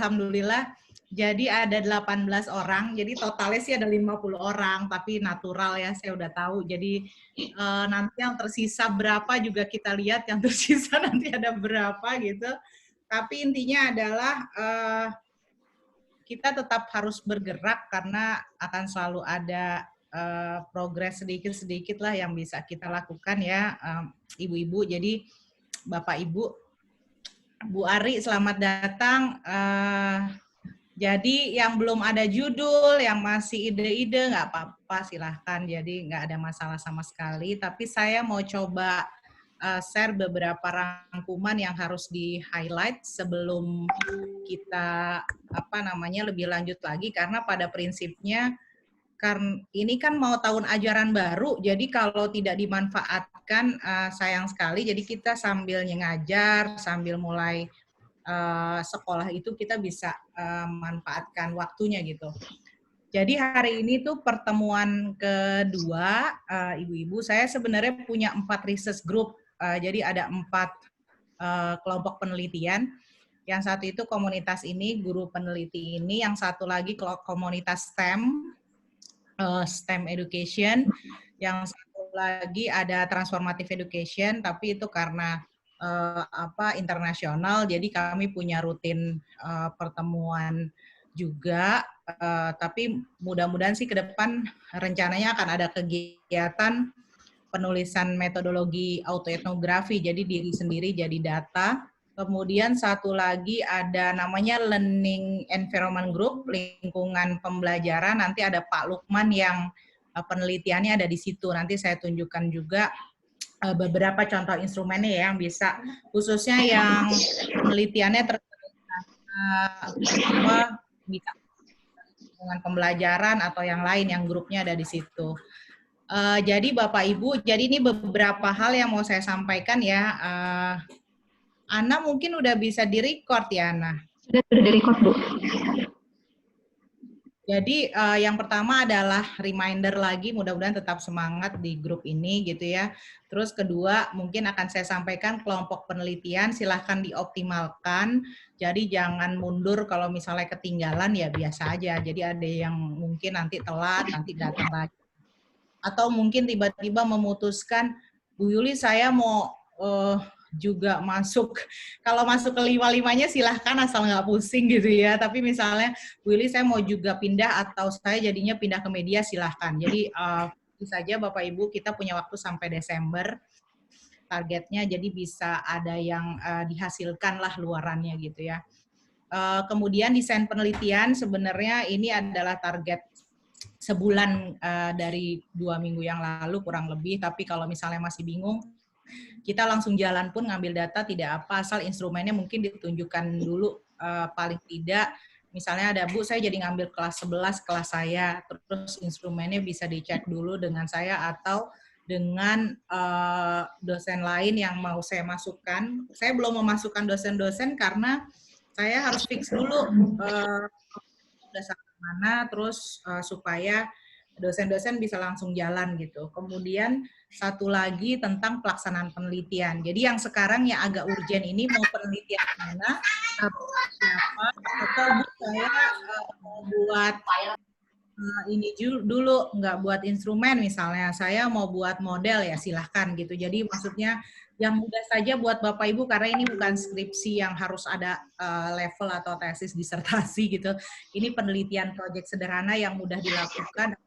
alhamdulillah jadi ada 18 orang, jadi totalnya sih ada 50 orang, tapi natural ya, saya udah tahu. Jadi nanti yang tersisa berapa juga kita lihat, yang tersisa nanti ada berapa gitu. Tapi intinya adalah kita tetap harus bergerak karena akan selalu ada progres sedikit-sedikit lah yang bisa kita lakukan ya, ibu-ibu. Jadi Bapak Ibu, Bu Ari selamat datang. Jadi yang belum ada judul, yang masih ide-ide nggak apa-apa silahkan. Jadi nggak ada masalah sama sekali. Tapi saya mau coba share beberapa rangkuman yang harus di-highlight sebelum kita lebih lanjut lagi. Karena pada prinsipnya ini kan mau tahun ajaran baru, jadi kalau tidak dimanfaatkan sayang sekali. Jadi kita sambil ngajar, sambil mulai sekolah itu kita bisa manfaatkan waktunya gitu. Jadi hari ini tuh pertemuan kedua, ibu-ibu. Saya sebenarnya punya 4 research group. Jadi ada 4 kelompok penelitian. Yang satu itu komunitas ini, guru peneliti ini. Yang satu lagi komunitas STEM education. Yang satu lagi ada transformative education, tapi itu karena internasional, jadi kami punya rutin pertemuan juga, tapi mudah-mudahan sih ke depan rencananya akan ada kegiatan penulisan metodologi autoetnografi, jadi diri sendiri jadi data. Kemudian satu lagi ada namanya Learning Environment Group, lingkungan pembelajaran, nanti ada Pak Lukman yang penelitiannya ada di situ, nanti saya tunjukkan juga beberapa contoh instrumennya ya, yang bisa, khususnya yang penelitiannya terkait bisa dengan pembelajaran atau yang lain yang grupnya ada di situ. Jadi Bapak Ibu, jadi ini beberapa hal yang mau saya sampaikan ya. Ana mungkin udah bisa di-record ya, Ana? Sudah di-record, Bu. Jadi yang pertama adalah reminder lagi, mudah-mudahan tetap semangat di grup ini gitu ya. Terus kedua, mungkin akan saya sampaikan kelompok penelitian, silahkan dioptimalkan. Jadi jangan mundur kalau misalnya ketinggalan ya biasa aja. Jadi ada yang mungkin nanti telat, nanti datang lagi. Atau mungkin tiba-tiba memutuskan, Bu Yuli saya mau juga masuk, kalau masuk ke 5-5-nya silahkan asal nggak pusing gitu ya, tapi misalnya Bu Yuli saya mau juga pindah atau saya jadinya pindah ke media silahkan. Jadi bisa saja Bapak Ibu kita punya waktu sampai Desember targetnya, jadi bisa ada yang dihasilkan lah luarannya gitu ya. Kemudian desain penelitian sebenarnya ini adalah target sebulan dari 2 minggu yang lalu kurang lebih, tapi kalau misalnya masih bingung, kita langsung jalan pun ngambil data tidak apa, asal instrumennya mungkin ditunjukkan dulu paling tidak. Misalnya ada Bu, saya jadi ngambil kelas 11 kelas saya, terus instrumennya bisa dicek dulu dengan saya atau dengan dosen lain yang mau saya masukkan. Saya belum memasukkan dosen-dosen karena saya harus fix dulu udah sampai mana, terus supaya dosen-dosen bisa langsung jalan gitu. Kemudian satu lagi tentang pelaksanaan penelitian. Jadi yang sekarang yang agak urgent ini mau penelitian mana, siapa, atau Bu saya mau buat ini dulu, nggak buat instrumen misalnya, saya mau buat model ya silahkan gitu. Jadi maksudnya yang mudah saja buat Bapak Ibu karena ini bukan skripsi yang harus ada level atau tesis disertasi gitu. Ini penelitian proyek sederhana yang mudah dilakukan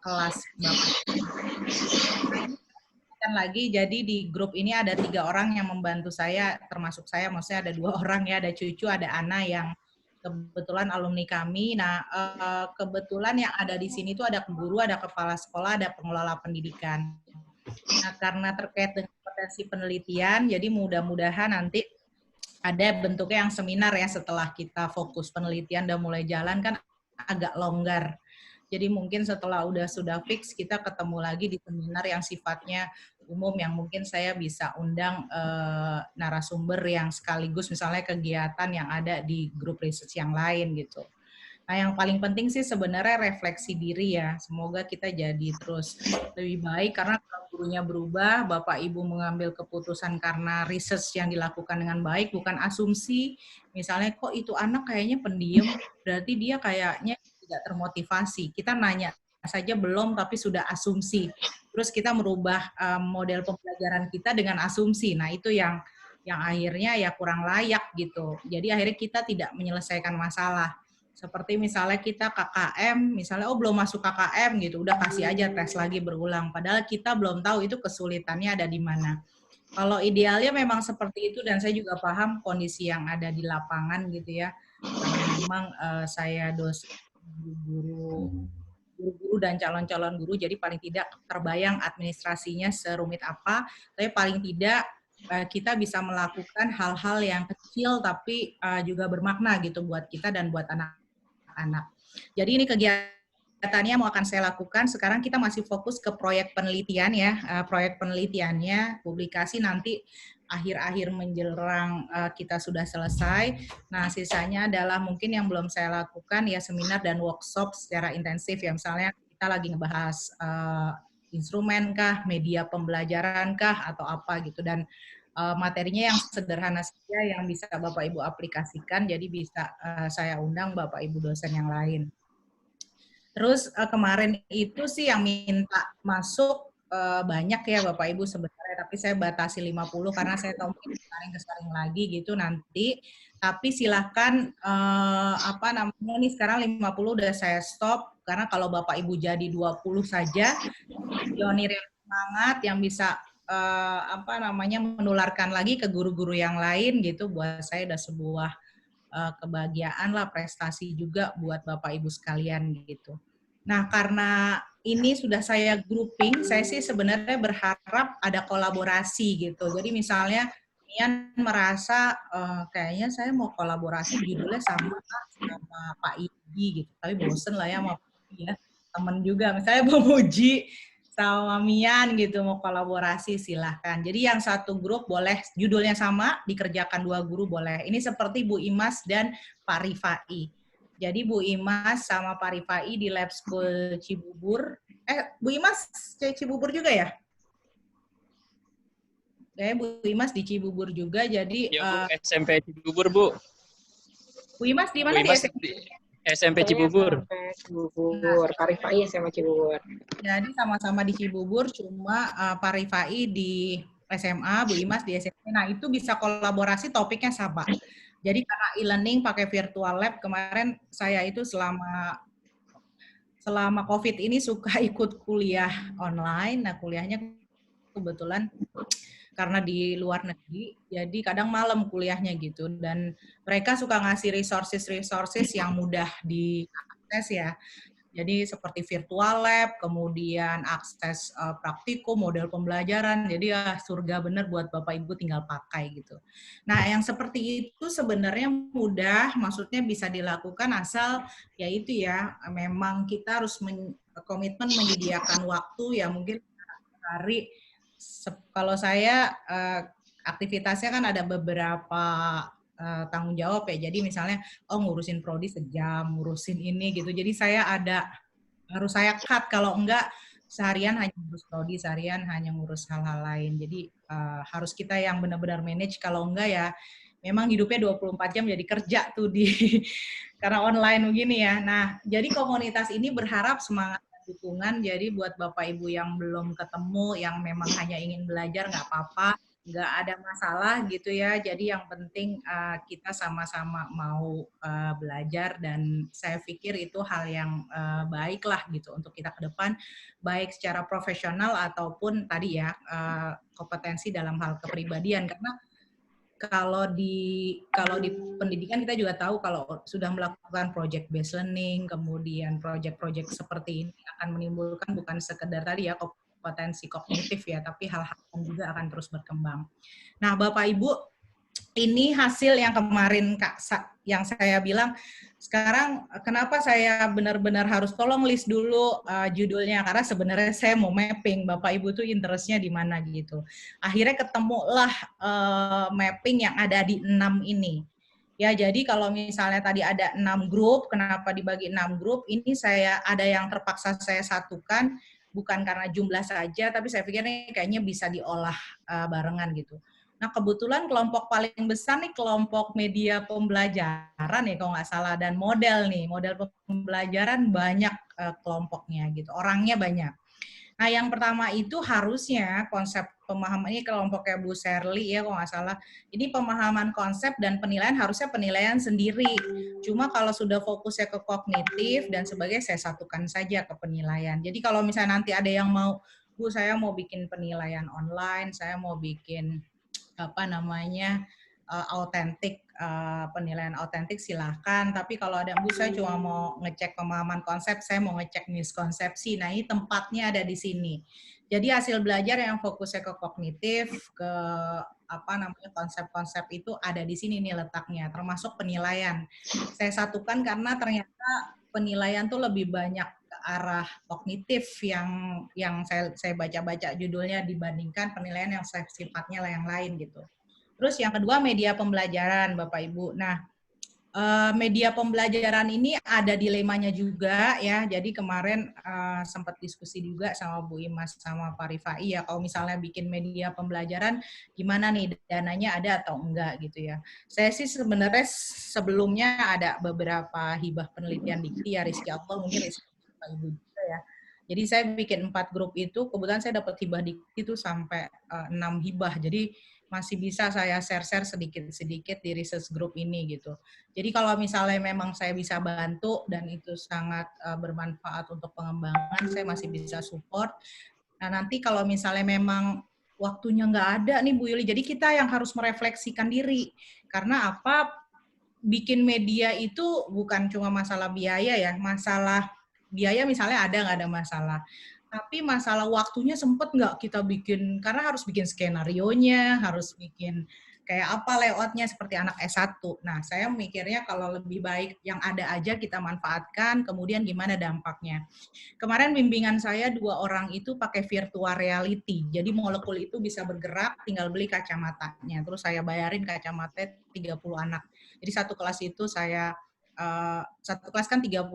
kelas Bapak. Lagi, jadi di grup ini ada 3 orang yang membantu saya, termasuk saya, maksudnya ada 2 orang ya, ada Cucu, ada Ana yang kebetulan alumni kami. Nah, kebetulan yang ada di sini tuh ada guru, ada kepala sekolah, ada pengelola pendidikan. Nah, karena terkait dengan potensi penelitian, jadi mudah-mudahan nanti ada bentuknya yang seminar ya setelah kita fokus penelitian dan mulai jalan kan agak longgar. Jadi mungkin setelah sudah fix kita ketemu lagi di seminar yang sifatnya umum yang mungkin saya bisa undang narasumber yang sekaligus misalnya kegiatan yang ada di grup research yang lain gitu. Nah, yang paling penting sih sebenarnya refleksi diri ya. Semoga kita jadi terus lebih baik karena kalau gurunya berubah, Bapak Ibu mengambil keputusan karena research yang dilakukan dengan baik, bukan asumsi. Misalnya kok itu anak kayaknya pendiam, berarti dia kayaknya tidak termotivasi. Kita nanya saja belum tapi sudah asumsi. Terus kita merubah model pembelajaran kita dengan asumsi. Nah, itu yang akhirnya ya kurang layak gitu. Jadi akhirnya kita tidak menyelesaikan masalah. Seperti misalnya kita KKM, misalnya oh belum masuk KKM gitu, udah kasih aja tes lagi berulang. Padahal kita belum tahu itu kesulitannya ada di mana. Kalau idealnya memang seperti itu dan saya juga paham kondisi yang ada di lapangan gitu ya. Karena memang saya dosen guru-guru dan calon-calon guru, jadi paling tidak terbayang administrasinya serumit apa, tapi paling tidak kita bisa melakukan hal-hal yang kecil tapi juga bermakna gitu buat kita dan buat anak-anak. Jadi ini kegiatannya mau akan saya lakukan. Sekarang kita masih fokus ke proyek penelitian ya. Proyek penelitiannya, publikasi nanti akhir-akhir menjelang kita sudah selesai. Nah, sisanya adalah mungkin yang belum saya lakukan ya seminar dan workshop secara intensif ya. Misalnya kita lagi ngebahas instrumen kah, media pembelajaran kah, atau apa gitu. Dan materinya yang sederhana saja yang bisa Bapak Ibu aplikasikan, jadi bisa saya undang Bapak Ibu dosen yang lain. Terus kemarin itu sih yang minta masuk banyak ya Bapak Ibu sebenarnya, tapi saya batasi 50 karena saya tahu mungkin kesering lagi gitu nanti. Tapi silahkan apa namanya nih sekarang 50 udah saya stop karena kalau Bapak Ibu jadi 20 saja, pionir yang semangat yang bisa apa namanya menularkan lagi ke guru-guru yang lain gitu, buat saya udah sebuah kebahagiaan lah, prestasi juga buat Bapak Ibu sekalian gitu. Nah, karena ini sudah saya grouping, saya sih sebenarnya berharap ada kolaborasi gitu. Jadi misalnya Nian merasa kayaknya saya mau kolaborasi judulnya sama Pak Idi gitu, tapi bosen lah ya sama Pak Idi ya, temen juga. Misalnya Bu Muji sama Mian gitu mau kolaborasi silahkan. Jadi yang satu grup boleh judulnya sama, dikerjakan 2 guru boleh. Ini seperti Bu Imas dan Pak Rifai. Jadi Bu Imas sama Pak Rifai di Lab School Cibubur. Bu Imas Cibubur juga ya? Bu Imas di Cibubur juga, jadi... Ya, Bu, SMP Cibubur, Bu. Bu Imas di mana? Bu Imas di SMP Cibubur. Cibubur, Pak Rifai SMA Cibubur. Jadi sama-sama di Cibubur, cuma Pak Rifai di SMA, Bu Imas di SMP. Nah, itu bisa kolaborasi, topiknya sama. Jadi karena e-learning pakai virtual lab, kemarin saya itu selama COVID ini suka ikut kuliah online. Nah, kuliahnya kebetulan karena di luar negeri, jadi kadang malam kuliahnya gitu. Dan mereka suka ngasih resources yang mudah diakses ya. Jadi seperti virtual lab, kemudian akses praktikum, model pembelajaran. Jadi ya surga bener buat Bapak Ibu tinggal pakai gitu. Nah, yang seperti itu sebenarnya mudah, maksudnya bisa dilakukan asal ya itu ya, memang kita harus komitmen menyediakan waktu ya mungkin hari. Kalau saya aktivitasnya kan ada beberapa tanggung jawab ya. Jadi misalnya ngurusin prodi sejam, ngurusin ini gitu. Jadi saya harus saya cut, kalau enggak seharian hanya ngurus prodi, seharian hanya ngurus hal-hal lain. Jadi harus kita yang benar-benar manage, kalau enggak ya memang hidupnya 24 jam jadi kerja tuh di karena online begini ya. Nah, jadi komunitas ini berharap semangat dukungan. Jadi buat Bapak Ibu yang belum ketemu, yang memang hanya ingin belajar, nggak apa-apa, nggak ada masalah gitu ya. Jadi yang penting kita sama-sama mau belajar, dan saya pikir itu hal yang baik lah gitu untuk kita ke depan, baik secara profesional ataupun tadi ya kompetensi dalam hal kepribadian. Karena kalau di pendidikan kita juga tahu kalau sudah melakukan project based learning, kemudian project-project seperti ini akan menimbulkan bukan sekedar tadi ya kompetensi kognitif ya, tapi hal-hal juga akan terus berkembang. Nah, Bapak Ibu, ini hasil yang kemarin yang saya bilang. Sekarang kenapa saya benar-benar harus tolong list dulu judulnya, karena sebenarnya saya mau mapping Bapak Ibu tuh interestnya di mana gitu. Akhirnya ketemulah mapping yang ada di 6 ini. Ya, jadi kalau misalnya tadi ada 6 grup, kenapa dibagi 6 grup? Ini saya ada yang terpaksa saya satukan, bukan karena jumlah saja, tapi saya pikir ini kayaknya bisa diolah barengan gitu. Nah, kebetulan kelompok paling besar nih kelompok media pembelajaran ya kalau nggak salah, dan model nih, model pembelajaran banyak kelompoknya gitu, orangnya banyak. Nah, yang pertama itu harusnya konsep pemahaman ini kelompoknya Bu Sherly ya kalau nggak salah. Ini pemahaman konsep dan penilaian harusnya penilaian sendiri. Cuma kalau sudah fokusnya ke kognitif dan sebagainya saya satukan saja ke penilaian. Jadi kalau misalnya nanti ada yang mau, Bu saya mau bikin penilaian online, saya mau bikin apa namanya autentik, penilaian autentik silahkan. Tapi kalau ada Bu saya cuma mau ngecek pemahaman konsep, saya mau ngecek miskonsepsi. Nah ini tempatnya ada di sini. Jadi hasil belajar yang fokusnya ke kognitif, ke apa namanya konsep-konsep itu ada di sini nih letaknya, termasuk penilaian. Saya satukan karena ternyata penilaian tuh lebih banyak ke arah kognitif yang saya baca-baca judulnya dibandingkan penilaian yang sifatnya yang lain gitu. Terus yang kedua media pembelajaran Bapak Ibu. Nah, media pembelajaran ini ada dilemanya juga ya. Jadi kemarin sempat diskusi juga sama Bu Imas sama Pak Rifai ya. Kalau misalnya bikin media pembelajaran, gimana nih dananya ada atau enggak gitu ya. Saya sih sebenarnya sebelumnya ada beberapa hibah penelitian di Rizky Allah, mungkin Rizky Pak Ibu juga ya. Jadi saya bikin 4 grup itu, kebetulan saya dapat hibah dikti itu sampai 6 hibah. Jadi masih bisa saya share-share sedikit-sedikit di research group ini gitu. Jadi kalau misalnya memang saya bisa bantu dan itu sangat bermanfaat untuk pengembangan, saya masih bisa support. Nah nanti kalau misalnya memang waktunya nggak ada nih Bu Yuli, jadi kita yang harus merefleksikan diri. Karena apa, bikin media itu bukan cuma masalah biaya ya, masalah biaya misalnya ada nggak ada masalah. Tapi masalah waktunya sempet nggak kita bikin, karena harus bikin skenario-nya, harus bikin kayak apa layout-nya seperti anak S1. Nah, saya mikirnya kalau lebih baik yang ada aja kita manfaatkan, kemudian gimana dampaknya. Kemarin bimbingan saya 2 orang itu pakai virtual reality, jadi molekul itu bisa bergerak, tinggal beli kacamatanya. Terus saya bayarin kacamata 30 anak. Jadi satu kelas itu saya, satu kelas kan 32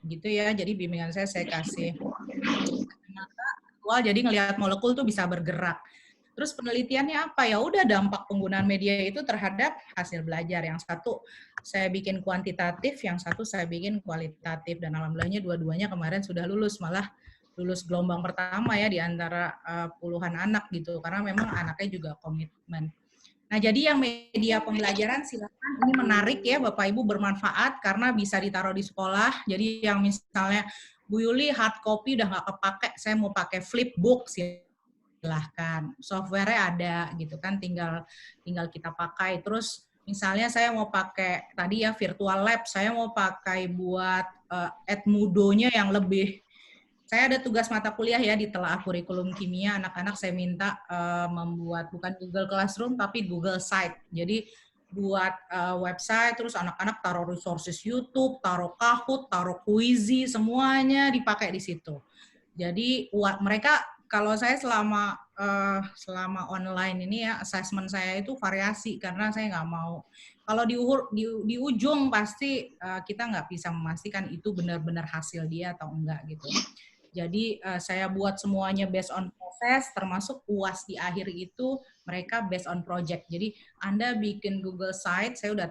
gitu ya, jadi bimbingan saya kasih virtual, jadi ngelihat molekul tuh bisa bergerak. Terus penelitiannya apa? Ya udah dampak penggunaan media itu terhadap hasil belajar. Yang satu saya bikin kuantitatif, yang satu saya bikin kualitatif. Dan alhamdulillahnya dua-duanya kemarin sudah lulus, malah lulus gelombang pertama ya di antara puluhan anak gitu. Karena memang anaknya juga komitmen. Nah, jadi yang media pembelajaran silakan, ini menarik ya Bapak Ibu, bermanfaat karena bisa ditaruh di sekolah. Jadi yang misalnya Bu Yuli hard copy udah nggak kepake, saya mau pakai flipbook silahkan. Software-nya ada gitu kan, tinggal kita pakai. Terus misalnya saya mau pakai tadi ya virtual lab, saya mau pakai buat Edmodo-nya yang lebih. Saya ada tugas mata kuliah ya di telaah kurikulum kimia, anak-anak saya minta membuat bukan Google Classroom tapi Google Site. Jadi buat website, terus anak-anak taruh resources YouTube, taruh Kahoot, taruh Quizy, semuanya dipakai di situ. Jadi mereka, kalau saya selama online ini ya, assessment saya itu variasi karena saya nggak mau, kalau di ujung pasti kita nggak bisa memastikan itu benar-benar hasil dia atau enggak gitu. Jadi saya buat semuanya based on proses, termasuk UAS di akhir itu mereka based on project. Jadi Anda bikin Google Site, saya udah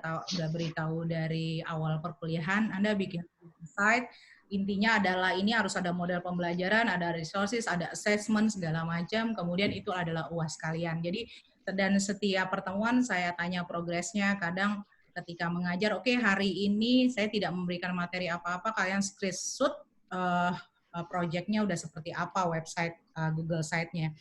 beritahu dari awal perkuliahan, Anda bikin Google Site, intinya adalah ini harus ada model pembelajaran, ada resources, ada assessment segala macam, kemudian itu adalah UAS kalian. Jadi dan setiap pertemuan saya tanya progresnya, kadang ketika mengajar, oke, hari ini saya tidak memberikan materi apa-apa, kalian screenshot project-nya udah seperti apa, website Google Site-nya.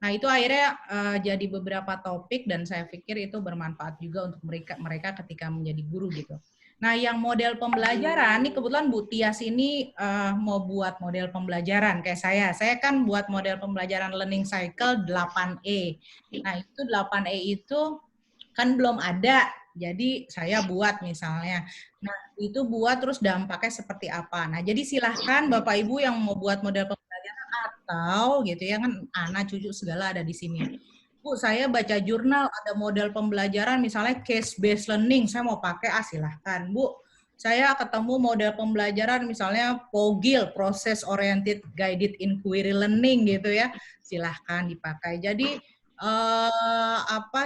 Nah, itu akhirnya jadi beberapa topik dan saya pikir itu bermanfaat juga untuk mereka ketika menjadi guru gitu. Nah, yang model pembelajaran, ini kebetulan Bu Tias ini mau buat model pembelajaran kayak saya. Saya kan buat model pembelajaran learning cycle 8E. Nah, itu 8E itu kan belum ada, jadi saya buat misalnya. Nah, itu buat terus dampaknya seperti apa. Nah, jadi silahkan Bapak Ibu yang mau buat model pembelajaran atau gitu ya kan anak cucu segala ada di sini. Bu Bu, saya baca jurnal, ada model pembelajaran, misalnya case-based learning, saya mau pakai, silahkan. Bu, saya ketemu model pembelajaran, misalnya POGIL, Process Oriented Guided Inquiry Learning, gitu ya, silahkan dipakai. Jadi,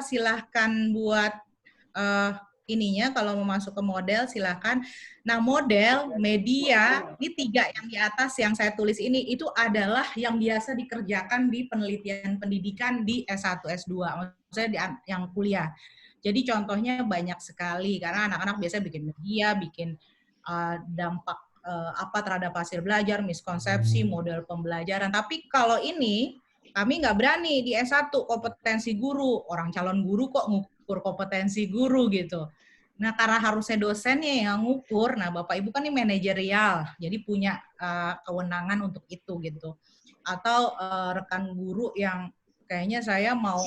silahkan buat ininya, kalau mau masuk ke model, silahkan. Nah, model, media, ini 3 yang di atas yang saya tulis ini, itu adalah yang biasa dikerjakan di penelitian pendidikan di S1, S2, maksudnya yang kuliah. Jadi contohnya banyak sekali, karena anak-anak biasanya bikin media, bikin dampak apa terhadap hasil belajar, miskonsepsi, model pembelajaran. Tapi kalau ini, kami nggak berani di S1, kompetensi guru. Orang calon guru kok ngukur kompetensi guru gitu. Nah, karena harusnya dosennya yang ngukur, nah Bapak Ibu kan ini manajerial, jadi punya kewenangan untuk itu gitu. Atau rekan guru yang kayaknya saya mau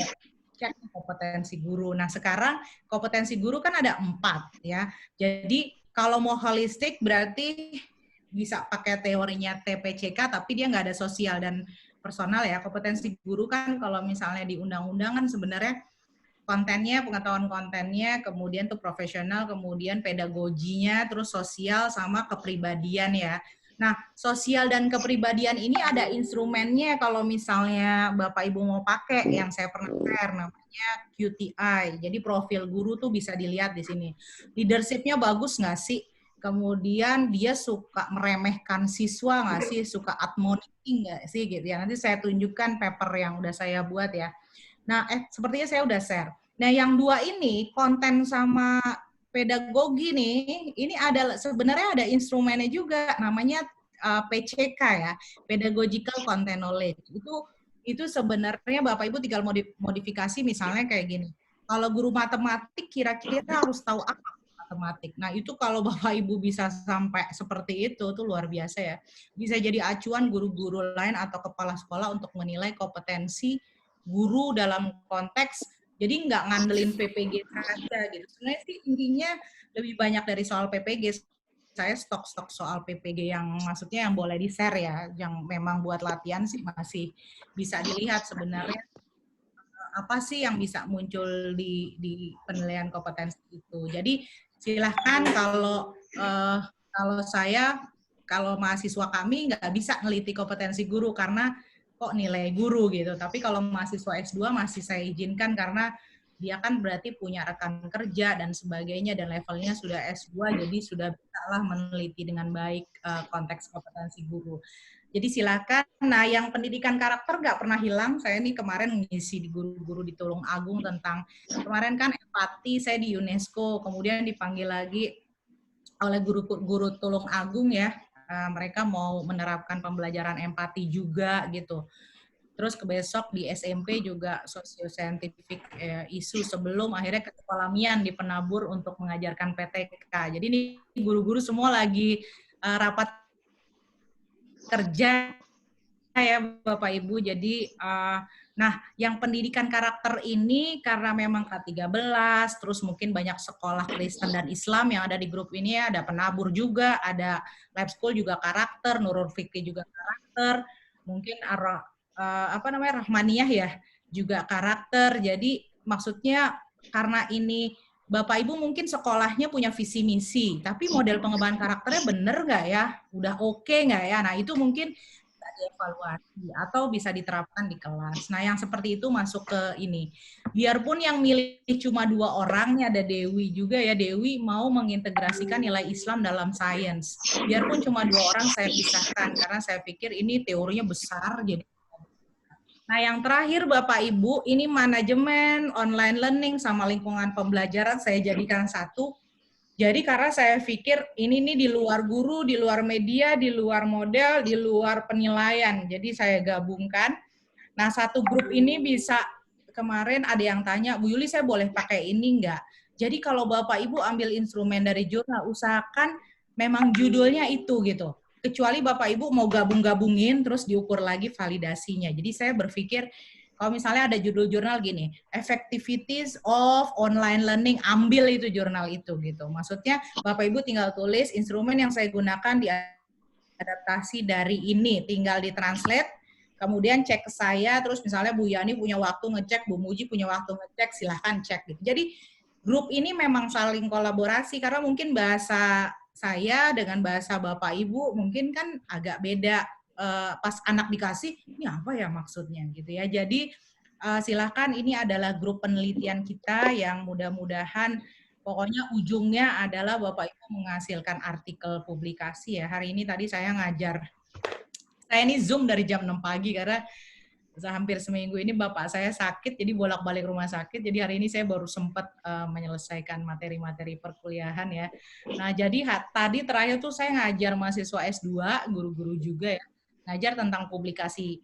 cek kompetensi guru. Nah, sekarang kompetensi guru kan ada 4 ya. Jadi kalau mau holistik berarti bisa pakai teorinya TPCK, tapi dia nggak ada sosial dan personal ya. Kompetensi guru kan kalau misalnya di undang-undang kan sebenarnya kontennya, pengetahuan kontennya, kemudian tuh profesional, kemudian pedagoginya, terus sosial sama kepribadian ya. Nah, sosial dan kepribadian ini ada instrumennya kalau misalnya Bapak Ibu mau pakai, yang saya pernah share namanya QTI. Jadi profil guru tuh bisa dilihat di sini. Leadership-nya bagus nggak sih? Kemudian dia suka meremehkan siswa nggak sih? Suka admonishing nggak sih? Gitu ya. Nanti saya tunjukkan paper yang udah saya buat ya. Nah, sepertinya saya udah share. Nah, yang 2 ini, konten sama pedagogi nih, ini ada sebenarnya ada instrumennya juga, namanya PCK ya, Pedagogical Content Knowledge. Itu sebenarnya Bapak Ibu tinggal modifikasi misalnya kayak gini. Kalau guru matematik kira-kira harus tahu apa matematik. Nah, itu kalau Bapak Ibu bisa sampai seperti itu, tuh luar biasa ya. Bisa jadi acuan guru-guru lain atau kepala sekolah untuk menilai kompetensi guru dalam konteks jadi nggak ngandelin PPG saja gitu. Sebenarnya sih intinya lebih banyak dari soal PPG. Saya stok-stok soal PPG yang maksudnya yang boleh di-share ya, yang memang buat latihan sih masih bisa dilihat sebenarnya apa sih yang bisa muncul di penilaian kompetensi itu. Jadi silahkan kalau mahasiswa kami nggak bisa neliti kompetensi guru karena kok nilai guru gitu. Tapi kalau mahasiswa S2 masih saya izinkan karena dia kan berarti punya rekan kerja dan sebagainya dan levelnya sudah S2 jadi sudah bisa lah meneliti dengan baik konteks kompetensi guru. Jadi silakan. Nah, yang pendidikan karakter nggak pernah hilang. Saya nih kemarin ngisi di guru-guru di Tulung Agung tentang kemarin kan empati saya di UNESCO, kemudian dipanggil lagi oleh guru-guru Tulung Agung ya. Mereka mau menerapkan pembelajaran empati juga gitu. Terus besok di SMP juga socio-scientific isu sebelum akhirnya ke Kolamian di Penabur untuk mengajarkan PTK. Jadi ini guru-guru semua lagi rapat kerja ya Bapak Ibu. Jadi nah yang pendidikan karakter ini karena memang K13, terus mungkin banyak sekolah Kristen dan Islam yang ada di grup ini ya, ada Penabur juga, ada Lab School juga karakter, Nurul Fikri juga karakter, mungkin Rahmaniyah ya juga karakter. Jadi maksudnya karena ini Bapak Ibu mungkin sekolahnya punya visi misi, tapi model pengembangan karakternya bener nggak ya? Udah oke nggak ya? Nah itu mungkin bisa dievaluasi atau bisa diterapkan di kelas. Nah yang seperti itu masuk ke ini. Biarpun yang milih cuma 2 orang, nih ada Dewi juga ya. Dewi mau mengintegrasikan nilai Islam dalam sains. Biarpun cuma 2 orang saya pisahkan karena saya pikir ini teorinya besar jadi. Nah, yang terakhir Bapak Ibu, ini manajemen, online learning, sama lingkungan pembelajaran saya jadikan satu. Jadi karena saya pikir ini nih di luar guru, di luar media, di luar model, di luar penilaian. Jadi saya gabungkan. Nah, satu grup ini bisa, kemarin ada yang tanya, Bu Yuli saya boleh pakai ini enggak? Jadi kalau Bapak Ibu ambil instrumen dari jurnal, usahakan memang judulnya itu gitu. Kecuali Bapak Ibu mau gabung-gabungin terus diukur lagi validasinya. Jadi saya berpikir kalau misalnya ada judul jurnal gini, Effectivities of Online Learning, ambil itu jurnal itu gitu. Maksudnya Bapak Ibu tinggal tulis instrumen yang saya gunakan diadaptasi dari ini, tinggal ditranslate, kemudian cek ke saya, terus misalnya Bu Yani punya waktu ngecek, Bu Muji punya waktu ngecek, silahkan cek gitu. Jadi grup ini memang saling kolaborasi karena mungkin bahasa saya dengan bahasa Bapak Ibu mungkin kan agak beda. Pas anak dikasih, ini apa ya maksudnya gitu ya. Jadi silahkan, ini adalah grup penelitian kita yang mudah-mudahan pokoknya ujungnya adalah Bapak Ibu menghasilkan artikel publikasi ya. Hari ini tadi saya ngajar, saya ini Zoom dari jam 6 pagi karena hampir seminggu ini bapak saya sakit, jadi bolak-balik rumah sakit. Jadi hari ini saya baru sempat menyelesaikan materi-materi perkuliahan ya. Nah, jadi tadi terakhir tuh saya ngajar mahasiswa S2, guru-guru juga ya, ngajar tentang publikasi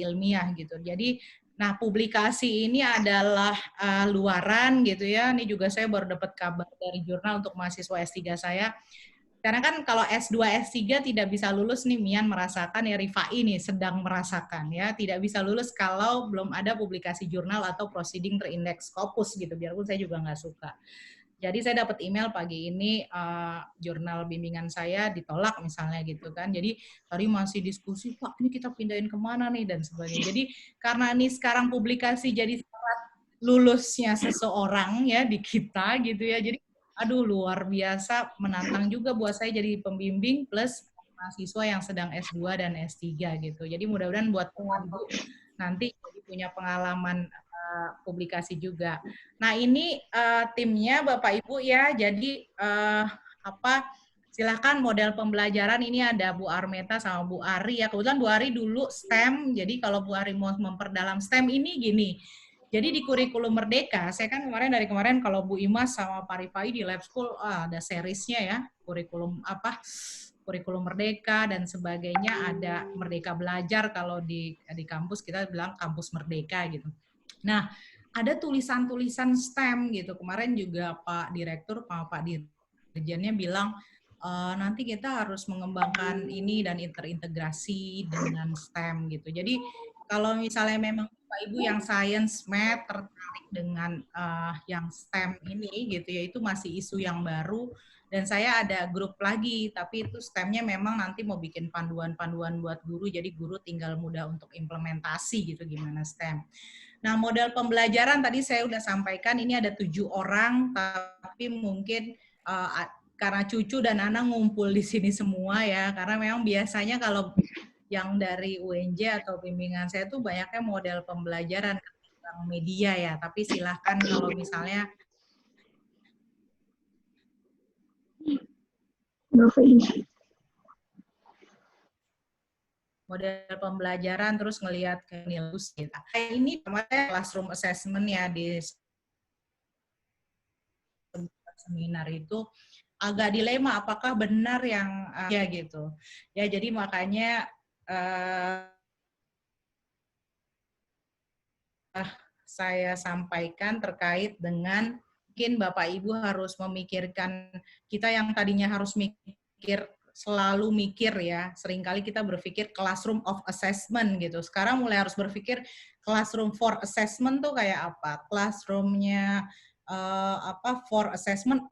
ilmiah gitu. Jadi, nah publikasi ini adalah luaran gitu ya. Ini juga saya baru dapat kabar dari jurnal untuk mahasiswa S3 saya. Karena kan kalau S2, S3 tidak bisa lulus nih, Mian merasakan ya, Rifai nih sedang merasakan ya, tidak bisa lulus kalau belum ada publikasi jurnal atau proceeding terindeks Scopus gitu, biarpun saya juga nggak suka. Jadi saya dapat email pagi ini, jurnal bimbingan saya ditolak misalnya gitu kan, jadi tadi masih diskusi, Pak ini kita pindahin kemana nih dan sebagainya. Jadi karena ini sekarang publikasi jadi syarat lulusnya seseorang ya di kita gitu ya, jadi aduh luar biasa menantang juga buat saya jadi pembimbing plus mahasiswa yang sedang S2 dan S3 gitu. Jadi mudah-mudahan buat Ibu nanti punya pengalaman publikasi juga. Nah, ini timnya Bapak Ibu ya. Jadi silakan model pembelajaran ini ada Bu Armeta sama Bu Ari ya. Kebetulan Bu Ari dulu STEM. Jadi kalau Bu Ari mau memperdalam STEM ini gini. Jadi di kurikulum Merdeka, saya kan dari kemarin kalau Bu Imas sama Pak Rifai di Lab School ada seriesnya ya, kurikulum Merdeka dan sebagainya, ada Merdeka Belajar kalau di kampus kita bilang kampus Merdeka gitu. Nah, ada tulisan-tulisan STEM gitu. Kemarin juga Pak Direktur, Pak Dirjennya bilang nanti kita harus mengembangkan ini dan terintegrasi dengan STEM gitu. Jadi kalau misalnya memang Bapak Ibu yang Science, Math tertarik dengan yang STEM ini gitu ya, itu masih isu yang baru. Dan saya ada grup lagi, tapi itu STEM-nya memang nanti mau bikin panduan-panduan buat guru, jadi guru tinggal mudah untuk implementasi gitu gimana STEM. Nah, model pembelajaran tadi saya udah sampaikan, ini ada 7 orang, tapi mungkin karena Cucu dan Ana ngumpul di sini semua ya, karena memang biasanya kalau yang dari UNJ atau bimbingan saya tuh banyaknya model pembelajaran tentang media ya, tapi silahkan kalau misalnya model pembelajaran terus ngelihat ke nilai kita. Ini kemarin classroom assessment ya di seminar itu agak dilema apakah benar yang ya gitu. Ya jadi makanya saya sampaikan terkait dengan mungkin Bapak Ibu harus memikirkan, kita yang tadinya harus selalu mikir ya, seringkali kita berpikir classroom of assessment gitu. Sekarang mulai harus berpikir classroom for assessment tuh kayak apa? Classroomnya for assessment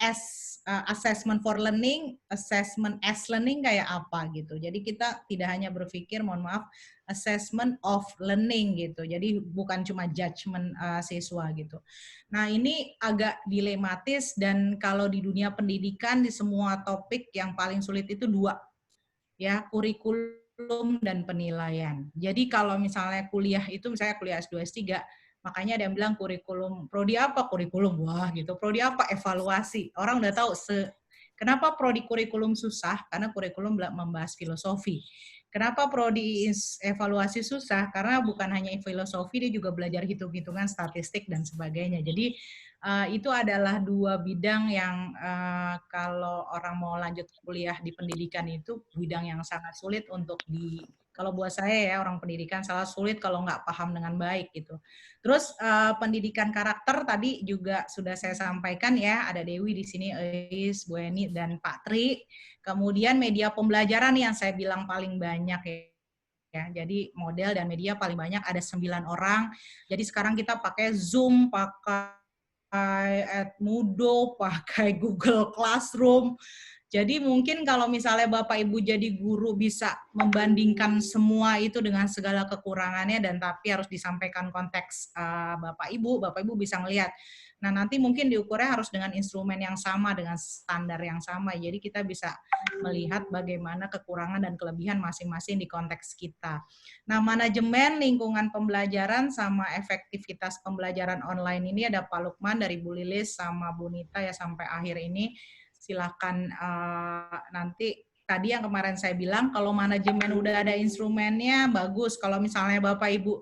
assessment for learning, assessment as learning kayak apa gitu. Jadi kita tidak hanya berpikir, mohon maaf, assessment of learning gitu. Jadi bukan cuma judgment siswa gitu. Nah, ini agak dilematis dan kalau di dunia pendidikan di semua topik yang paling sulit itu 2. Ya, kurikulum dan penilaian. Jadi kalau misalnya kuliah itu misalnya kuliah S2 S3, makanya ada yang bilang kurikulum, prodi apa kurikulum, wah gitu, prodi apa evaluasi. Orang udah tahu kenapa prodi kurikulum susah, karena kurikulum membahas filosofi. Kenapa prodi evaluasi susah? Karena bukan hanya filosofi, dia juga belajar hitung-hitungan, statistik dan sebagainya. Jadi itu adalah 2 bidang yang kalau orang mau lanjut kuliah di pendidikan itu bidang yang sangat sulit untuk kalau buat saya ya, orang pendidikan sangat sulit kalau nggak paham dengan baik gitu. Terus pendidikan karakter tadi juga sudah saya sampaikan ya, ada Dewi di sini, Eis, Bu Eni, dan Pak Tri. Kemudian media pembelajaran yang saya bilang paling banyak ya. Jadi model dan media paling banyak ada 9 orang. Jadi sekarang kita pakai Zoom, pakai Edmodo, pakai Google Classroom. Jadi mungkin kalau misalnya Bapak Ibu jadi guru bisa membandingkan semua itu dengan segala kekurangannya dan tapi harus disampaikan konteks Bapak Ibu bisa melihat. Nah, nanti mungkin diukurnya harus dengan instrumen yang sama, dengan standar yang sama. Jadi kita bisa melihat bagaimana kekurangan dan kelebihan masing-masing di konteks kita. Nah, manajemen lingkungan pembelajaran sama efektivitas pembelajaran online ini ada Pak Lukman dari Bu Lilis sama Bu Nita ya sampai akhir ini. Silakan nanti tadi yang kemarin saya bilang kalau manajemen udah ada instrumennya bagus. Kalau misalnya Bapak Ibu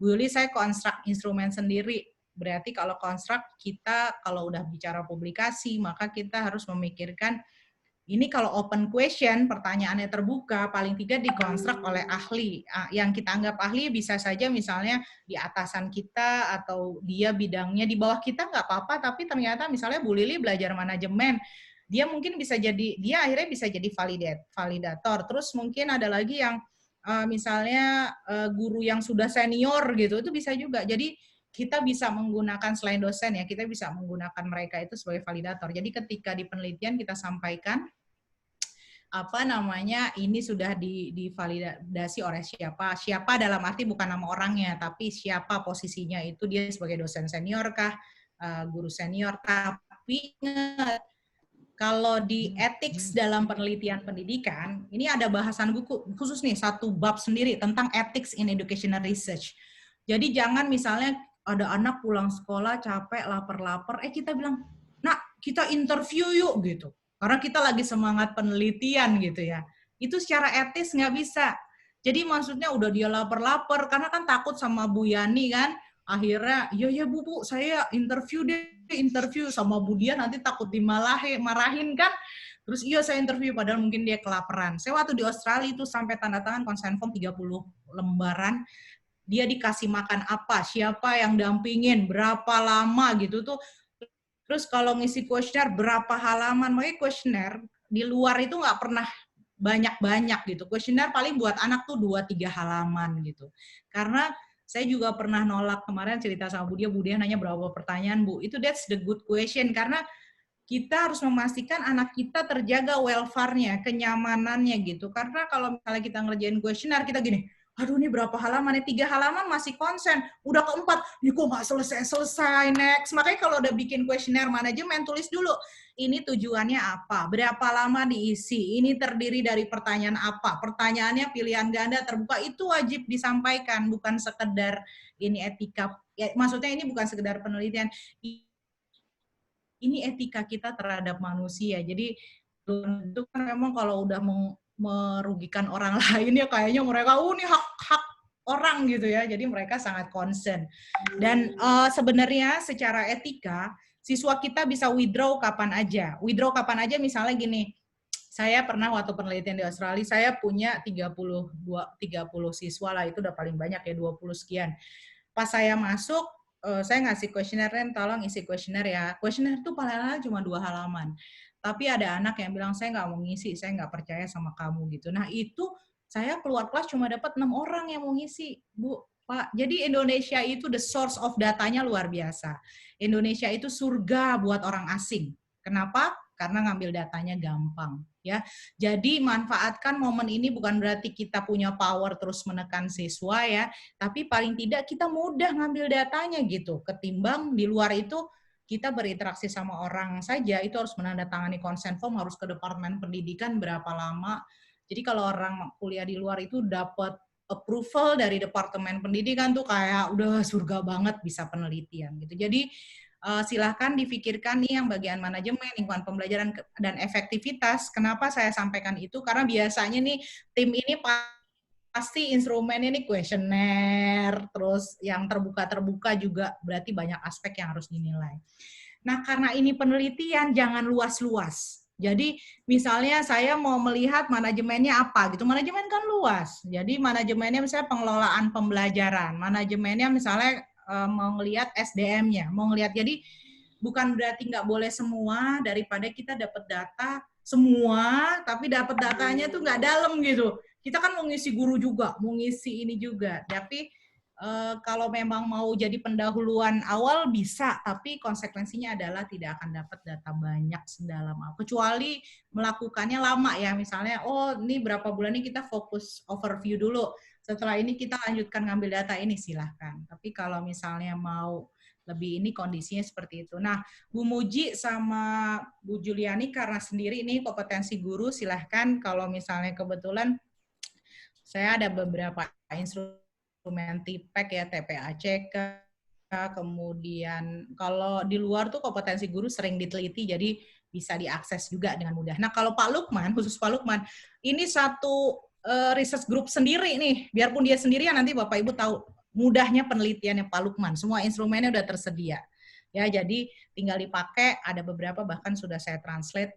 Bu Yuli saya konstruk instrumen sendiri. Berarti kalau konstruk kita kalau udah bicara publikasi maka kita harus memikirkan ini kalau open question, pertanyaannya terbuka, paling tidak dikonstruk oleh ahli. Yang kita anggap ahli bisa saja misalnya di atasan kita atau dia bidangnya di bawah kita nggak apa-apa, tapi ternyata misalnya Bu Lili belajar manajemen, dia mungkin bisa jadi, dia akhirnya bisa jadi validator. Terus mungkin ada lagi yang misalnya guru yang sudah senior gitu, itu bisa juga. Jadi kita bisa menggunakan selain dosen ya, kita bisa menggunakan mereka itu sebagai validator. Jadi ketika di penelitian kita sampaikan ini sudah divalidasi oleh siapa dalam arti bukan nama orangnya tapi siapa posisinya itu dia sebagai dosen senior kah, guru senior. Tapi ingat kalau di ethics dalam penelitian pendidikan ini ada bahasan buku khusus nih satu bab sendiri tentang ethics in educational research. Jadi jangan misalnya ada anak pulang sekolah capek lapar kita bilang nak kita interview yuk gitu. Karena kita lagi semangat penelitian gitu ya. Itu secara etis nggak bisa. Jadi maksudnya udah dia lapar-lapar, karena kan takut sama Bu Yani kan. Akhirnya, ya Bu, saya interview sama Bu Dia, nanti takut dimarahin kan. Terus iya saya interview, padahal mungkin dia kelaparan. Saya waktu di Australia itu sampai tanda tangan consent form 30 lembaran. Dia dikasih makan apa, siapa yang dampingin, berapa lama gitu tuh. Terus kalau ngisi kuesioner berapa halaman, makanya kuesioner di luar itu nggak pernah banyak-banyak gitu. Kuesioner paling buat anak tuh 2-3 halaman gitu. Karena saya juga pernah nolak kemarin cerita sama Bu Dia nanya berapa pertanyaan Bu, itu that's the good question karena kita harus memastikan anak kita terjaga welfare-nya, kenyamanannya gitu. Karena kalau misalnya kita ngerjain kuesioner kita gini, aduh ini berapa halaman ya, 3 halaman masih konsen, udah keempat, ini kok nggak selesai, next. Makanya kalau udah bikin kuesioner manajemen, tulis dulu, ini tujuannya apa, berapa lama diisi, ini terdiri dari pertanyaan apa, pertanyaannya pilihan ganda terbuka, itu wajib disampaikan, bukan sekedar ini etika, ya, maksudnya ini bukan sekedar penelitian, ini etika kita terhadap manusia, jadi itu kan memang kalau udah merugikan orang lain ya kayaknya mereka ini hak orang gitu ya, jadi mereka sangat concern. Dan sebenarnya secara etika siswa kita bisa withdraw kapan aja misalnya gini, saya pernah waktu penelitian di Australia saya punya 30 siswa lah, itu udah paling banyak ya 20 sekian. Pas saya masuk saya ngasih kuesioner, tolong isi kuesioner ya, kuesioner itu paling cuma 2 halaman. Tapi ada anak yang bilang, saya nggak mau ngisi, saya nggak percaya sama kamu gitu. Nah itu saya keluar kelas cuma dapat 6 orang yang mau ngisi, Bu, Pak. Jadi Indonesia itu the source of datanya luar biasa. Indonesia itu surga buat orang asing. Kenapa? Karena ngambil datanya gampang. Ya, jadi manfaatkan momen ini bukan berarti kita punya power terus menekan siswa ya, tapi paling tidak kita mudah ngambil datanya gitu. Ketimbang di luar itu kita berinteraksi sama orang saja, itu harus menandatangani consent form, harus ke departemen pendidikan berapa lama. Jadi kalau orang kuliah di luar itu dapat approval dari departemen pendidikan tuh kayak udah surga banget bisa penelitian gitu. Jadi silahkan difikirkan nih yang bagian manajemen, lingkungan pembelajaran, dan efektivitas. Kenapa saya sampaikan itu? Karena biasanya nih tim ini pasti instrumennya nih kuesioner, terus yang terbuka juga berarti banyak aspek yang harus dinilai. Nah, karena ini penelitian jangan luas-luas. Jadi misalnya saya mau melihat manajemennya apa gitu. Manajemen kan luas. Jadi manajemennya misalnya pengelolaan pembelajaran, manajemennya misalnya mau ngelihat SDM-nya, mau ngelihat, jadi bukan berarti nggak boleh semua, daripada kita dapat data semua, tapi dapat datanya tuh nggak dalam gitu. Kita kan mau ngisi guru juga, mau ngisi ini juga, tapi kalau memang mau jadi pendahuluan awal bisa, tapi konsekuensinya adalah tidak akan dapat data banyak sedalam apa. Kecuali melakukannya lama ya, misalnya, oh ini berapa bulan ini kita fokus overview dulu, setelah ini kita lanjutkan ngambil data ini, silahkan. Tapi kalau misalnya mau lebih ini kondisinya seperti itu. Nah, Bu Muji sama Bu Juliani karena sendiri ini kompetensi guru, silahkan kalau misalnya kebetulan saya ada beberapa instrumen TPAC ya, TPACK, kemudian kalau di luar tuh kompetensi guru sering diteliti, jadi bisa diakses juga dengan mudah. Nah, kalau Pak Lukman, khusus Pak Lukman, ini satu research group sendiri nih, biarpun dia sendirian, nanti Bapak Ibu tahu mudahnya penelitiannya Pak Lukman, semua instrumennya udah tersedia. Ya, jadi tinggal dipakai, ada beberapa bahkan sudah saya translate,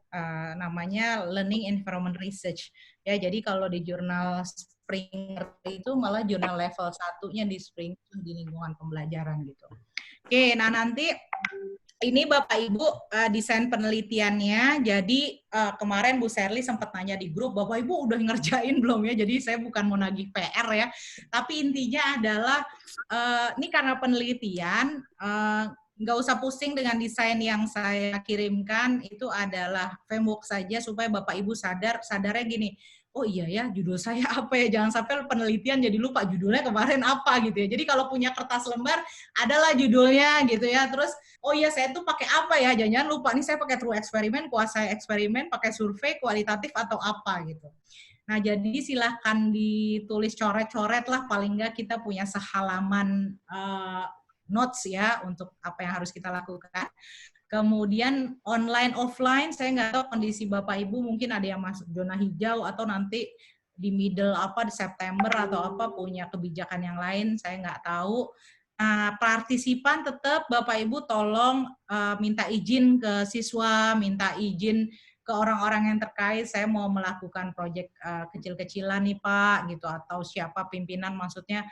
namanya Learning Environment Research. Ya, jadi kalau di jurnal Springer itu malah jurnal level 1-nya di Springer di lingkungan pembelajaran gitu. Oke, nah nanti ini Bapak Ibu desain penelitiannya. Jadi kemarin Bu Sherly sempat nanya di grup, Bapak Ibu udah ngerjain belum ya? Jadi saya bukan mau nagih PR ya, tapi intinya adalah ini karena penelitian, nggak usah pusing dengan desain yang saya kirimkan, itu adalah framework saja supaya Bapak Ibu sadarnya gini, oh iya ya judul saya apa ya, jangan sampai penelitian jadi lupa judulnya kemarin apa gitu ya. Jadi kalau punya kertas lembar, adalah judulnya gitu ya, terus oh iya saya tuh pakai apa ya, jangan lupa nih saya pakai true eksperimen, kuasai eksperimen, pakai survei, kualitatif atau apa gitu. Nah jadi silahkan ditulis coret-coret lah, paling nggak kita punya sehalaman notes ya untuk apa yang harus kita lakukan. Kemudian online offline, saya nggak tahu kondisi Bapak Ibu, mungkin ada yang masuk zona hijau atau nanti di middle apa di September atau apa punya kebijakan yang lain, saya nggak tahu. Nah, partisipan tetap Bapak Ibu tolong minta izin ke siswa, minta izin ke orang-orang yang terkait, saya mau melakukan proyek kecil-kecilan nih Pak, gitu, atau siapa pimpinan maksudnya,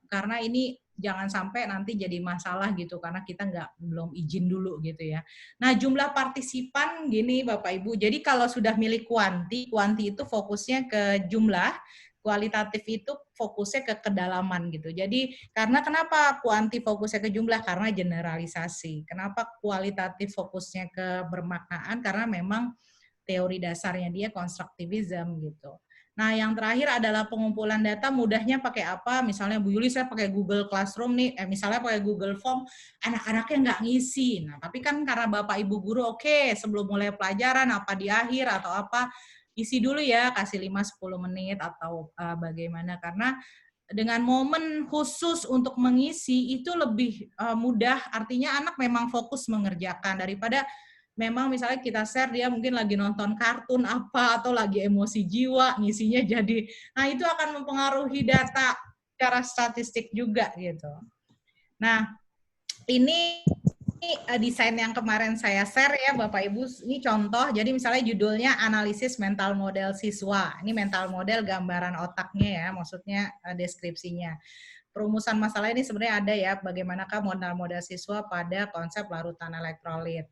karena ini jangan sampai nanti jadi masalah gitu karena kita belum izin dulu gitu ya. Nah jumlah partisipan gini Bapak Ibu, jadi kalau sudah milih kuanti itu fokusnya ke jumlah, kualitatif itu fokusnya ke kedalaman gitu. Jadi karena kenapa kuanti fokusnya ke jumlah? Karena generalisasi. Kenapa kualitatif fokusnya ke bermaknaan? Karena memang teori dasarnya dia konstruktivism gitu. Nah, yang terakhir adalah pengumpulan data, mudahnya pakai apa? Misalnya Bu Yuli, saya pakai Google Classroom nih, misalnya pakai Google Form, anak-anaknya nggak ngisi. Nah, tapi kan karena Bapak Ibu guru, oke, sebelum mulai pelajaran, apa di akhir atau apa, isi dulu ya, kasih 5-10 menit atau bagaimana. Karena dengan momen khusus untuk mengisi, itu lebih mudah, artinya anak memang fokus mengerjakan, daripada memang misalnya kita share dia mungkin lagi nonton kartun apa atau lagi emosi jiwa ngisinya jadi, nah itu akan mempengaruhi data secara statistik juga gitu. Nah ini desain yang kemarin saya share ya Bapak Ibu, ini contoh, jadi misalnya judulnya analisis mental model siswa, ini mental model gambaran otaknya ya, maksudnya deskripsinya. Perumusan masalah ini sebenarnya ada ya, bagaimanakah modal-modal siswa pada konsep larutan elektrolit.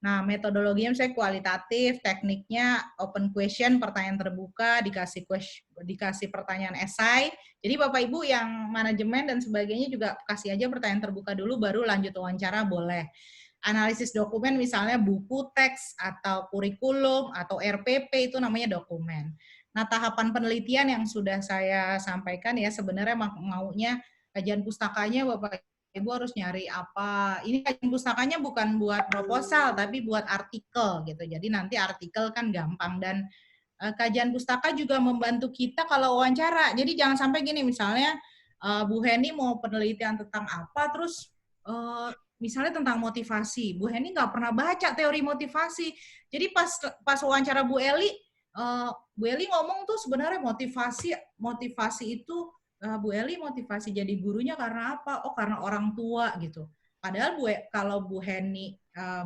Nah, metodologinya misalnya kualitatif, tekniknya open question, pertanyaan terbuka, dikasih pertanyaan esai. Jadi Bapak Ibu yang manajemen dan sebagainya juga kasih aja pertanyaan terbuka dulu, baru lanjut wawancara boleh. Analisis dokumen misalnya buku, teks, atau kurikulum, atau RPP itu namanya dokumen. Nah, tahapan penelitian yang sudah saya sampaikan ya, sebenarnya maunya kajian pustakanya Bapak Ibu harus nyari apa. Ini kajian pustakanya bukan buat proposal, tapi buat artikel gitu. Jadi nanti artikel kan gampang, dan kajian pustaka juga membantu kita kalau wawancara. Jadi jangan sampai gini, misalnya Bu Heni mau penelitian tentang apa, terus misalnya tentang motivasi. Bu Heni nggak pernah baca teori motivasi. Jadi pas wawancara Bu Eli ngomong tuh sebenarnya motivasi itu Bu Eli motivasi jadi gurunya karena apa? Oh karena orang tua gitu. Padahal kalau Bu Heni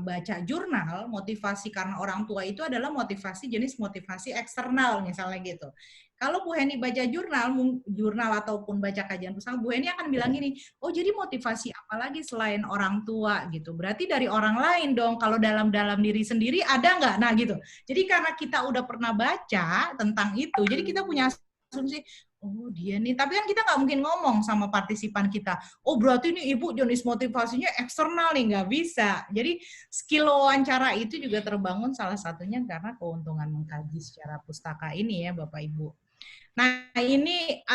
baca jurnal, motivasi karena orang tua itu adalah motivasi jenis motivasi eksternal misalnya gitu. Kalau Bu Heni baca jurnal ataupun baca kajian pustaka, Bu Heni akan bilang gini, oh jadi motivasi apa lagi selain orang tua gitu. Berarti dari orang lain dong, kalau dalam diri sendiri ada nggak? Nah gitu. Jadi karena kita udah pernah baca tentang itu, jadi kita punya asumsi, oh dia nih, tapi kan kita nggak mungkin ngomong sama partisipan kita, oh berarti ini ibu jenis motivasinya eksternal nih, nggak bisa. Jadi skill wawancara itu juga terbangun salah satunya karena keuntungan mengkaji secara pustaka ini ya Bapak Ibu. Nah ini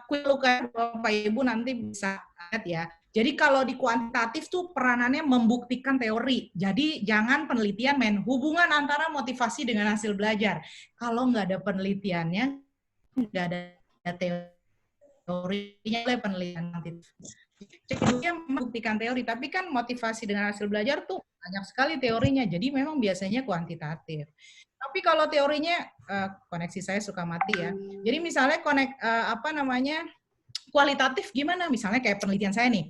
quick look Bapak Ibu nanti bisa lihat ya. Jadi kalau di kuantitatif tuh peranannya membuktikan teori. Jadi jangan penelitian main hubungan antara motivasi dengan hasil belajar. Kalau nggak ada penelitiannya, nggak ada teorinya oleh penelitian nanti. Dia membuktikan teori, tapi kan motivasi dengan hasil belajar tuh banyak sekali teorinya, jadi memang biasanya kuantitatif. Tapi kalau teorinya, koneksi saya suka mati ya. Jadi misalnya kualitatif gimana? Misalnya kayak penelitian saya nih,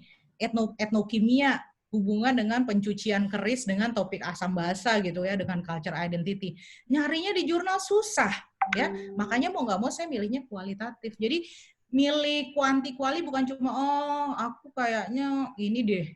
etnokimia hubungan dengan pencucian keris dengan topik asam basa gitu ya, dengan culture identity. Nyarinya di jurnal susah ya, makanya mau nggak mau saya milihnya kualitatif. Jadi milih kuali bukan cuma aku kayaknya ini deh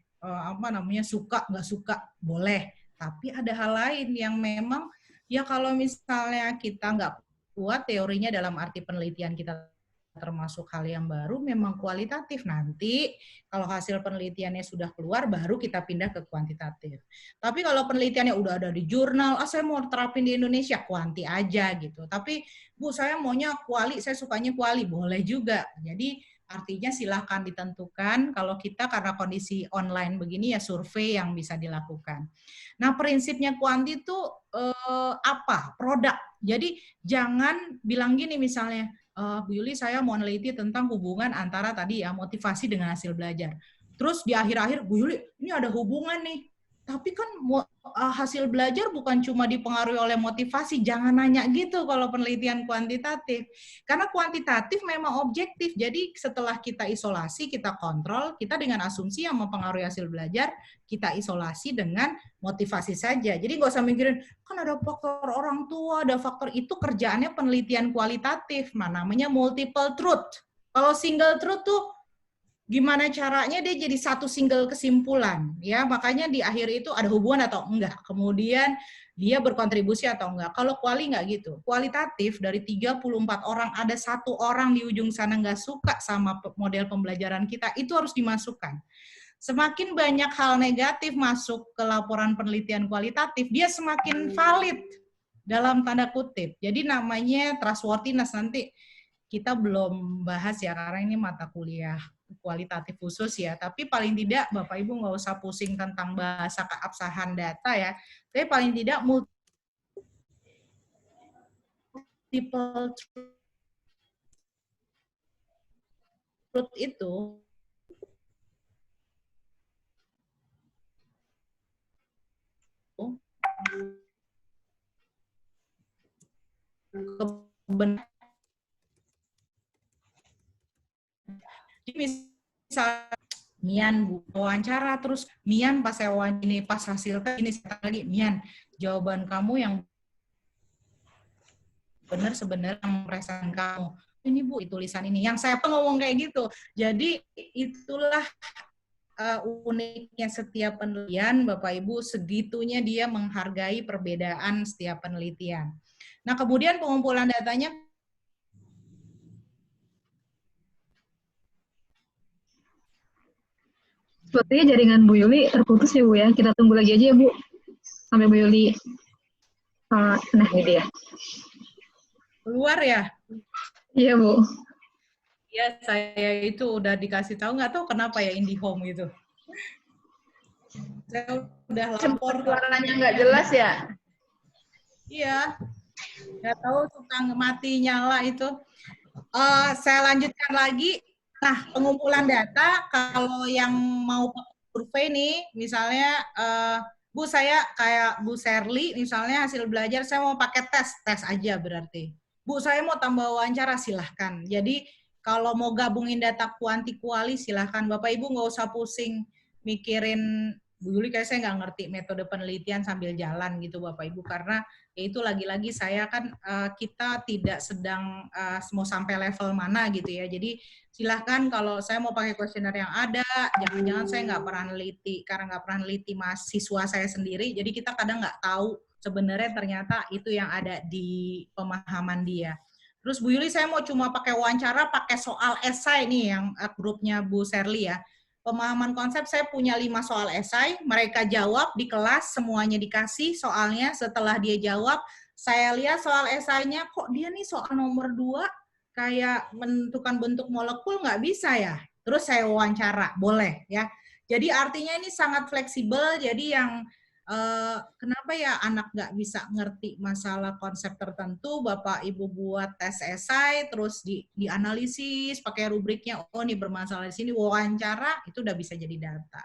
suka nggak suka boleh, tapi ada hal lain yang memang ya kalau misalnya kita nggak kuat teorinya dalam arti penelitian kita termasuk hal yang baru memang kualitatif, nanti kalau hasil penelitiannya sudah keluar baru kita pindah ke kuantitatif. Tapi kalau penelitiannya udah ada di jurnal, saya mau terapin di Indonesia, kuanti aja gitu. Tapi Bu saya maunya kuali, saya sukanya kuali, boleh juga. Jadi artinya silahkan ditentukan, kalau kita karena kondisi online begini ya survei yang bisa dilakukan. Nah prinsipnya kuanti itu apa? Produk. Jadi jangan bilang gini misalnya, Bu Yuli saya mau meneliti tentang hubungan antara tadi ya motivasi dengan hasil belajar. Terus di akhir-akhir Bu Yuli ini ada hubungan nih. Tapi kan hasil belajar bukan cuma dipengaruhi oleh motivasi, jangan nanya gitu kalau penelitian kuantitatif. Karena kuantitatif memang objektif, jadi setelah kita isolasi, kita kontrol, kita dengan asumsi yang mempengaruhi hasil belajar, kita isolasi dengan motivasi saja. Jadi nggak usah mikirin, kan ada faktor orang tua, ada faktor itu, kerjaannya penelitian kualitatif, namanya multiple truth. Kalau single truth tuh gimana caranya dia jadi satu single kesimpulan ya, makanya di akhir itu ada hubungan atau enggak, kemudian dia berkontribusi atau enggak. Kalau kuali enggak gitu, kualitatif dari 34 orang ada satu orang di ujung sana enggak suka sama model pembelajaran kita, itu harus dimasukkan. Semakin banyak hal negatif masuk ke laporan penelitian kualitatif, dia semakin valid dalam tanda kutip. Jadi namanya trustworthiness, nanti kita belum bahas ya karena ini mata kuliah kualitatif khusus ya, tapi paling tidak Bapak Ibu nggak usah pusing tentang bahasa keabsahan data ya, tapi paling tidak multiple truth itu kebenaran. Misal Mian Bu wawancara, terus Mian pas saya wawancara ini pas hasil ini lagi Mian jawaban kamu yang benar sebenarnya merasakan kamu ini Bu tulisan ini yang saya ngomong kayak gitu. Jadi itulah uniknya setiap penelitian Bapak Ibu, segitunya dia menghargai perbedaan setiap penelitian. Nah kemudian pengumpulan datanya sepertinya jaringan Bu Yuli terputus ya Bu ya. Kita tunggu lagi aja ya Bu. Sampai Bu Yuli. Nah ini dia. Keluar ya? Iya Bu. Ya saya itu udah dikasih tahu, nggak tahu kenapa ya IndiHome gitu. Saya udah lapor. Suaranya nggak jelas ya? Iya. Nggak tahu suka mati nyala itu. Saya lanjutkan lagi. Nah, pengumpulan data, kalau yang mau survei nih, misalnya, Bu, saya kayak Bu Sherly, misalnya hasil belajar, saya mau pakai tes aja berarti. Bu, saya mau tambah wawancara, silahkan. Jadi, kalau mau gabungin data kuanti-kuali, silahkan. Bapak Ibu nggak usah pusing mikirin, Bu Yuli kayak saya nggak ngerti metode penelitian sambil jalan gitu Bapak Ibu, karena ya itu lagi-lagi saya kan kita tidak sedang mau sampai level mana gitu ya. Jadi silahkan kalau saya mau pakai kuesioner yang ada, jangan-jangan saya nggak pernah neliti, karena nggak pernah neliti mahasiswa saya sendiri, jadi kita kadang nggak tahu sebenarnya ternyata itu yang ada di pemahaman dia. Terus Bu Yuli, saya mau cuma pakai wawancara, pakai soal esai nih yang grupnya Bu Sherly ya. Pemahaman konsep saya punya 5 soal esai, mereka jawab di kelas, semuanya dikasih soalnya. Setelah dia jawab, saya lihat soal esainya, kok dia nih soal nomor 2 kayak menentukan bentuk molekul nggak bisa ya. Terus saya wawancara, boleh ya. Jadi artinya ini sangat fleksibel, jadi yang kenapa ya anak nggak bisa ngerti masalah konsep tertentu, Bapak Ibu buat tes esai, terus dianalisis, pakai rubriknya, oh ini bermasalah di sini, wawancara, itu udah bisa jadi data.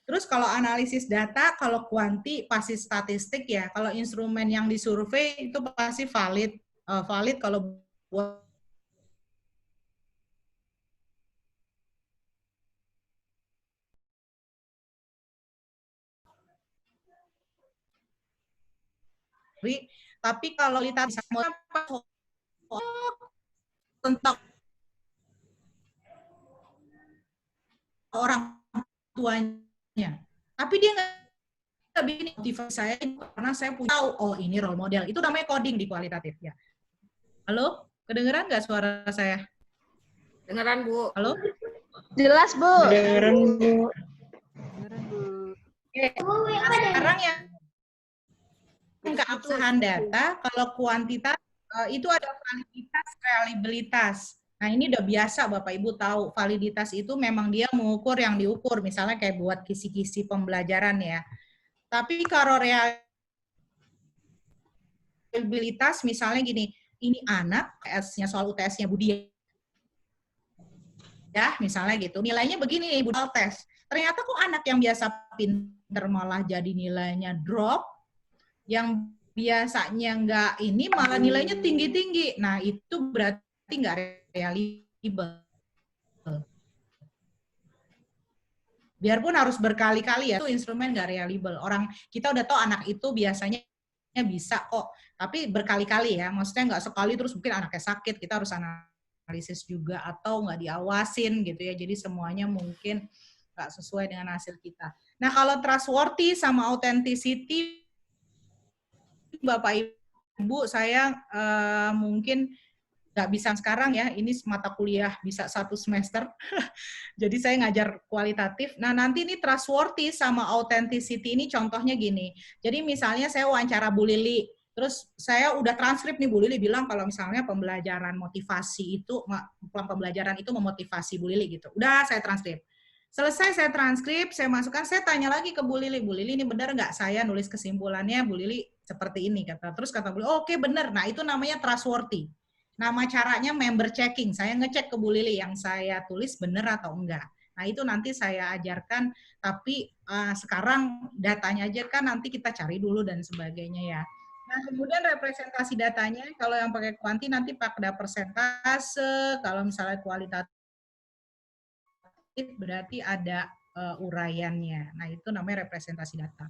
Terus kalau analisis data, kalau kuanti pasti statistik ya, kalau instrumen yang disurvei itu pasti valid. Valid kalau buat tapi kalau lihat tentang orang tuanya, tapi dia nggak bikin motivasi saya karena saya punya tahu, oh ini role model, itu namanya coding di kualitatif ya. Halo, kedengeran nggak suara saya? Dengeran, Bu. Halo? Jelas, Bu. Dengeran, Bu. Oke. Nah, sekarang yang keabsahan data, kalau kuantitas itu ada validitas, reliabilitas. Nah, ini udah biasa Bapak Ibu tahu, validitas itu memang dia mengukur yang diukur, misalnya kayak buat kisi-kisi pembelajaran ya. Tapi kalau reliabilitas misalnya gini, ini anak, UTS-nya soal UTS-nya Budi ya, misalnya gitu, nilainya begini nih, Budi tes. Ternyata kok anak yang biasa pinter malah jadi nilainya drop, yang biasanya nggak ini malah nilainya tinggi-tinggi. Nah, itu berarti nggak reliable. Biarpun harus berkali-kali ya, itu instrumen nggak reliable. Orang kita udah tahu anak itu biasanya bisa kok, tapi berkali-kali ya. Maksudnya nggak sekali terus mungkin anaknya sakit, kita harus analisis juga atau nggak diawasin gitu ya. Jadi semuanya mungkin nggak sesuai dengan hasil kita. Nah, kalau trustworthy sama authenticity, Bapak Ibu, saya mungkin nggak bisa sekarang ya, ini mata kuliah bisa 1 semester, jadi saya ngajar kualitatif. Nah, nanti ini trustworthy sama authenticity ini contohnya gini, jadi misalnya saya wawancara Bu Lili, terus saya udah transkrip nih, Bu Lili bilang kalau misalnya pembelajaran motivasi itu, pembelajaran itu memotivasi Bu Lili gitu, udah saya transkrip. Selesai saya transkrip, saya masukkan, saya tanya lagi ke Bu Lili ini benar nggak saya nulis kesimpulannya Bu Lili seperti ini, kata. Terus kata Bu Lili, oh, oke benar. Nah, itu namanya trustworthy. Nama caranya member checking. Saya ngecek ke Bu Lili yang saya tulis benar atau enggak. Nah, itu nanti saya ajarkan, tapi sekarang datanya aja kan nanti kita cari dulu dan sebagainya ya. Nah, kemudian representasi datanya, kalau yang pakai kuanti nanti pada persentase, kalau misalnya kualitatif berarti ada uraiannya. Nah, itu namanya representasi data.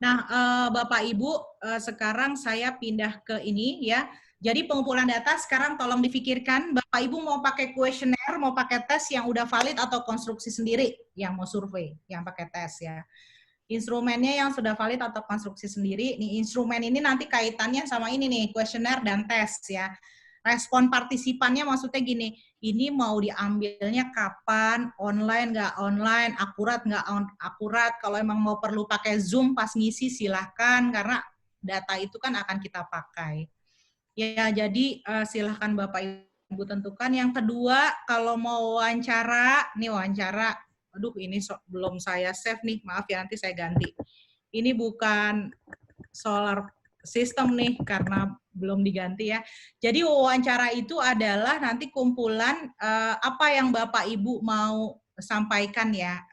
Nah, Bapak Ibu, sekarang saya pindah ke ini ya. Jadi pengumpulan data sekarang tolong difikirkan, Bapak Ibu mau pakai kuesioner, mau pakai tes yang udah valid atau konstruksi sendiri yang mau survei, yang pakai tes ya. Instrumennya yang sudah valid atau konstruksi sendiri, nih instrumen ini nanti kaitannya sama ini nih, kuesioner dan tes ya. Respon partisipannya maksudnya gini, ini mau diambilnya kapan, online nggak online, akurat nggak akurat, kalau emang mau perlu pakai Zoom pas ngisi silahkan, karena data itu kan akan kita pakai. Ya, jadi silahkan Bapak Ibu tentukan. Yang kedua, kalau mau wawancara, nih wawancara, aduh ini belum saya save nih, maaf ya nanti saya ganti. Ini bukan solar system nih, karena belum diganti ya. Jadi wawancara itu adalah nanti kumpulan apa yang Bapak Ibu mau sampaikan ya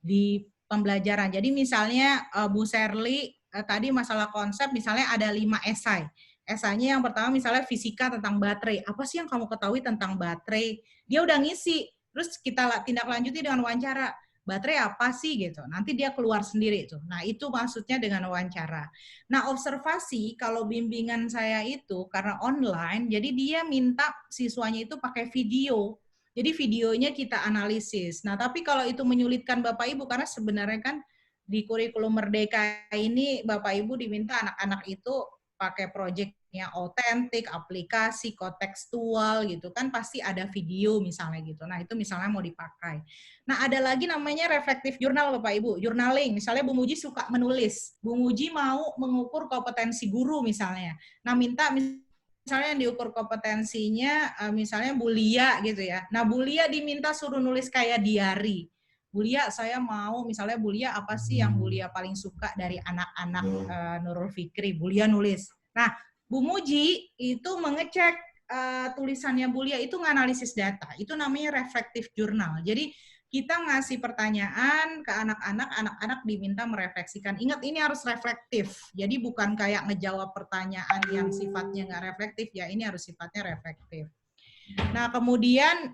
di pembelajaran. Jadi misalnya Bu Sherly tadi masalah konsep, misalnya ada 5 esai. Esainya yang pertama misalnya fisika tentang baterai. Apa sih yang kamu ketahui tentang baterai? Dia udah ngisi. Terus kita tindak lanjuti dengan wawancara. Baterai apa sih gitu. Nanti dia keluar sendiri tuh. Nah, itu maksudnya dengan wawancara. Nah, observasi kalau bimbingan saya itu karena online, jadi dia minta siswanya itu pakai video. Jadi videonya kita analisis. Nah, tapi kalau itu menyulitkan Bapak Ibu karena sebenarnya kan di kurikulum Merdeka ini Bapak Ibu diminta anak-anak itu pakai projectnya otentik, aplikasi, kontekstual gitu kan pasti ada video misalnya gitu. Nah itu misalnya mau dipakai. Nah ada lagi namanya reflective journal Bapak Ibu, journaling. Misalnya Bu Muji suka menulis, Bu Muji mau mengukur kompetensi guru misalnya. Nah minta misalnya yang diukur kompetensinya misalnya Bu Lia gitu ya. Nah Bu Lia diminta suruh nulis kayak diary. Bu Lia, saya mau misalnya Bu Lia apa sih yang Bu Lia paling suka dari anak-anak Nurul Fikri? Bu Lia nulis. Nah, Bu Muji itu mengecek tulisannya Bu Lia itu nganalisis data. Itu namanya reflective journal. Jadi kita ngasih pertanyaan ke anak-anak, anak-anak diminta merefleksikan. Ingat ini harus reflektif. Jadi bukan kayak ngejawab pertanyaan yang sifatnya nggak reflektif, ya ini harus sifatnya reflektif. Nah, kemudian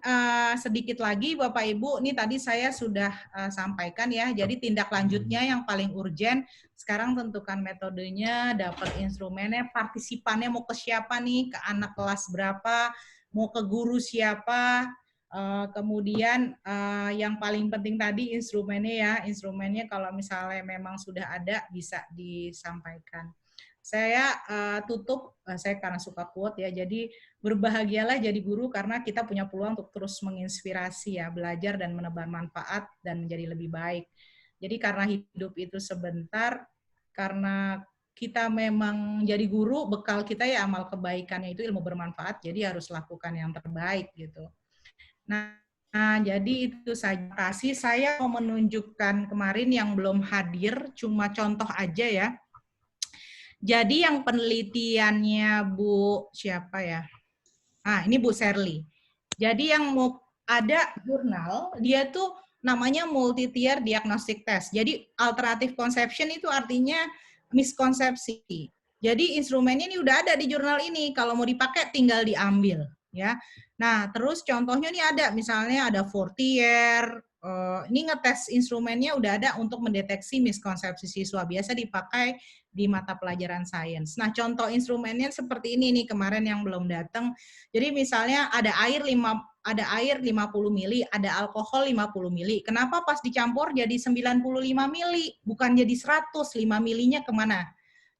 sedikit lagi Bapak Ibu, ini tadi saya sudah sampaikan ya, jadi tindak lanjutnya yang paling urgent, sekarang tentukan metodenya, dapat instrumennya, partisipannya mau ke siapa nih, ke anak kelas berapa, mau ke guru siapa, kemudian yang paling penting tadi instrumennya ya, instrumennya kalau misalnya memang sudah ada bisa disampaikan. Saya tutup, saya karena suka quote ya, jadi berbahagialah jadi guru karena kita punya peluang untuk terus menginspirasi ya, belajar dan menebar manfaat dan menjadi lebih baik. Jadi karena hidup itu sebentar, karena kita memang jadi guru, bekal kita ya amal kebaikannya itu ilmu bermanfaat, jadi harus lakukan yang terbaik gitu. Nah, jadi itu saja. Kasih saya mau menunjukkan kemarin yang belum hadir, cuma contoh aja ya. Jadi yang penelitiannya Bu siapa ya? Ini Bu Sherly. Jadi yang mau ada jurnal, dia tuh namanya multi-tier diagnostic test. Jadi alternative conception itu artinya miskonsepsi. Jadi instrumennya ini udah ada di jurnal ini. Kalau mau dipakai tinggal diambil, ya. Nah, terus contohnya ini ada, misalnya ada 4-tier. Ini ngetes instrumennya udah ada untuk mendeteksi miskonsepsi siswa. Biasa dipakai di mata pelajaran sains. Nah, contoh instrumennya seperti ini nih kemarin yang belum datang. Jadi misalnya ada air 50 mili, ada alkohol 50 mili. Kenapa pas dicampur jadi 95 mili, bukan jadi 100, 5 milinya kemana?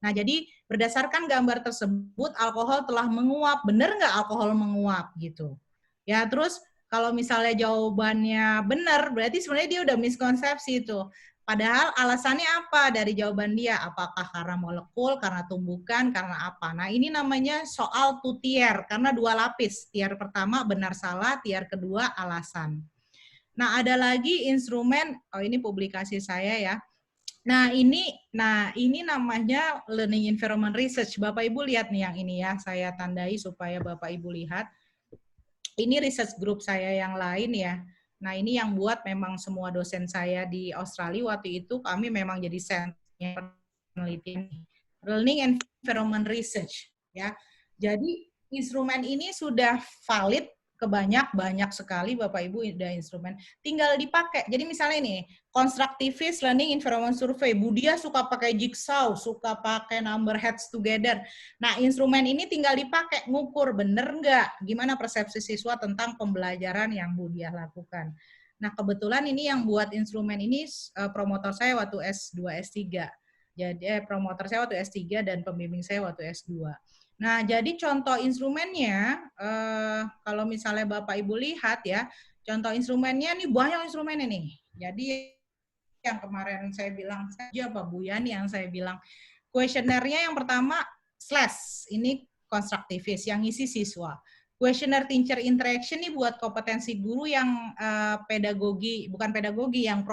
Nah, jadi berdasarkan gambar tersebut, alkohol telah menguap. Benar nggak alkohol menguap gitu? Ya, terus kalau misalnya jawabannya benar, berarti sebenarnya dia udah miskonsepsi itu. Padahal alasannya apa dari jawaban dia? Apakah karena molekul, karena tumbukan, karena apa? Nah, ini namanya soal 2-tier, karena 2 lapis. Tier pertama benar salah, tier kedua alasan. Nah, ada lagi instrumen, ini publikasi saya ya. Nah, ini namanya Learning Environment Research. Bapak Ibu lihat nih yang ini ya, saya tandai supaya Bapak Ibu lihat. Ini research group saya yang lain ya. Nah, ini yang buat memang semua dosen saya di Australia waktu itu kami memang jadi senternya penelitian Learning Environment Research ya. Jadi instrumen ini sudah valid ke banyak sekali Bapak Ibu udah instrumen, tinggal dipakai. Jadi misalnya nih, constructivist learning environment survey, Budia suka pakai jigsaw, suka pakai number heads together. Nah, instrumen ini tinggal dipakai, ngukur bener nggak, gimana persepsi siswa tentang pembelajaran yang Budia lakukan. Nah, kebetulan ini yang buat instrumen ini promotor saya waktu S2, S3. Jadi promotor saya waktu S3 dan pembimbing saya waktu S2. Nah, jadi contoh instrumennya, kalau misalnya Bapak Ibu lihat ya, contoh instrumennya nih banyak instrumennya nih. Jadi yang kemarin saya bilang saja Pak Bu Yani yang saya bilang, kuesionernya yang pertama slash, ini konstruktivis, yang ngisi siswa. Kuesioner teacher interaction ini buat kompetensi guru yang pedagogi, bukan pedagogi, yang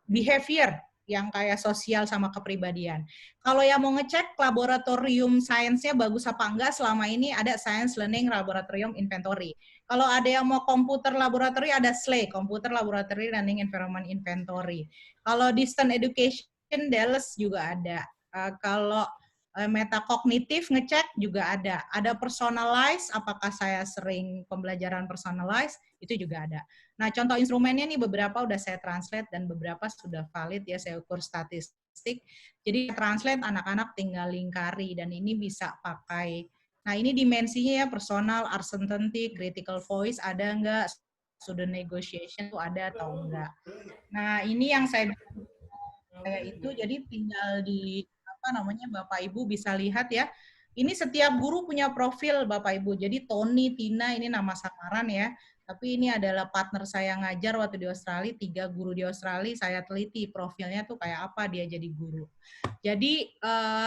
behavior, yang kayak sosial sama kepribadian. Kalau yang mau ngecek laboratorium sainsnya bagus apa enggak, selama ini ada Science Learning Laboratorium Inventory. Kalau ada yang mau komputer laboratory, ada SLE, Computer Laboratory Learning Environment Inventory. Kalau Distant Education, DALS juga ada. Kalau metakognitif ngecek juga ada. Ada personalize, apakah saya sering pembelajaran personalize, itu juga ada. Nah, contoh instrumennya nih beberapa udah saya translate dan beberapa sudah valid ya, saya ukur statistik. Jadi translate anak-anak tinggal lingkari dan ini bisa pakai. Nah, ini dimensinya ya, personal, uncertainty, critical voice ada enggak, student negotiation itu ada atau enggak. Nah, ini yang saya itu jadi tinggal di Bapak Ibu bisa lihat ya. Ini setiap guru punya profil Bapak Ibu. Jadi Tony, Tina ini nama samaran ya. Tapi ini adalah partner saya ngajar waktu di Australia, 3 guru di Australia, saya teliti profilnya tuh kayak apa dia jadi guru. Jadi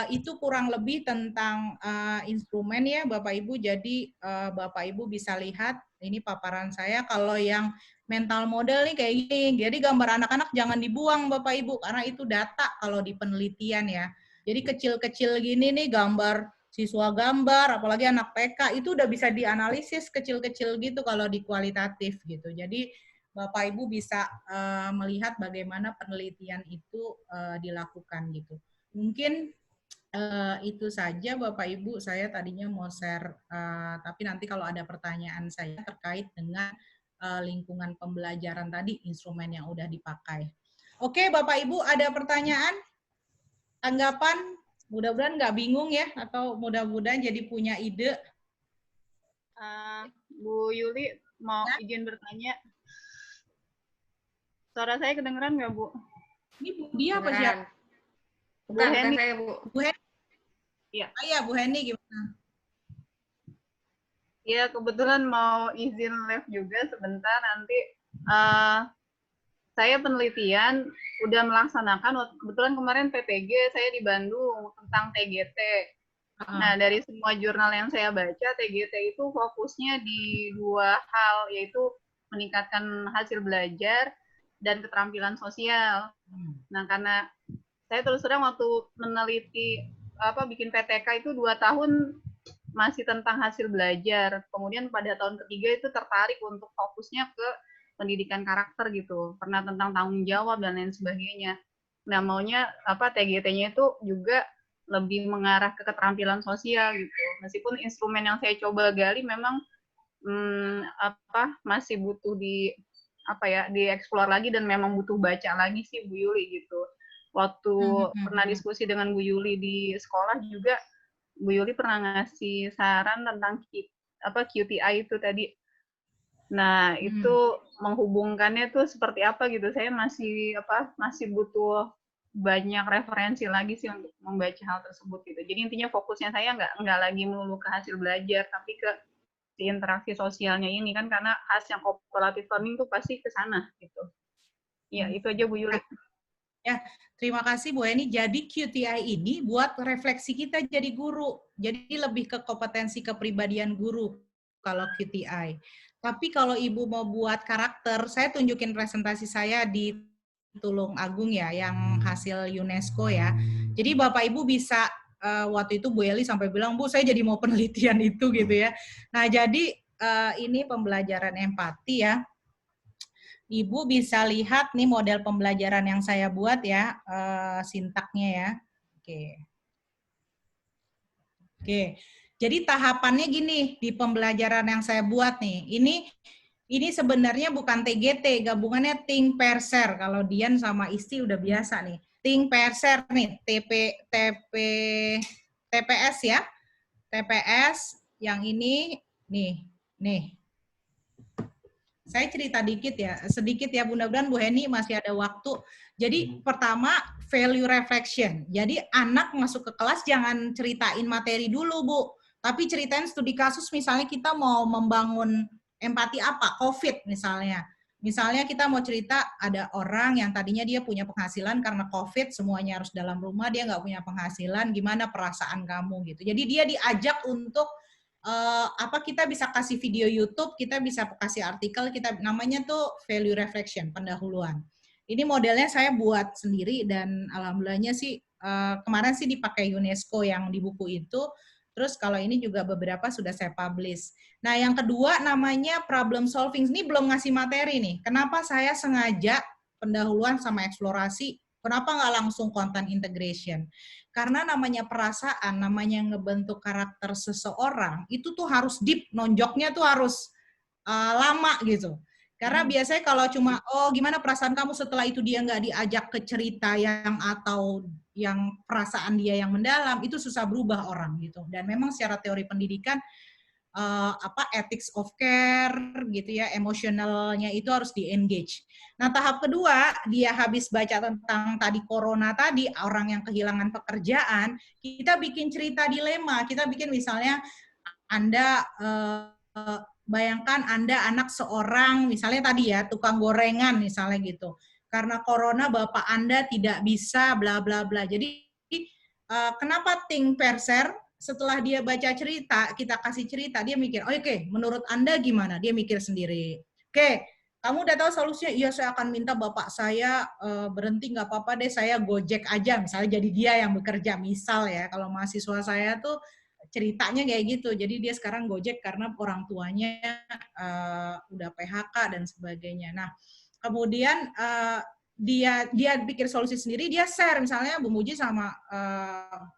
itu kurang lebih tentang instrumen ya Bapak Ibu. Jadi Bapak Ibu bisa lihat ini paparan saya. Kalau yang mental model nih kayak gini. Jadi gambar anak-anak jangan dibuang Bapak Ibu karena itu data kalau di penelitian ya. Jadi kecil-kecil gini nih gambar siswa gambar, apalagi anak TK itu udah bisa dianalisis kecil-kecil gitu kalau di kualitatif gitu. Jadi Bapak Ibu bisa melihat bagaimana penelitian itu dilakukan gitu. Mungkin itu saja Bapak Ibu, saya tadinya mau share, tapi nanti kalau ada pertanyaan saya terkait dengan lingkungan pembelajaran tadi, instrumen yang udah dipakai. Oke Bapak Ibu, ada pertanyaan? Tanggapan? Mudah-mudahan nggak bingung ya, atau mudah-mudahan jadi punya ide. Bu Yuli mau izin bertanya. Suara saya kedengeran nggak, Bu? Ini Bu Dia apa siapa? Bukan Heni. saya, Bu. Bu Heni? Iya. Iya, Bu Heni gimana? Iya, kebetulan mau izin live juga sebentar. Nanti saya penelitian udah melaksanakan, kebetulan kemarin PPG saya di Bandung tentang TGT. Nah, dari semua jurnal yang saya baca, TGT itu fokusnya di 2 hal, yaitu meningkatkan hasil belajar dan keterampilan sosial. Nah, karena saya terus terang waktu meneliti, bikin PTK itu 2 tahun masih tentang hasil belajar. Kemudian pada tahun ketiga itu tertarik untuk fokusnya ke pendidikan karakter gitu, pernah tentang tanggung jawab dan lain sebagainya. Nah, maunya TGT-nya itu juga lebih mengarah ke keterampilan sosial gitu. Meskipun instrumen yang saya coba gali memang masih butuh dieksplor lagi dan memang butuh baca lagi sih Bu Yuli gitu. Waktu pernah diskusi dengan Bu Yuli di sekolah juga, Bu Yuli pernah ngasih saran tentang QTI itu tadi. Nah, itu menghubungkannya tuh seperti apa gitu. Saya masih butuh banyak referensi lagi sih untuk membaca hal tersebut gitu. Jadi intinya fokusnya saya nggak lagi melulu ke hasil belajar, tapi ke si interaksi sosialnya ini kan, karena khas yang cooperative learning tuh pasti ke sana gitu. Ya, itu aja Bu Yuli. Ya, terima kasih Bu Eni. Jadi QTI ini buat refleksi kita jadi guru. Jadi lebih ke kompetensi kepribadian guru kalau QTI. Tapi kalau Ibu mau buat karakter, saya tunjukin presentasi saya di Tulung Agung ya, yang hasil UNESCO ya. Jadi Bapak Ibu bisa, waktu itu Bu Eli sampai bilang, Bu saya jadi mau penelitian itu gitu ya. Nah jadi ini pembelajaran empati ya. Ibu bisa lihat nih model pembelajaran yang saya buat ya, sintaknya ya. Oke. Jadi tahapannya gini di pembelajaran yang saya buat nih. Ini sebenarnya bukan TGT, gabungannya Think Pair Share. Kalau Dian sama Isti udah biasa nih. Think Pair Share nih, TPS ya. TPS yang ini nih. Saya cerita sedikit ya, mudah-mudahan Bu Heni masih ada waktu. Jadi pertama, value reflection. Jadi anak masuk ke kelas jangan ceritain materi dulu, Bu. Tapi ceritain studi kasus, misalnya kita mau membangun empati apa, COVID misalnya. Misalnya kita mau cerita ada orang yang tadinya dia punya penghasilan karena COVID, semuanya harus dalam rumah, dia nggak punya penghasilan, gimana perasaan kamu gitu. Jadi dia diajak untuk kita bisa kasih video YouTube, kita bisa kasih artikel, namanya tuh value reflection, pendahuluan. Ini modelnya saya buat sendiri dan alhamdulillahnya sih kemarin sih dipakai UNESCO yang di buku itu. Terus kalau ini juga beberapa sudah saya publish. Nah yang kedua namanya problem solving. Ini belum ngasih materi nih. Kenapa saya sengaja pendahuluan sama eksplorasi? Kenapa nggak langsung content integration? Karena namanya perasaan, namanya ngebentuk karakter seseorang, itu tuh harus deep, nonjoknya tuh harus lama gitu. Karena biasanya kalau cuma, gimana perasaan kamu setelah itu dia nggak diajak ke cerita atau yang perasaan dia yang mendalam, itu susah berubah orang gitu. Dan memang secara teori pendidikan, ethics of care gitu ya, emosionalnya itu harus di-engage. Nah, tahap kedua, dia habis baca tentang tadi corona tadi, orang yang kehilangan pekerjaan, kita bikin cerita dilema, kita bikin misalnya Anda bayangkan Anda anak seorang, misalnya tadi ya, tukang gorengan misalnya gitu. Karena corona bapak Anda tidak bisa bla bla bla. Jadi kenapa Ting Perser setelah dia baca cerita, kita kasih cerita, dia mikir, oke, menurut Anda gimana? Dia mikir sendiri. Oke, kamu udah tahu solusinya? Iya, saya akan minta bapak saya berhenti, nggak apa-apa deh, saya Gojek aja. Misalnya jadi dia yang bekerja, misal ya, kalau mahasiswa saya tuh ceritanya kayak gitu. Jadi dia sekarang Gojek karena orang tuanya udah PHK dan sebagainya. Nah, kemudian dia pikir solusi sendiri, dia share misalnya Bu Muji sama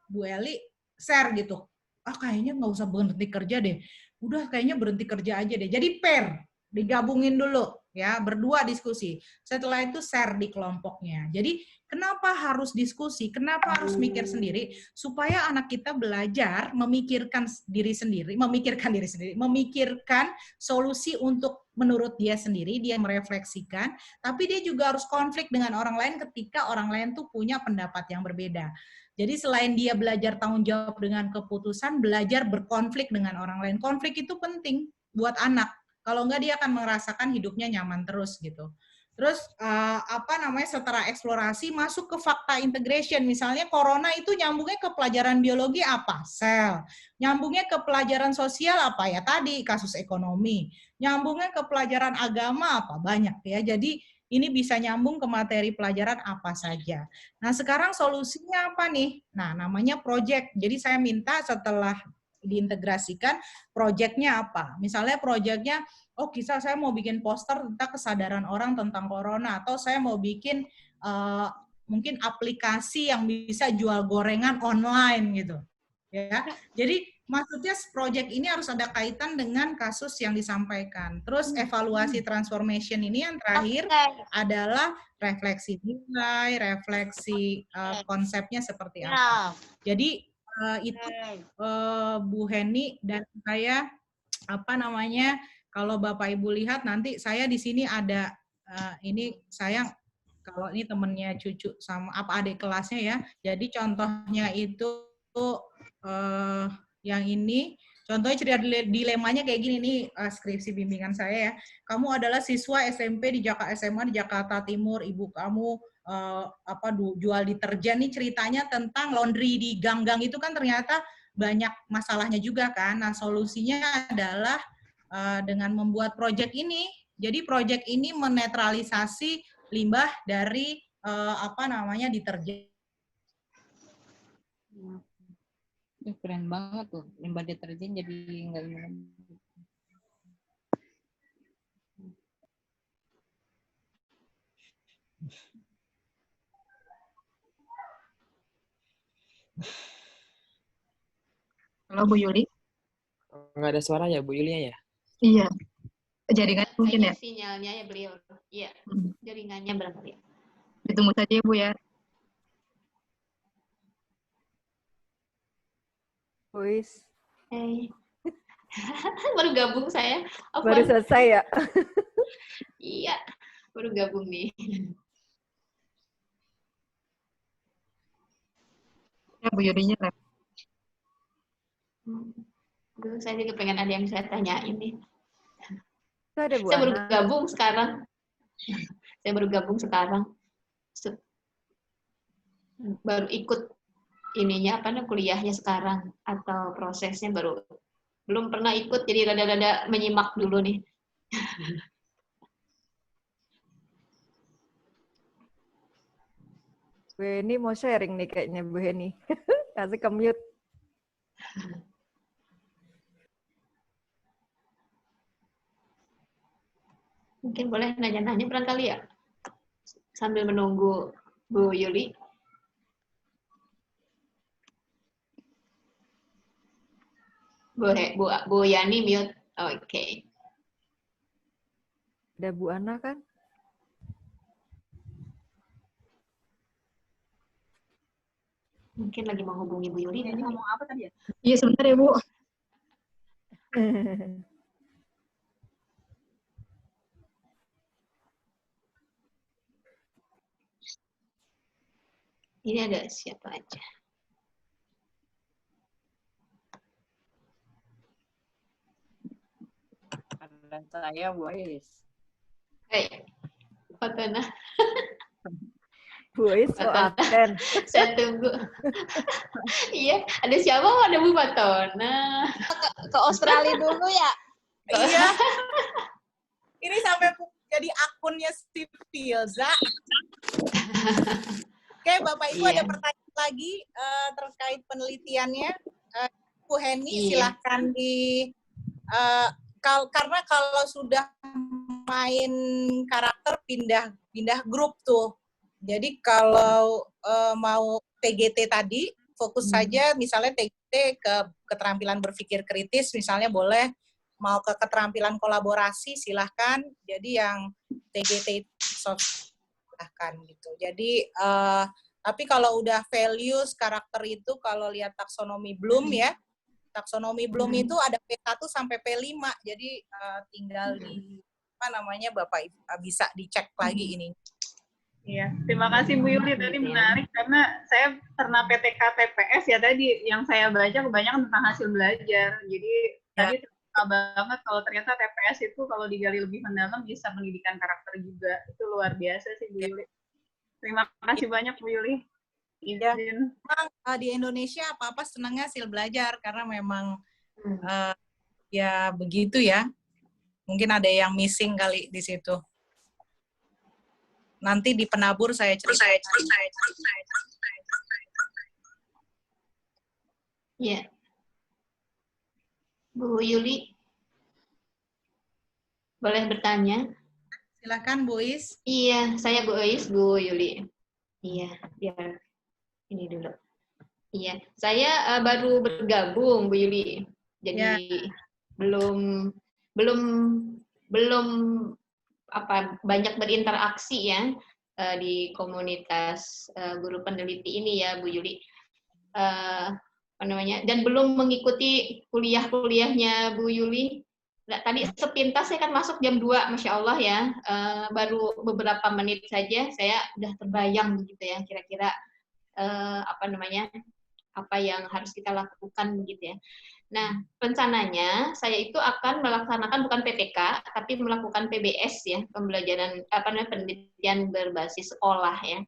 Bu Eli share gitu. Kayaknya nggak usah berhenti kerja deh. Udah kayaknya berhenti kerja aja deh. Jadi pair, digabungin dulu ya, berdua diskusi. Setelah itu share di kelompoknya. Jadi kenapa harus diskusi? Kenapa harus mikir sendiri? Supaya anak kita belajar memikirkan diri sendiri, memikirkan solusi untuk menurut dia sendiri, dia merefleksikan, tapi dia juga harus konflik dengan orang lain ketika orang lain tuh punya pendapat yang berbeda. Jadi selain dia belajar tanggung jawab dengan keputusan, belajar berkonflik dengan orang lain. Konflik itu penting buat anak. Kalau enggak dia akan merasakan hidupnya nyaman terus gitu. Terus setelah eksplorasi masuk ke fakta integration. Misalnya corona itu nyambungnya ke pelajaran biologi apa? Sel. Nyambungnya ke pelajaran sosial apa ya? Tadi kasus ekonomi. Nyambungnya ke pelajaran agama apa? Banyak ya. Jadi ini bisa nyambung ke materi pelajaran apa saja. Nah, sekarang solusinya apa nih? Nah, namanya project. Jadi saya minta setelah diintegrasikan, projectnya apa? Misalnya projectnya, kisah saya mau bikin poster tentang kesadaran orang tentang corona, atau saya mau bikin mungkin aplikasi yang bisa jual gorengan online gitu. Ya, jadi maksudnya project ini harus ada kaitan dengan kasus yang disampaikan. Terus evaluasi transformation ini yang terakhir adalah refleksi nilai, refleksi konsepnya seperti apa. Jadi itu Bu Heni dan saya kalau Bapak Ibu lihat nanti saya di sini ada ini saya kalau ini temennya cucu sama adik kelasnya ya. Jadi contohnya itu yang ini contohnya cerita dilemanya kayak gini nih, skripsi bimbingan saya ya. Kamu adalah siswa SMP di Jakarta, SMA di Jakarta Timur, ibu kamu jual deterjen nih, ceritanya tentang laundry di gang-gang itu kan ternyata banyak masalahnya juga kan. Nah, solusinya adalah dengan membuat proyek ini. Jadi proyek ini menetralisasi limbah dari deterjen. Keren banget tuh, limbah deterjen jadi nggak. Halo Bu Yuli. Nggak ada suara ya Bu Yulia ya? Iya. Jaringan mungkin ya. Sinyalnya ya beliau. Iya. Jaringannya barangkali. Ditunggu saja ya Bu ya. Wis. Baru gabung saya. Baru selesai ya? Iya, baru gabung nih. Ya Bu Yulinya. Saya juga pengen ada yang saya tanyain nih. Ada Bu Saya baru Ana. gabung sekarang. Baru ikut ininya kuliahnya sekarang atau prosesnya belum pernah ikut, jadi rada-rada menyimak dulu nih. Bu Heni mau sharing nih kayaknya Bu Heni. Kasih ke mute. Mungkin boleh nanya-nanya barangkali ya, sambil menunggu Bu Yuli. Bu Yani mute. Oke. Ada Bu Ana kan? Mungkin lagi menghubungi Bu Yuli. Ini ngomong apa tadi ya? Iya sebentar ya Bu. Ini ada siapa aja? Ada saya, Bu Ais. Hai, Fatona. Bu Ais kok Fatona. absen. Saya tunggu. Iya, ada siapa? Ada Bu Fatona. Ke Australia dulu ya. Iya. Ini sampai jadi akunnya Steve Pilza. Oke, Bapak Ibu ada Iya. pertanyaan lagi terkait penelitiannya. Bu Heni, Iya. silahkan karena kalau sudah main karakter pindah grup tuh. Jadi kalau mau TGT tadi fokus saja misalnya TGT ke keterampilan berpikir kritis misalnya boleh, mau ke keterampilan kolaborasi silahkan. Jadi yang TGT itu soft silahkan gitu. Jadi tapi kalau udah values karakter itu kalau lihat taksonomi Bloom ya. Taksonomi Bloom itu ada P1 sampai P5. Jadi tinggal di Bapak Ibu bisa dicek lagi ini. Iya, terima kasih Bu Yuli tadi menarik karena saya pernah PTK TPS ya tadi yang saya baca kebanyakan tentang hasil belajar. Jadi tadi terbuka banget kalau ternyata TPS itu kalau digali lebih mendalam bisa pendidikan karakter juga. Itu luar biasa sih Bu Yuli. Terima kasih banyak Bu Yuli. Izin. Memang di Indonesia apa-apa senangnya hasil belajar karena memang ya begitu ya. Mungkin ada yang missing kali di situ. Nanti di penabur saya cerita. Iya. Bu Yuli, boleh bertanya? Silakan Bu Is. Iya, saya Bu Ais, Bu Yuli. Iya, biar ini dulu. Iya, saya baru bergabung Bu Yuli. Jadi belum banyak berinteraksi ya di komunitas guru peneliti ini ya Bu Yuli. Dan belum mengikuti kuliah-kuliahnya Bu Yuli. Nah, tadi sepintas saya kan masuk jam 2, Masya Allah ya. Baru beberapa menit saja saya udah terbayang begitu ya kira-kira apa yang harus kita lakukan begitu ya. Nah, rencananya saya itu akan melaksanakan bukan PTK tapi melakukan PBS ya, pembelajaran penelitian berbasis sekolah ya.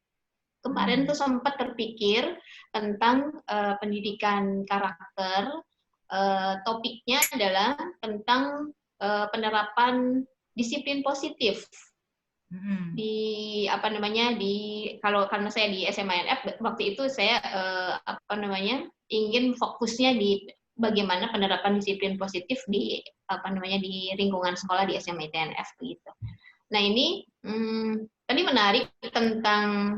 Kemarin tuh sempat terpikir tentang pendidikan karakter, topiknya adalah tentang penerapan disiplin positif. Karena saya di SMANF waktu itu saya ingin fokusnya di bagaimana penerapan disiplin positif di lingkungan sekolah di SMANF gitu. Nah ini tadi menarik tentang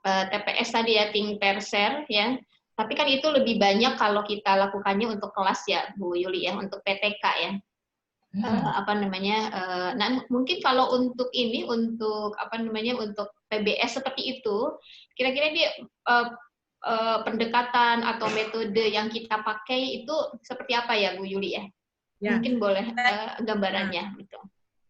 TPS tadi ya, Think Pair Share ya. Tapi kan itu lebih banyak kalau kita lakukannya untuk kelas ya Bu Yuli ya, untuk PTK ya. Nah mungkin kalau untuk ini untuk PBS seperti itu kira-kira dia pendekatan atau metode yang kita pakai itu seperti apa ya Bu Yuli ya? Mungkin boleh gambarannya gitu.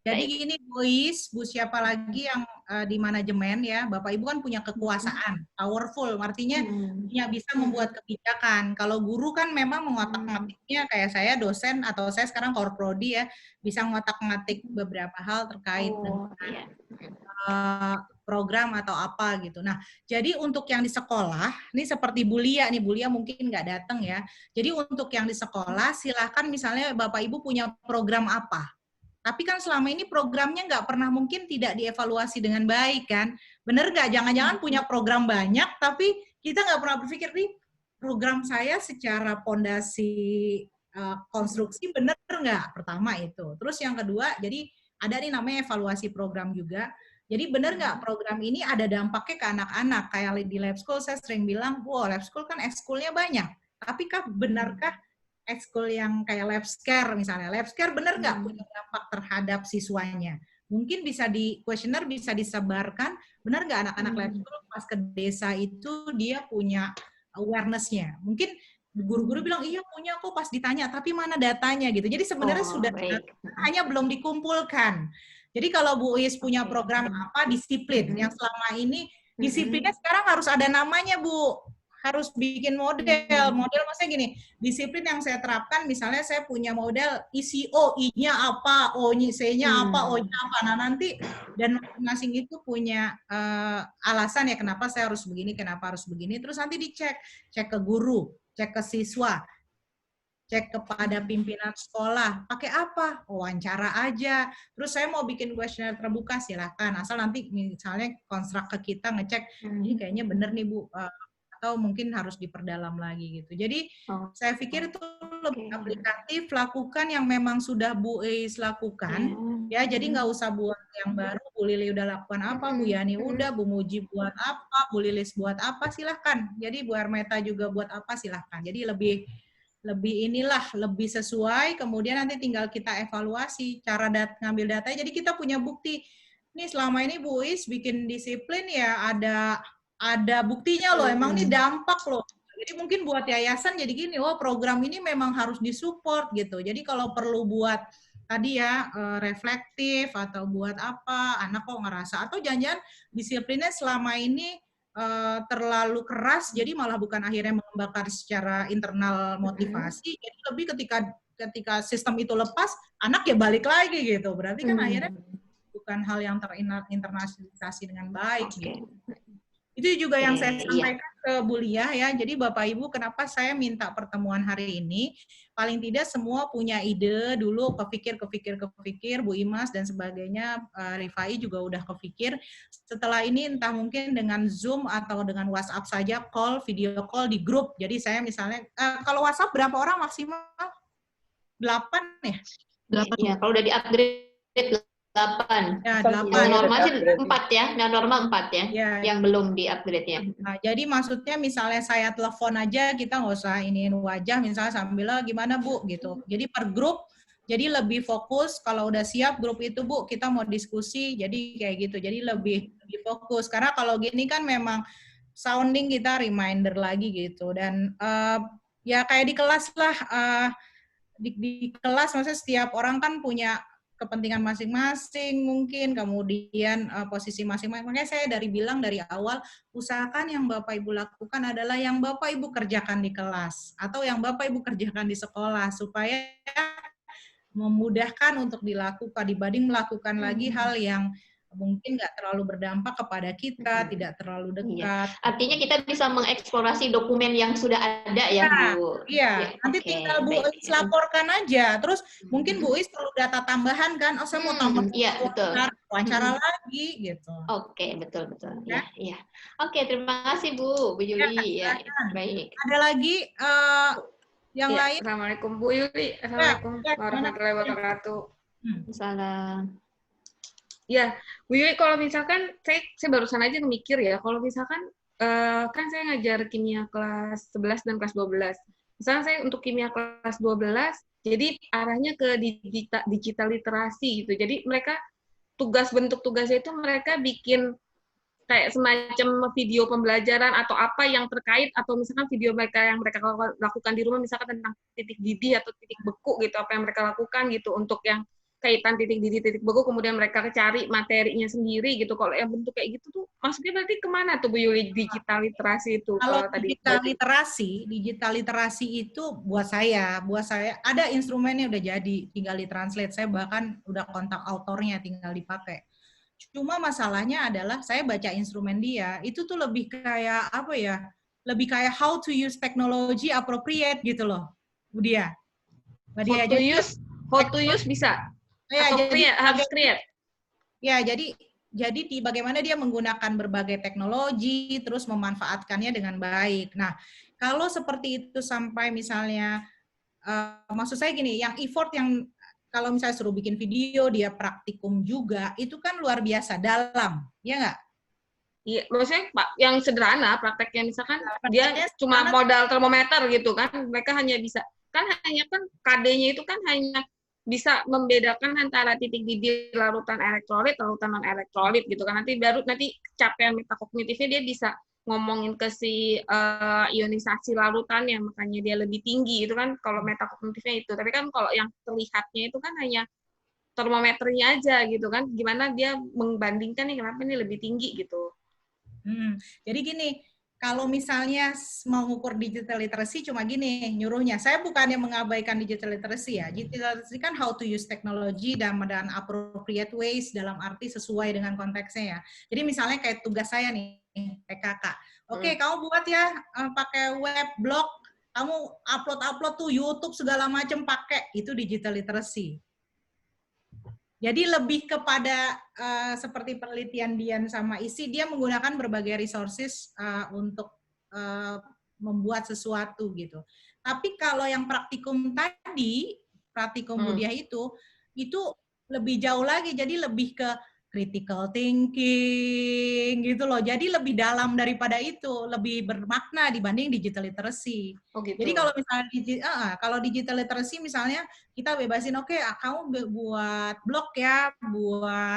Jadi gini Bu Is, Bu siapa lagi yang di manajemen ya, Bapak Ibu kan punya kekuasaan, powerful, artinya punya bisa membuat kebijakan. Kalau guru kan memang mengotak-ngatiknya kayak saya dosen atau saya sekarang korprodi ya, bisa ngotak-ngatik beberapa hal terkait dengan program atau apa gitu. Nah, jadi untuk yang di sekolah, ini seperti Bu Lia nih, Bu Lia mungkin nggak datang ya. Jadi untuk yang di sekolah, silakan misalnya Bapak Ibu punya program apa. Tapi kan selama ini programnya nggak pernah mungkin tidak dievaluasi dengan baik kan. Bener nggak? Jangan-jangan punya program banyak, tapi kita nggak pernah berpikir, nih program saya secara pondasi konstruksi bener nggak? Pertama itu. Terus yang kedua, jadi ada nih namanya evaluasi program juga. Jadi bener nggak program ini ada dampaknya ke anak-anak? Kayak di lab school saya sering bilang, wow lab school kan ekskulnya banyak. Tapi benarkah ekskul yang kayak lab scare misalnya, lab scare benar nggak punya dampak terhadap siswanya? Mungkin bisa di kuesioner bisa disebarkan, benar nggak anak-anak lab school pas ke desa itu dia punya awareness-nya? Mungkin guru-guru bilang iya punya kok pas ditanya, tapi mana datanya gitu. Jadi sebenarnya sudah baik. hanya belum dikumpulkan. Jadi kalau Bu Is punya program apa disiplin yang selama ini disiplinnya sekarang harus ada namanya Bu. Harus bikin model. Model maksudnya gini, disiplin yang saya terapkan misalnya saya punya model isi O, I-nya apa, C-nya apa, O-nya apa. Nah nanti dan masing-masing itu punya alasan ya kenapa saya harus begini, kenapa harus begini. Terus nanti dicek, cek ke guru, cek ke siswa, cek kepada pimpinan sekolah, pakai apa? Wawancara aja. Terus saya mau bikin kuesioner terbuka, silahkan. Asal nanti misalnya konstruk ke kita ngecek, ini kayaknya bener nih Bu, atau mungkin harus diperdalam lagi gitu. Jadi saya pikir itu lebih aplikatif, lakukan yang memang sudah Bu Is lakukan, ya. Jadi nggak usah buat yang baru. Bu Lili udah lakukan apa, Bu Yani udah, Bu Muji buat apa, Bu Lilis buat apa, silahkan. Jadi Bu Hermeta juga buat apa, silahkan. Jadi lebih lebih sesuai. Kemudian nanti tinggal kita evaluasi cara ngambil data. Jadi kita punya bukti. Nih selama ini Bu Is bikin disiplin ya ada buktinya loh, emang ini dampak loh. Jadi mungkin buat yayasan jadi gini, program ini memang harus disupport gitu. Jadi kalau perlu buat tadi ya reflektif atau buat apa, anak kok ngerasa, atau jangan-jangan disiplinnya selama ini terlalu keras, jadi malah bukan akhirnya mengembangkan secara internal motivasi, jadi lebih ketika sistem itu lepas, anak ya balik lagi gitu. Berarti kan akhirnya bukan hal yang terinternalisasi dengan baik gitu. Itu juga yang saya sampaikan ke Bu Lia ya. Jadi Bapak Ibu, kenapa saya minta pertemuan hari ini? Paling tidak semua punya ide dulu, kepikir, Bu Imas dan sebagainya, Rifai juga udah kepikir. Setelah ini entah mungkin dengan Zoom atau dengan WhatsApp saja, video call di grup. Jadi saya misalnya, kalau WhatsApp berapa orang maksimal? 8 ya? 8. Ya, kalau udah di-upgrade 8. Ya, 8. Yang normal sih 4 ya, yang normal 4 ya, yang belum di-upgrade ya. Nah, jadi maksudnya misalnya saya telepon aja, kita nggak usah iniin wajah, misalnya sambil gimana Bu, gitu. Jadi per grup, jadi lebih fokus, kalau udah siap grup itu Bu, kita mau diskusi, jadi kayak gitu. Jadi lebih fokus, karena kalau gini kan memang sounding kita reminder lagi gitu. Dan ya kayak di kelas lah, di kelas maksudnya setiap orang kan punya kepentingan masing-masing mungkin, kemudian posisi masing-masing. Makanya saya bilang dari awal, usahakan yang Bapak Ibu lakukan adalah yang Bapak Ibu kerjakan di kelas atau yang Bapak Ibu kerjakan di sekolah, supaya memudahkan untuk dilakukan dibanding melakukan lagi hal yang mungkin nggak terlalu berdampak kepada kita, tidak terlalu dekat. Artinya kita bisa mengeksplorasi dokumen yang sudah ada ya, Bu. Iya, nanti tinggal Bu Is laporkan aja. Terus mungkin Bu Is perlu data tambahan kan? Oh, saya mau tambah wawancara lagi gitu. Oke, betul. Ya. Oke, terima kasih Bu Yuli. Ya, baik. Ada lagi yang lain? Assalamualaikum Bu Yuli. Assalamualaikum warahmatullahi wabarakatuh. Salam. Ya, Bu Yuli, kalau misalkan saya barusan aja mikir ya, kalau misalkan kan saya ngajar kimia kelas 11 dan kelas 12. Misalnya saya untuk kimia kelas 12, jadi arahnya ke digital literasi gitu. Jadi mereka bentuk tugasnya itu mereka bikin kayak semacam video pembelajaran atau apa yang terkait, atau misalkan video yang mereka lakukan di rumah, misalkan tentang titik didih atau titik beku gitu, apa yang mereka lakukan gitu untuk yang kaitan titik didih, titik beku, kemudian mereka cari materinya sendiri gitu. Kalau yang bentuk kayak gitu tuh, maksudnya berarti kemana tuh Bu Yuli digital literasi itu? Kalau digital literasi itu buat saya ada instrumennya udah jadi, tinggal ditranslate. Saya bahkan udah kontak autornya, tinggal dipakai. Cuma masalahnya adalah saya baca instrumen dia, itu tuh lebih kayak apa ya? Lebih kayak how to use technology appropriate gitu loh, Bu Dia. How to use bisa. Ya, harus create. Ya, jadi bagaimana dia menggunakan berbagai teknologi, terus memanfaatkannya dengan baik. Nah, kalau seperti itu sampai misalnya, maksud saya gini, yang effort yang kalau misalnya suruh bikin video, dia praktikum juga, itu kan luar biasa dalam, ya nggak? Iya, maksudnya Pak, yang sederhana prakteknya misalkan dia cuma modal termometer gitu kan, mereka hanya bisa kan KD-nya itu kan hanya bisa membedakan antara titik didih larutan elektrolit, larutan non elektrolit gitu kan. Nanti capaian metakognitifnya dia bisa ngomongin ke si ionisasi larutannya, makanya dia lebih tinggi. Itu kan kalau metakognitifnya itu. Tapi kan kalau yang terlihatnya itu kan hanya termometernya aja gitu kan. Gimana dia membandingkan nih kenapa ini lebih tinggi gitu. Jadi gini, kalau misalnya mau ngukur digital literacy cuma gini nyuruhnya. Saya bukannya mengabaikan digital literacy ya. Digital literacy kan how to use technology dan appropriate ways dalam arti sesuai dengan konteksnya ya. Jadi misalnya kayak tugas saya nih, PKK. Oke, kamu buat ya pakai web, blog, kamu upload tuh YouTube segala macam pakai, itu digital literacy. Jadi lebih kepada seperti penelitian Dian sama Isi, dia menggunakan berbagai resources untuk membuat sesuatu gitu. Tapi kalau yang praktikum tadi, praktikum Budiah itu lebih jauh lagi, jadi lebih ke critical thinking gitu loh. Jadi lebih dalam daripada itu, lebih bermakna dibanding digital literacy. Oh gitu. Jadi kalau misalnya kalau digital literacy misalnya kita bebasin, oke, kamu buat blog ya,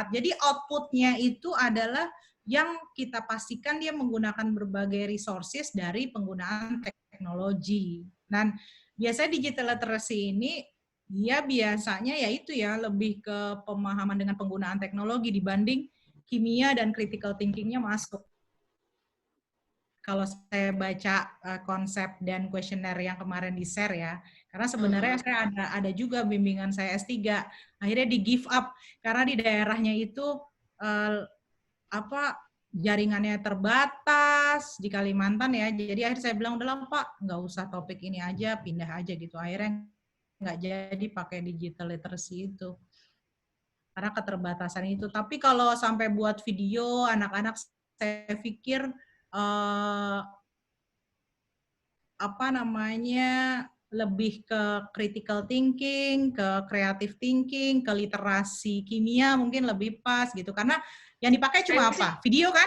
jadi outputnya itu adalah yang kita pastikan dia menggunakan berbagai resources dari penggunaan teknologi. Dan biasanya digital literacy ini dia biasanya yaitu ya lebih ke pemahaman dengan penggunaan teknologi dibanding kimia dan critical thinking-nya masuk. Kalau saya baca konsep dan kuesioner yang kemarin di-share ya, karena sebenarnya saya ada juga bimbingan saya S3, akhirnya di give up karena di daerahnya itu jaringannya terbatas di Kalimantan ya, jadi akhirnya saya bilang udahlah Pak, nggak usah topik ini aja, pindah aja gitu. Akhirnya nggak jadi pakai digital literacy itu karena keterbatasan itu. Tapi kalau sampai buat video anak-anak, saya pikir lebih ke critical thinking, ke creative thinking, ke literasi kimia mungkin lebih pas gitu. Karena yang dipakai cuma apa? Video kan?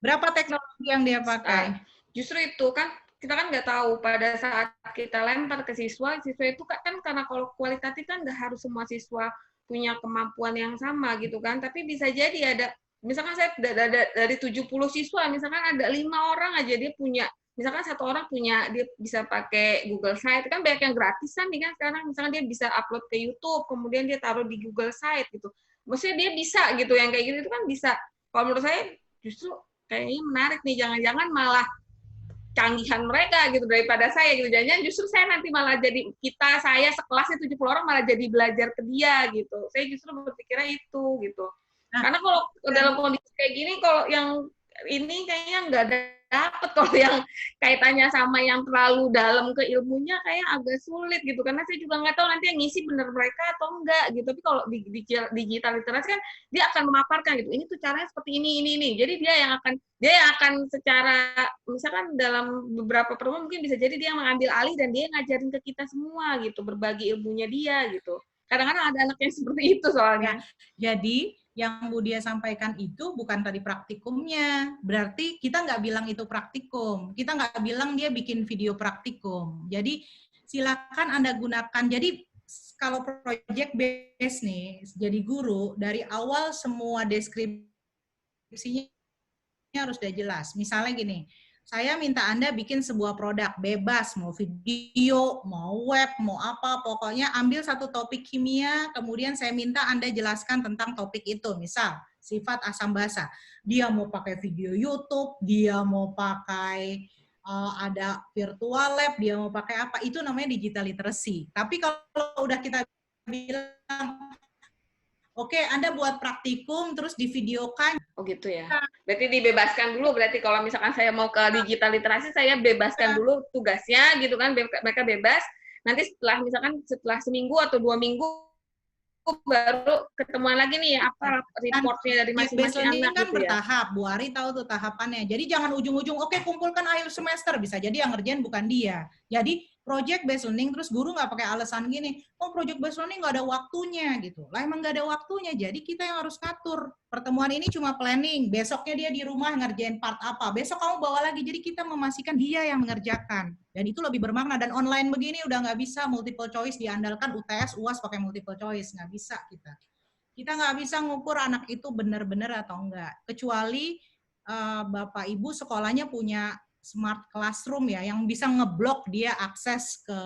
Berapa teknologi yang dia pakai? Justru itu kan kita kan nggak tahu pada saat kita lempar ke siswa itu kan karena kalau kualitatif kan nggak harus semua siswa punya kemampuan yang sama gitu kan, tapi bisa jadi ada, misalkan saya dari 70 siswa, misalkan ada 5 orang aja dia punya, misalkan satu orang punya, dia bisa pakai Google Site, kan banyak yang gratisan nih kan sekarang, misalkan dia bisa upload ke YouTube, kemudian dia taruh di Google Site gitu, maksudnya dia bisa gitu, yang kayak gitu itu kan bisa. Kalau menurut saya justru kayaknya menarik nih, jangan-jangan malah canggihan mereka gitu daripada saya gitu. Jangan justru saya nanti malah jadi saya sekelasnya 70 orang malah jadi belajar ke dia gitu. Saya justru berpikirnya itu gitu. Karena kalau dalam kondisi kayak gini, kalau yang ini kayaknya nggak dapet, kalau yang kaitannya sama yang terlalu dalam ke ilmunya kayak agak sulit gitu, karena saya juga nggak tahu nanti yang ngisi bener mereka atau enggak gitu. Tapi kalau di digital literasi kan dia akan memaparkan gitu, ini tuh caranya seperti ini. Jadi dia yang akan secara, misalkan dalam beberapa pertemuan mungkin bisa jadi dia mengambil alih dan dia ngajarin ke kita semua gitu, berbagi ilmunya dia gitu. Kadang-kadang ada anak yang seperti itu soalnya. Jadi yang Budia sampaikan itu bukan tadi praktikumnya. Berarti kita nggak bilang itu praktikum. Kita nggak bilang dia bikin video praktikum. Jadi silakan Anda gunakan. Jadi kalau project base nih, jadi guru, dari awal semua deskripsinya harus udah jelas. Misalnya gini, saya minta Anda bikin sebuah produk bebas, mau video, mau web, mau apa, pokoknya ambil satu topik kimia, kemudian saya minta Anda jelaskan tentang topik itu. Misal, sifat asam basa. Dia mau pakai video YouTube, dia mau pakai ada virtual lab, dia mau pakai apa, itu namanya digital literacy. Tapi kalau udah kita bilang, oke, Anda buat praktikum, terus divideokan. Oh gitu ya. Berarti dibebaskan dulu, berarti kalau misalkan saya mau ke digital literasi, saya bebaskan dulu tugasnya gitu kan, mereka bebas. Nanti setelah seminggu atau 2 minggu, baru ketemuan lagi nih apa reportnya dari masing-masing anak kan gitu ya. Bertahap, Bu Ari tahu tuh tahapannya. Jadi jangan ujung-ujung, oke kumpulkan akhir semester, bisa jadi yang ngerjain bukan dia. Jadi project based learning, terus guru nggak pakai alasan gini, oh project based learning nggak ada waktunya gitu. Lah emang nggak ada waktunya, jadi kita yang harus ngatur. Pertemuan ini cuma planning, besoknya dia di rumah ngerjain part apa, besok kamu bawa lagi, jadi kita memastikan dia yang mengerjakan. Dan itu lebih bermakna, dan online begini udah nggak bisa multiple choice diandalkan UTS, UAS pakai multiple choice, nggak bisa kita. Kita nggak bisa ngukur anak itu benar-benar atau enggak, kecuali Bapak Ibu sekolahnya punya smart classroom ya, yang bisa ngeblok dia akses ke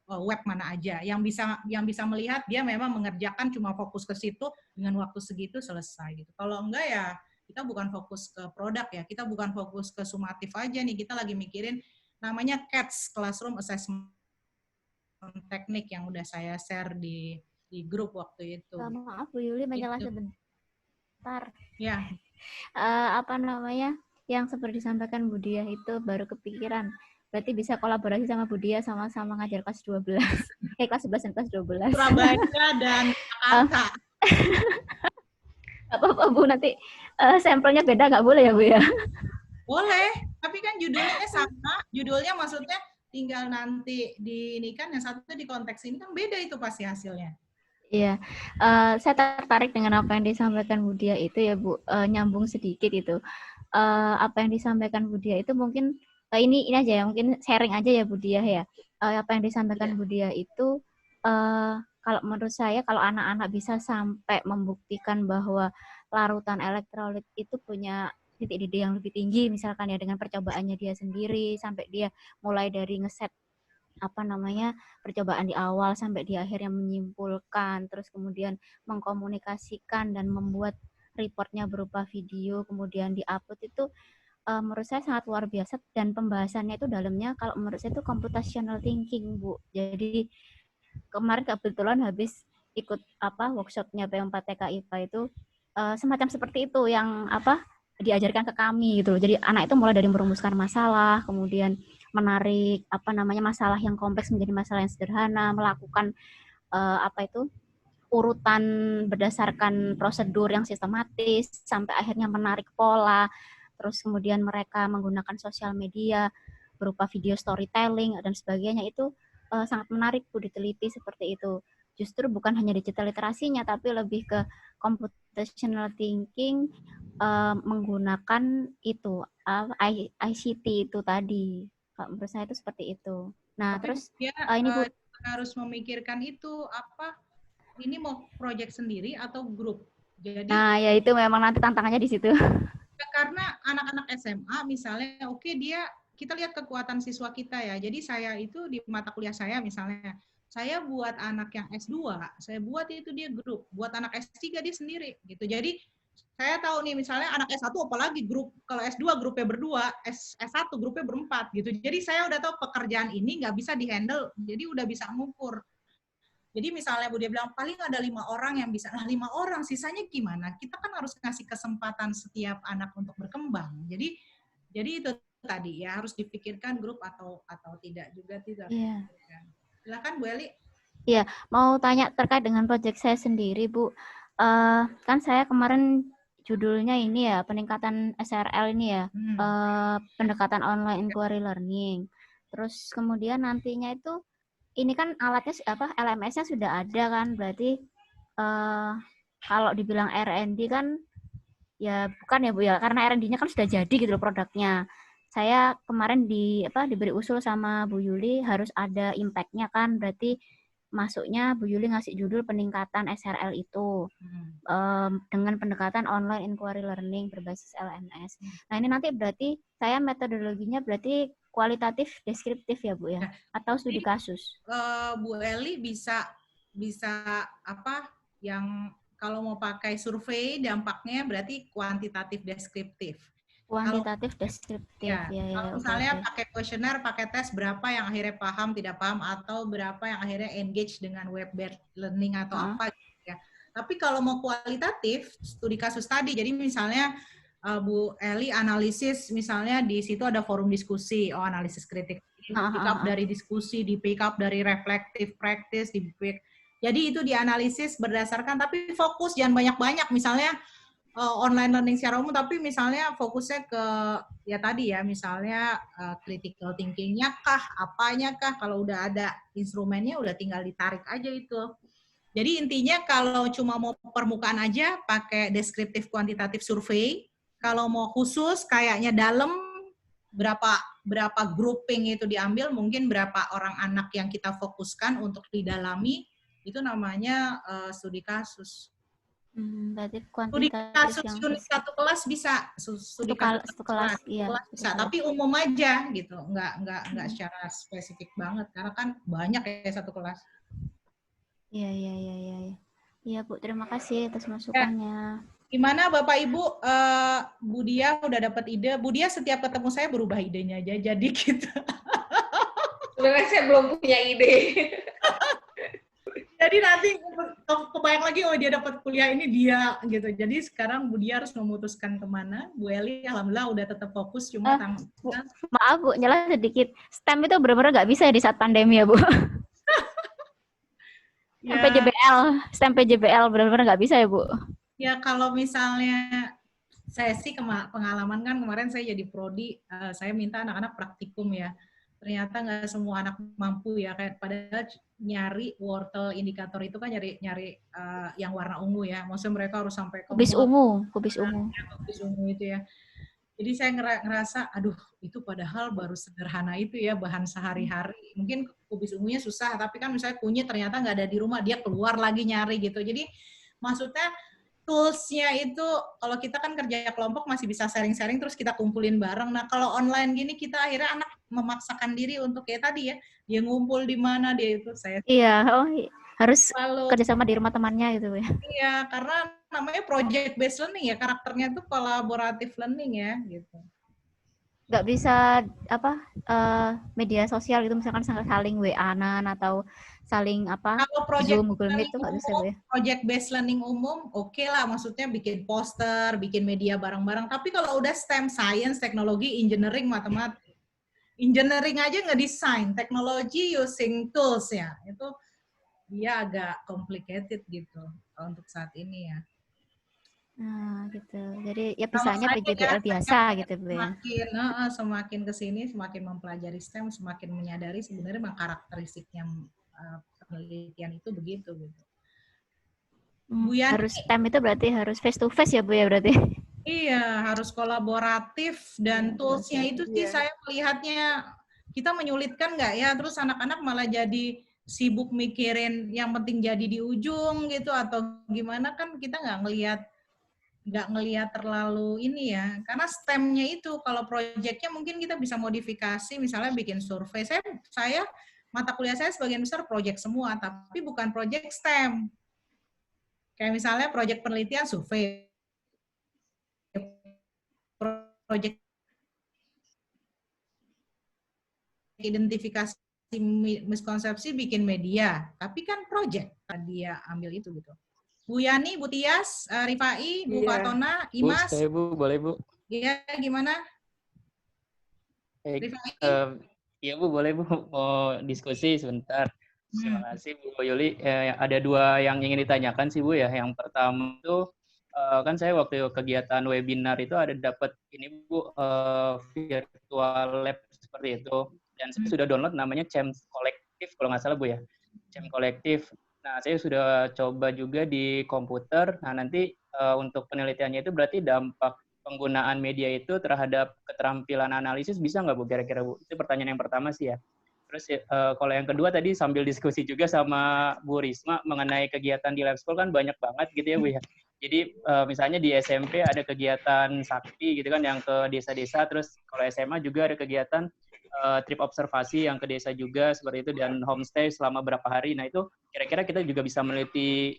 web mana aja, yang bisa melihat dia memang mengerjakan cuma fokus ke situ dengan waktu segitu selesai gitu. Kalau enggak ya kita bukan fokus ke produk ya, kita bukan fokus ke sumatif aja nih, kita lagi mikirin namanya CATS, Classroom Assessment Teknik yang udah saya share di grup waktu itu. Maaf Bu Yuli, menyela Gitu. sebentar. Ya. Apa namanya, yang seperti disampaikan Bu Dia itu baru kepikiran. Berarti bisa kolaborasi sama Bu Dia, sama-sama ngajar kelas 12. Kelas 11 dan kelas 12. Surabaya dan Jakarta. Gak apa-apa Bu, nanti sampelnya beda nggak boleh ya Bu ya? Boleh, tapi kan judulnya sama. Judulnya maksudnya tinggal nanti di ini kan, yang satu di konteks ini kan beda itu pasti hasilnya. Iya, saya tertarik dengan apa yang disampaikan Bu Dia itu ya Bu, nyambung sedikit itu. Apa yang disampaikan Bu Dia itu mungkin ini aja ya, mungkin sharing aja ya Bu Dia ya. Apa yang disampaikan Bu Dia itu kalau menurut saya kalau anak-anak bisa sampai membuktikan bahwa larutan elektrolit itu punya titik didih yang lebih tinggi misalkan ya dengan percobaannya dia sendiri sampai dia mulai dari ngeset apa namanya percobaan di awal sampai di akhirnya menyimpulkan terus kemudian mengkomunikasikan dan membuat reportnya berupa video kemudian diupload itu menurut saya sangat luar biasa dan pembahasannya itu dalamnya kalau menurut saya itu computational thinking Bu. Jadi kemarin kebetulan habis ikut workshopnya P4TK IPA itu semacam seperti itu yang diajarkan ke kami gitu loh. Jadi anak itu mulai dari merumuskan masalah, kemudian menarik masalah yang kompleks menjadi masalah yang sederhana, melakukan urutan berdasarkan prosedur yang sistematis sampai akhirnya menarik pola. Terus kemudian mereka menggunakan sosial media berupa video storytelling dan sebagainya itu sangat menarik Bu diteliti seperti itu. Justru bukan hanya digital literasinya tapi lebih ke computational thinking menggunakan itu ICT itu tadi. Menurut saya itu seperti itu. Nah, tapi terus ini Bu harus memikirkan itu ini mau proyek sendiri atau grup. Jadi nah, ya itu memang nanti tantangannya di situ. Karena anak-anak SMA misalnya kita lihat kekuatan siswa kita ya. Jadi saya itu di mata kuliah saya misalnya saya buat anak yang S2, saya buat itu dia grup. Buat anak S3 dia sendiri gitu. Jadi saya tahu nih misalnya anak S1 apalagi grup, kalau S2 grupnya berdua, S1 grupnya berempat gitu. Jadi saya udah tahu pekerjaan ini nggak bisa dihandle, jadi udah bisa mengukur. Jadi misalnya Bu dia bilang paling ada 5 orang yang bisa, 5 orang sisanya gimana? Kita kan harus kasih kesempatan setiap anak untuk berkembang. Jadi itu tadi ya harus dipikirkan grup atau tidak juga tidak. Iya. Silakan Bu Eli. Iya, mau tanya terkait dengan proyek saya sendiri Bu. Kan saya kemarin judulnya ini ya peningkatan SRL ini ya, pendekatan online inquiry learning. Terus kemudian nantinya itu ini kan alatnya LMS-nya sudah ada kan, berarti kalau dibilang R&D kan ya bukan ya Bu ya, karena R&D-nya kan sudah jadi gitu loh produknya. Saya kemarin diberi usul sama Bu Yuli harus ada impact-nya kan, berarti masuknya Bu Yuli ngasih judul peningkatan SRL itu dengan pendekatan online inquiry learning berbasis LMS. Nah ini nanti berarti saya metodologinya berarti kualitatif deskriptif ya Bu ya, atau studi kasus? Bu Eli bisa yang kalau mau pakai survei dampaknya berarti kuantitatif deskriptif. Kuantitatif deskriptif ya. Kalau misalnya pakai kuesioner, pakai tes berapa yang akhirnya paham, tidak paham, atau berapa yang akhirnya engage dengan web-based learning atau apa gitu ya. Tapi kalau mau kualitatif, studi kasus tadi. Jadi misalnya Bu Eli analisis misalnya di situ ada forum diskusi, analisis kritik, pick up dari diskusi, di pick up dari reflective practice, jadi itu dianalisis berdasarkan, tapi fokus jangan banyak-banyak, misalnya online learning secara umum, tapi misalnya fokusnya ke ya tadi ya, misalnya critical thinking-nya kah, apanya kah, kalau udah ada instrumennya udah tinggal ditarik aja itu. Jadi intinya kalau cuma mau permukaan aja pakai deskriptif kuantitatif survei, kalau mau khusus kayaknya dalam berapa grouping itu diambil, mungkin berapa orang anak yang kita fokuskan untuk didalami, itu namanya studi kasus. Berarti Studi kuantitatif kasus yang unit fisik. satu kelas bisa, studi kasus Satu kelas, iya. kelas bisa, tapi umum aja gitu, nggak secara spesifik banget karena kan banyak ya satu kelas. Iya. Iya Bu, terima kasih atas masukannya. Gimana Bapak Ibu, Bu Dia udah dapat ide? Bu Dia setiap ketemu saya berubah idenya aja, jadi gitu. Sebenarnya saya belum punya ide. Jadi nanti kebayang lagi, oh dia dapat kuliah ini dia gitu. Jadi sekarang Bu Dia harus memutuskan kemana. Bu Eli alhamdulillah udah tetap fokus, cuma Maaf Bu, nyala sedikit. STEM itu benar-benar nggak bisa di saat pandemi ya Bu. Ya, STEM PJBL benar-benar nggak bisa ya Bu. Ya kalau misalnya saya sih pengalaman kan kemarin saya jadi prodi, saya minta anak-anak praktikum ya. Ternyata nggak semua anak mampu ya, kayak padahal nyari wortel indikator itu kan nyari yang warna ungu ya. Maksudnya mereka harus sampai ke kubis ungu itu ya. Jadi saya ngerasa, aduh itu padahal baru sederhana itu ya, bahan sehari-hari. Mungkin kubis ungunya susah, tapi kan misalnya kunyit ternyata nggak ada di rumah, dia keluar lagi nyari gitu. Jadi maksudnya tools-nya itu, kalau kita kan kerja kelompok masih bisa sharing-sharing terus kita kumpulin bareng. Nah kalau online gini kita akhirnya anak memaksakan diri untuk kayak tadi ya, dia ngumpul di mana dia itu saya. Iya, harus kerjasama di rumah temannya gitu ya. Iya, karena namanya project based learning ya, karakternya itu collaborative learning ya gitu. Nggak bisa media sosial gitu, misalkan saling WA-an atau saling Zoom, Google Meet itu nggak bisa ya. Project based learning umum oke lah, maksudnya bikin poster, bikin media bareng-bareng. Tapi kalau udah STEM, science, teknologi, engineering, matematik, engineering aja ngedesain, teknologi using tools ya, itu dia agak complicated gitu untuk saat ini ya. Nah, gitu. Jadi ya bisanya PJBL biasa gitu Bu ya. Semakin kesini, semakin mempelajari STEM, semakin menyadari sebenarnya memang karakteristiknya penelitian itu begitu gitu. Bu Yani, harus STEM itu berarti harus face to face ya Bu ya berarti. Iya, harus kolaboratif dan toolsnya itu sih saya melihatnya kita menyulitkan nggak ya, terus anak-anak malah jadi sibuk mikirin yang penting jadi di ujung gitu atau gimana, kan kita nggak ngelihat terlalu ini ya, karena STEM-nya itu kalau proyeknya mungkin kita bisa modifikasi, misalnya bikin survei. Saya mata kuliah saya sebagian besar proyek semua, tapi bukan proyek STEM. Kayak misalnya proyek penelitian survei, proyek identifikasi miskonsepsi bikin media, tapi kan proyek dia ambil itu gitu. Bu Yani, Bu Tias, Rifai, Bu Fatona, Imas. Bu, boleh Bu? Iya, gimana? Rifai? Iya Bu, boleh Bu, mau diskusi sebentar. Terima kasih Bu Yuli. Ada dua yang ingin ditanyakan sih Bu ya. Yang pertama itu kan saya waktu kegiatan webinar itu ada dapat ini Bu, virtual lab seperti itu. Dan saya sudah download namanya Cem Kolektif kalau nggak salah Bu ya. Cem Kolektif. Nah, saya sudah coba juga di komputer. Nah, nanti untuk penelitiannya itu berarti dampak penggunaan media itu terhadap keterampilan analisis bisa nggak Bu kira-kira Bu? Itu pertanyaan yang pertama sih ya. Terus kalau yang kedua tadi sambil diskusi juga sama Bu Risma mengenai kegiatan di lab school kan banyak banget gitu ya Bu ya. Jadi misalnya di SMP ada kegiatan sakti gitu kan yang ke desa-desa, terus kalau SMA juga ada kegiatan trip observasi yang ke desa juga seperti itu, dan homestay selama berapa hari. Nah itu kira-kira kita juga bisa meneliti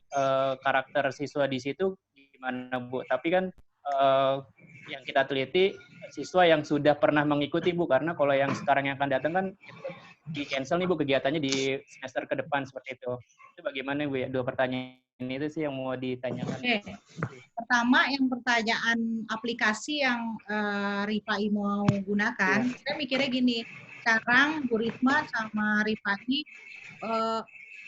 karakter siswa di situ gimana Bu? Tapi kan yang kita teliti siswa yang sudah pernah mengikuti Bu, karena kalau yang sekarang yang akan datang kan di cancel nih Bu kegiatannya di semester ke depan seperti itu. Itu bagaimana Bu ya? Dua pertanyaan itu sih yang mau ditanyakan. Oke. Pertama yang pertanyaan aplikasi yang Rifai mau gunakan, saya mikirnya gini, sekarang Bu Risma sama Rifai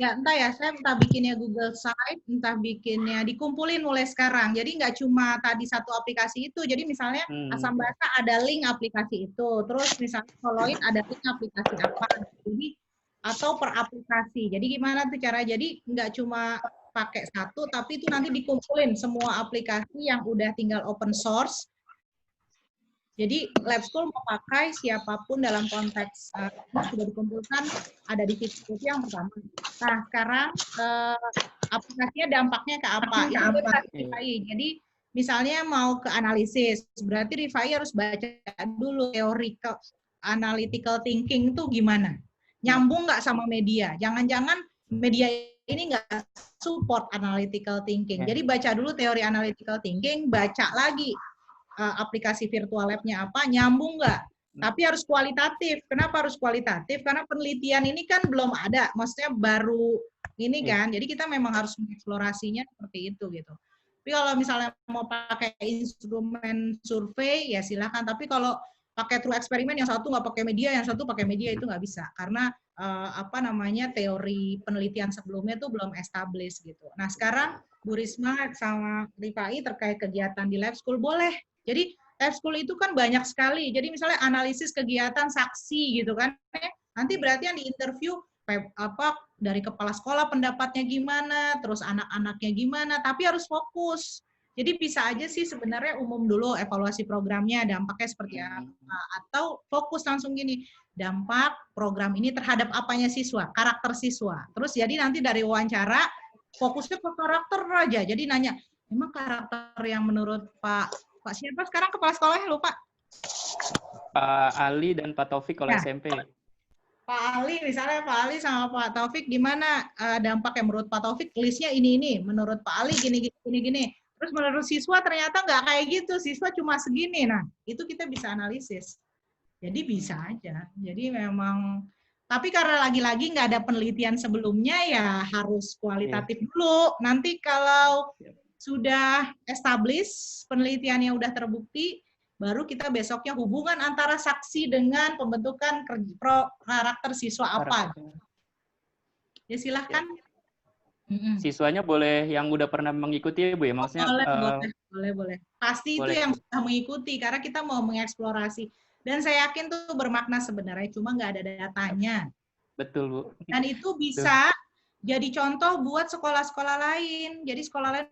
ya entah ya, saya entah bikinnya Google Site, entah bikinnya dikumpulin mulai sekarang. Jadi nggak cuma tadi satu aplikasi itu. Jadi misalnya Asam Bahasa ada link aplikasi itu, terus misalnya Soloid ada link aplikasi apa. Jadi atau per aplikasi. Jadi gimana tuh cara? Jadi nggak cuma pakai satu, tapi itu nanti dikumpulin semua aplikasi yang udah tinggal open source. Jadi lab school mau pakai siapapun dalam konteks sudah dikumpulkan ada di situ, yang pertama. Nah sekarang aplikasinya dampaknya ke apa. Itu bebas RIFAI. Jadi misalnya mau ke analisis, berarti RIFAI harus baca dulu teori analytical thinking itu gimana. Nyambung nggak sama media. Jangan-jangan media ini nggak support analytical thinking. Jadi baca dulu teori analytical thinking, baca lagi aplikasi virtual lab-nya apa, nyambung nggak? Tapi harus kualitatif. Kenapa harus kualitatif? Karena penelitian ini kan belum ada, maksudnya baru ini kan. Jadi kita memang harus mengeksplorasinya seperti itu gitu. Tapi kalau misalnya mau pakai instrumen survei ya silakan. Tapi kalau pakai true eksperimen, yang satu nggak pakai media, yang satu pakai media, itu nggak bisa. Karena teori penelitian sebelumnya tuh belum established gitu. Nah sekarang Bu Risma sama RIFAI terkait kegiatan di lab school boleh. Jadi lab school itu kan banyak sekali. Jadi misalnya analisis kegiatan saksi gitu kan. Nanti berarti yang diinterview dari kepala sekolah pendapatnya gimana, terus anak-anaknya gimana, tapi harus fokus. Jadi bisa aja sih sebenarnya umum dulu evaluasi programnya, dampaknya seperti apa. Atau fokus langsung gini, dampak program ini terhadap apanya siswa, karakter siswa. Terus jadi nanti dari wawancara, fokusnya ke karakter aja. Jadi nanya, memang karakter yang menurut Pak siapa sekarang kepala sekolahnya lupa? Pak Ali dan Pak Taufik kalau SMP. Pak Ali, misalnya Pak Ali sama Pak Taufik, gimana dampak yang menurut Pak Taufik, listnya ini, menurut Pak Ali gini. Terus menurut siswa ternyata nggak kayak gitu, siswa cuma segini. Nah, itu kita bisa analisis. Jadi bisa aja. Jadi memang, tapi karena lagi-lagi nggak ada penelitian sebelumnya, ya harus kualitatif dulu. Nanti kalau sudah establish, penelitiannya udah terbukti, baru kita besoknya hubungan antara saksi dengan pembentukan karakter siswa apa. Ya silahkan. Siswanya boleh yang udah pernah mengikuti Bu ya, maksudnya boleh. Pasti boleh. Itu yang sudah mengikuti karena kita mau mengeksplorasi. Dan saya yakin tuh bermakna sebenarnya, cuma nggak ada datanya. Betul Bu. Dan itu bisa jadi contoh buat sekolah-sekolah lain. Jadi sekolah lain,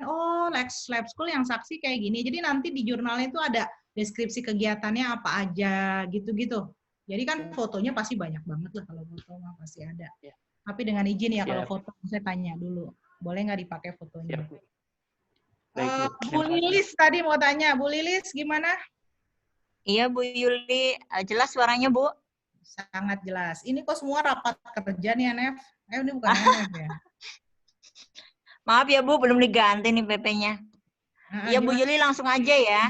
lab school yang saksi kayak gini. Jadi nanti di jurnalnya itu ada deskripsi kegiatannya apa aja, gitu-gitu. Jadi kan fotonya pasti banyak banget lah, kalau foto mah pasti ada. Tapi dengan izin ya, kalau foto saya tanya dulu, boleh nggak dipakai fotonya? Bu Lilis tadi mau tanya, Bu Lilis gimana? Iya Bu Yuli, jelas suaranya Bu? Sangat jelas. Ini kok semua rapat kerja nih, Nef? Ini bukan Nef ya? Maaf ya Bu, belum diganti nih PP-nya. Iya Bu Yuli, langsung aja ya.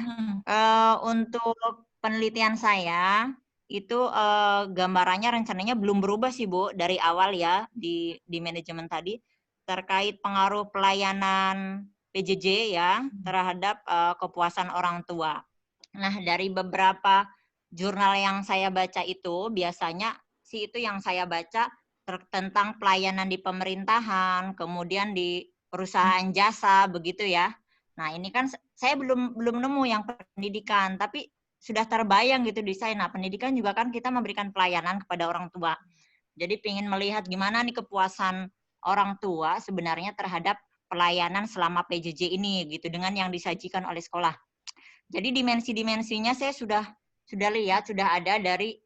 Untuk penelitian saya, itu gambarannya rencananya belum berubah sih Bu, dari awal ya, di manajemen tadi, terkait pengaruh pelayanan PJJ ya, terhadap kepuasan orang tua. Nah, dari beberapa jurnal yang saya baca itu, biasanya sih itu yang saya baca tentang pelayanan di pemerintahan, kemudian di perusahaan jasa, begitu ya. Nah, ini kan saya belum nemu yang pendidikan, tapi sudah terbayang gitu di saya. Nah, pendidikan juga kan kita memberikan pelayanan kepada orang tua. Jadi pengen melihat gimana nih kepuasan orang tua sebenarnya terhadap pelayanan selama PJJ ini gitu dengan yang disajikan oleh sekolah. Jadi dimensi-dimensinya saya sudah lihat, sudah ada dari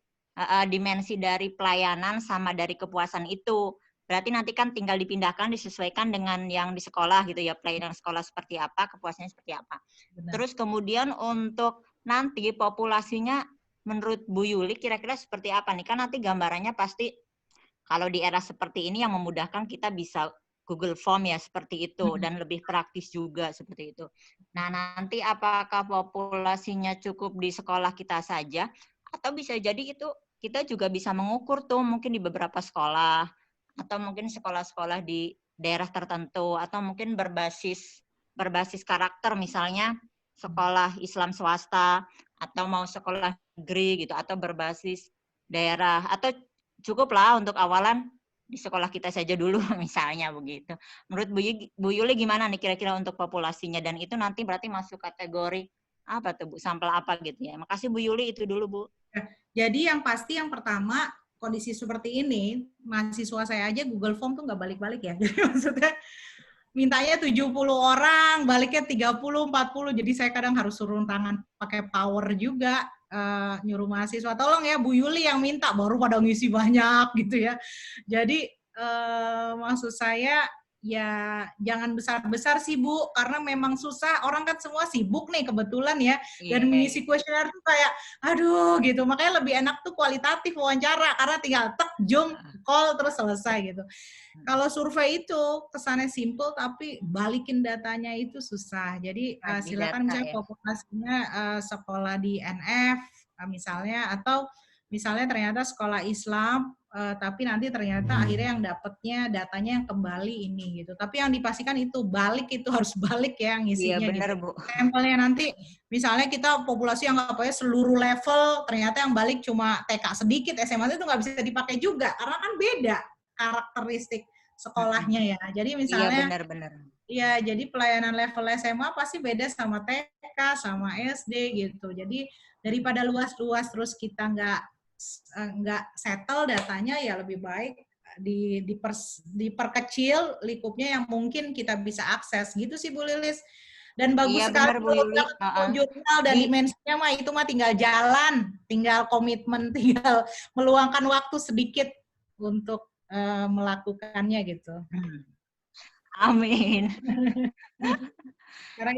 dimensi dari pelayanan sama dari kepuasan itu. Berarti nanti kan tinggal dipindahkan, disesuaikan dengan yang di sekolah gitu ya, pelayanan sekolah seperti apa, kepuasannya seperti apa. Benar. Terus kemudian untuk nanti populasinya menurut Bu Yuli kira-kira seperti apa nih? Kan nanti gambarannya pasti kalau di era seperti ini yang memudahkan kita bisa Google Form ya seperti itu dan lebih praktis juga seperti itu. Nah, nanti apakah populasinya cukup di sekolah kita saja atau bisa jadi itu kita juga bisa mengukur tuh mungkin di beberapa sekolah atau mungkin sekolah-sekolah di daerah tertentu atau mungkin berbasis karakter misalnya sekolah Islam swasta atau mau sekolah negeri gitu atau berbasis daerah atau cukuplah untuk awalan di sekolah kita saja dulu misalnya begitu. Menurut Bu Yuli gimana nih kira-kira untuk populasinya dan itu nanti berarti masuk kategori apa tuh Bu? Sampel apa gitu ya. Makasih Bu Yuli, itu dulu Bu. Jadi yang pasti yang pertama kondisi seperti ini mahasiswa saya aja Google Form tuh nggak balik-balik ya. Jadi maksudnya mintanya 70 orang, baliknya 30, 40. Jadi saya kadang harus turun tangan pakai power juga. Nyuruh mahasiswa, tolong ya Bu Yuli yang minta, baru pada ngisi banyak gitu ya. Jadi maksud saya ya jangan besar-besar sih Bu, karena memang susah. Orang kan semua sibuk nih kebetulan ya, dan mengisi kuesioner tuh kayak, aduh gitu. Makanya lebih enak tuh kualitatif wawancara, karena tinggal tek, Zoom, call, terus selesai gitu. Kalau survei itu kesannya simple, tapi balikin datanya itu susah. Jadi silakan misalnya populasinya sekolah di NF misalnya, atau misalnya ternyata sekolah Islam, tapi nanti ternyata akhirnya yang dapatnya datanya yang kembali ini gitu. Tapi yang dipastikan itu balik, itu harus balik ya ngisinya. Iya benar gitu. Bu. Sampelnya nanti misalnya kita populasi yang apa ya seluruh level, ternyata yang balik cuma TK sedikit, SMA itu nggak bisa dipakai juga karena kan beda karakteristik sekolahnya ya. Jadi misalnya Iya benar-benar. ya, jadi pelayanan level SMA pasti beda sama TK, sama SD gitu. Jadi daripada luas-luas terus kita nggak settle datanya, ya lebih baik diperkecil lingkupnya yang mungkin kita bisa akses gitu sih Bu Lilis. Dan bagus sekali jurnal dan dimensinya mah itu mah tinggal jalan, tinggal komitmen, tinggal meluangkan waktu sedikit untuk melakukannya gitu. Amin.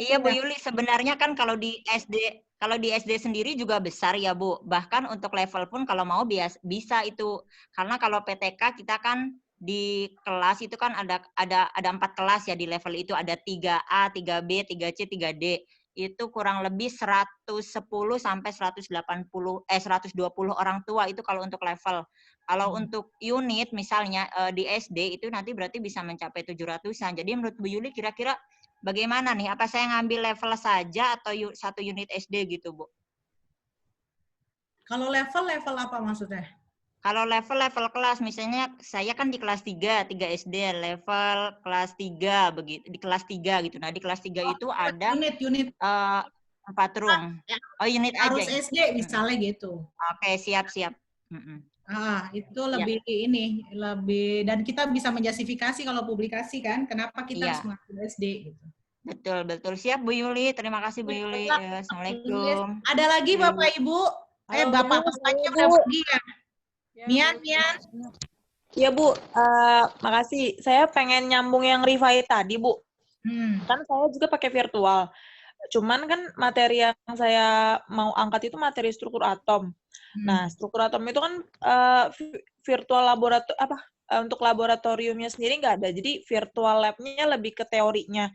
Iya Bu Yuli, sebenarnya kan kalau di SD sendiri juga besar ya Bu. Bahkan untuk level pun kalau mau bisa itu. Karena kalau PTK kita kan di kelas itu kan ada 4 kelas ya di level itu, ada 3A, 3B, 3C, 3D. Itu kurang lebih 110 sampai 120 orang tua itu kalau untuk level. Kalau untuk unit misalnya di SD itu nanti berarti bisa mencapai 700-an. Jadi menurut Bu Yuli kira-kira bagaimana nih? Apa saya ngambil level saja atau satu unit SD gitu, Bu? Kalau level apa maksudnya? Kalau level kelas, misalnya saya kan di kelas 3 SD, level kelas 3 begitu, di kelas 3 gitu. Nah, di kelas 3 itu ada unit 4 room. Oh, unit harus aja. SD misalnya gitu. Oke, siap. Itu lebih lebih, dan kita bisa menjustifikasi kalau publikasi kan, kenapa kita harus mengambil SD gitu. Betul. Siap Bu Yuli, terima kasih Bu Yuli. Assalamualaikum. Ada lagi Bapak Ibu? Bapak Bapaknya udah pergi ya? Mian. Iya Bu, makasih. Saya pengen nyambung yang Rifai tadi Bu. Kan saya juga pakai virtual. Cuman kan materi yang saya mau angkat itu materi struktur atom. Nah, struktur atom itu kan virtual untuk laboratoriumnya sendiri nggak ada. Jadi virtual lab-nya lebih ke teorinya.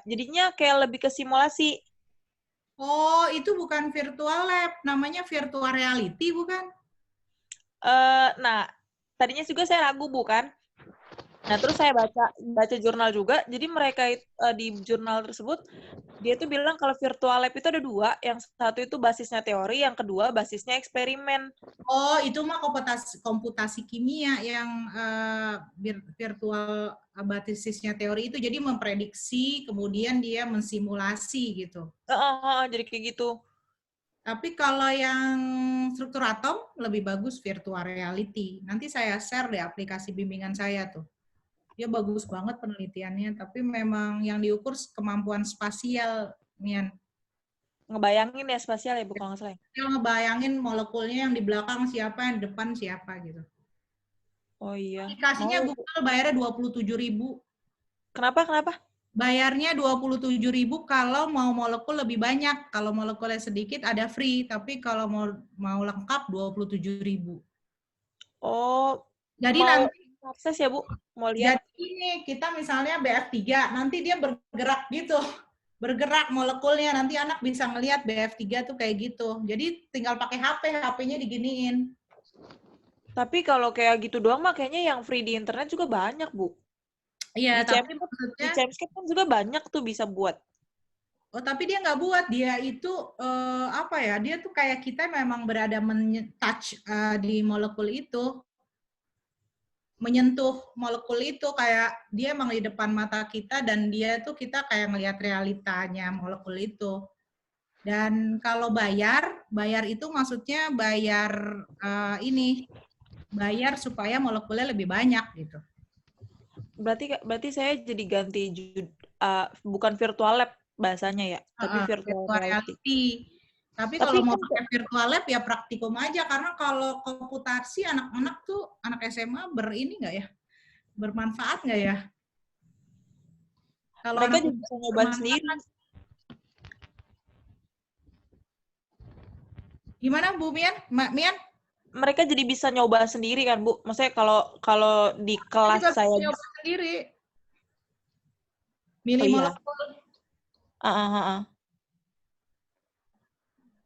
Jadinya kayak lebih ke simulasi. Oh, itu bukan virtual lab, namanya virtual reality bukan? Nah, tadinya juga saya ragu bukan. Nah, terus saya baca jurnal juga. Jadi mereka di jurnal tersebut dia tuh bilang kalau virtual lab itu ada 2, yang satu itu basisnya teori, yang kedua basisnya eksperimen. Oh, itu mah komputasi kimia yang virtual basisnya teori itu jadi memprediksi, kemudian dia mensimulasi gitu. Jadi kayak gitu. Tapi kalau yang struktur atom lebih bagus virtual reality. Nanti saya share deh aplikasi bimbingan saya tuh. Dia bagus banget penelitiannya, tapi memang yang diukur kemampuan spasial, Mian. Ngebayangin ya spasial ya, Bu, kalau nggak salah. Dia ngebayangin molekulnya yang di belakang siapa, yang di depan siapa gitu. Oh iya. Aplikasinya Google bayarnya 27.000. Kenapa? Bayarnya 27.000 kalau mau molekul lebih banyak. Kalau molekulnya sedikit ada free, tapi kalau mau lengkap 27.000. Oh. Jadi nanti akses ya Bu, mau lihat. Jadi ini kita misalnya BF3, nanti dia bergerak gitu. Bergerak molekulnya, nanti anak bisa ngelihat BF3 tuh kayak gitu. Jadi tinggal pakai HP-nya diginiin. Tapi kalau kayak gitu doang mah kayaknya yang free di internet juga banyak, Bu. Iya, tapi maksudnya di Chamscape kan juga banyak tuh bisa buat. Oh, tapi dia nggak buat. Dia itu dia tuh kayak kita memang berada touch di molekul itu. Menyentuh molekul itu, kayak dia emang di depan mata kita dan dia tuh kita kayak ngelihat realitanya molekul itu. Dan kalau bayar itu maksudnya bayar bayar supaya molekulnya lebih banyak gitu. Berarti saya jadi ganti bukan virtual lab bahasanya ya, tapi virtual reality. Tapi kalau mau pakai virtual lab ya praktikum aja, karena kalau komputasi anak-anak tuh, anak SMA nggak ya? Bermanfaat nggak ya? Kalau Mereka anak juga muda bisa nyoba semangat, sendiri. gimana Bu Mian? Mbak Mian? Mereka jadi bisa nyoba sendiri kan, Bu? Maksudnya kalau di kelas Juga saya bisa nyoba sendiri. Oh Milih iya. molekul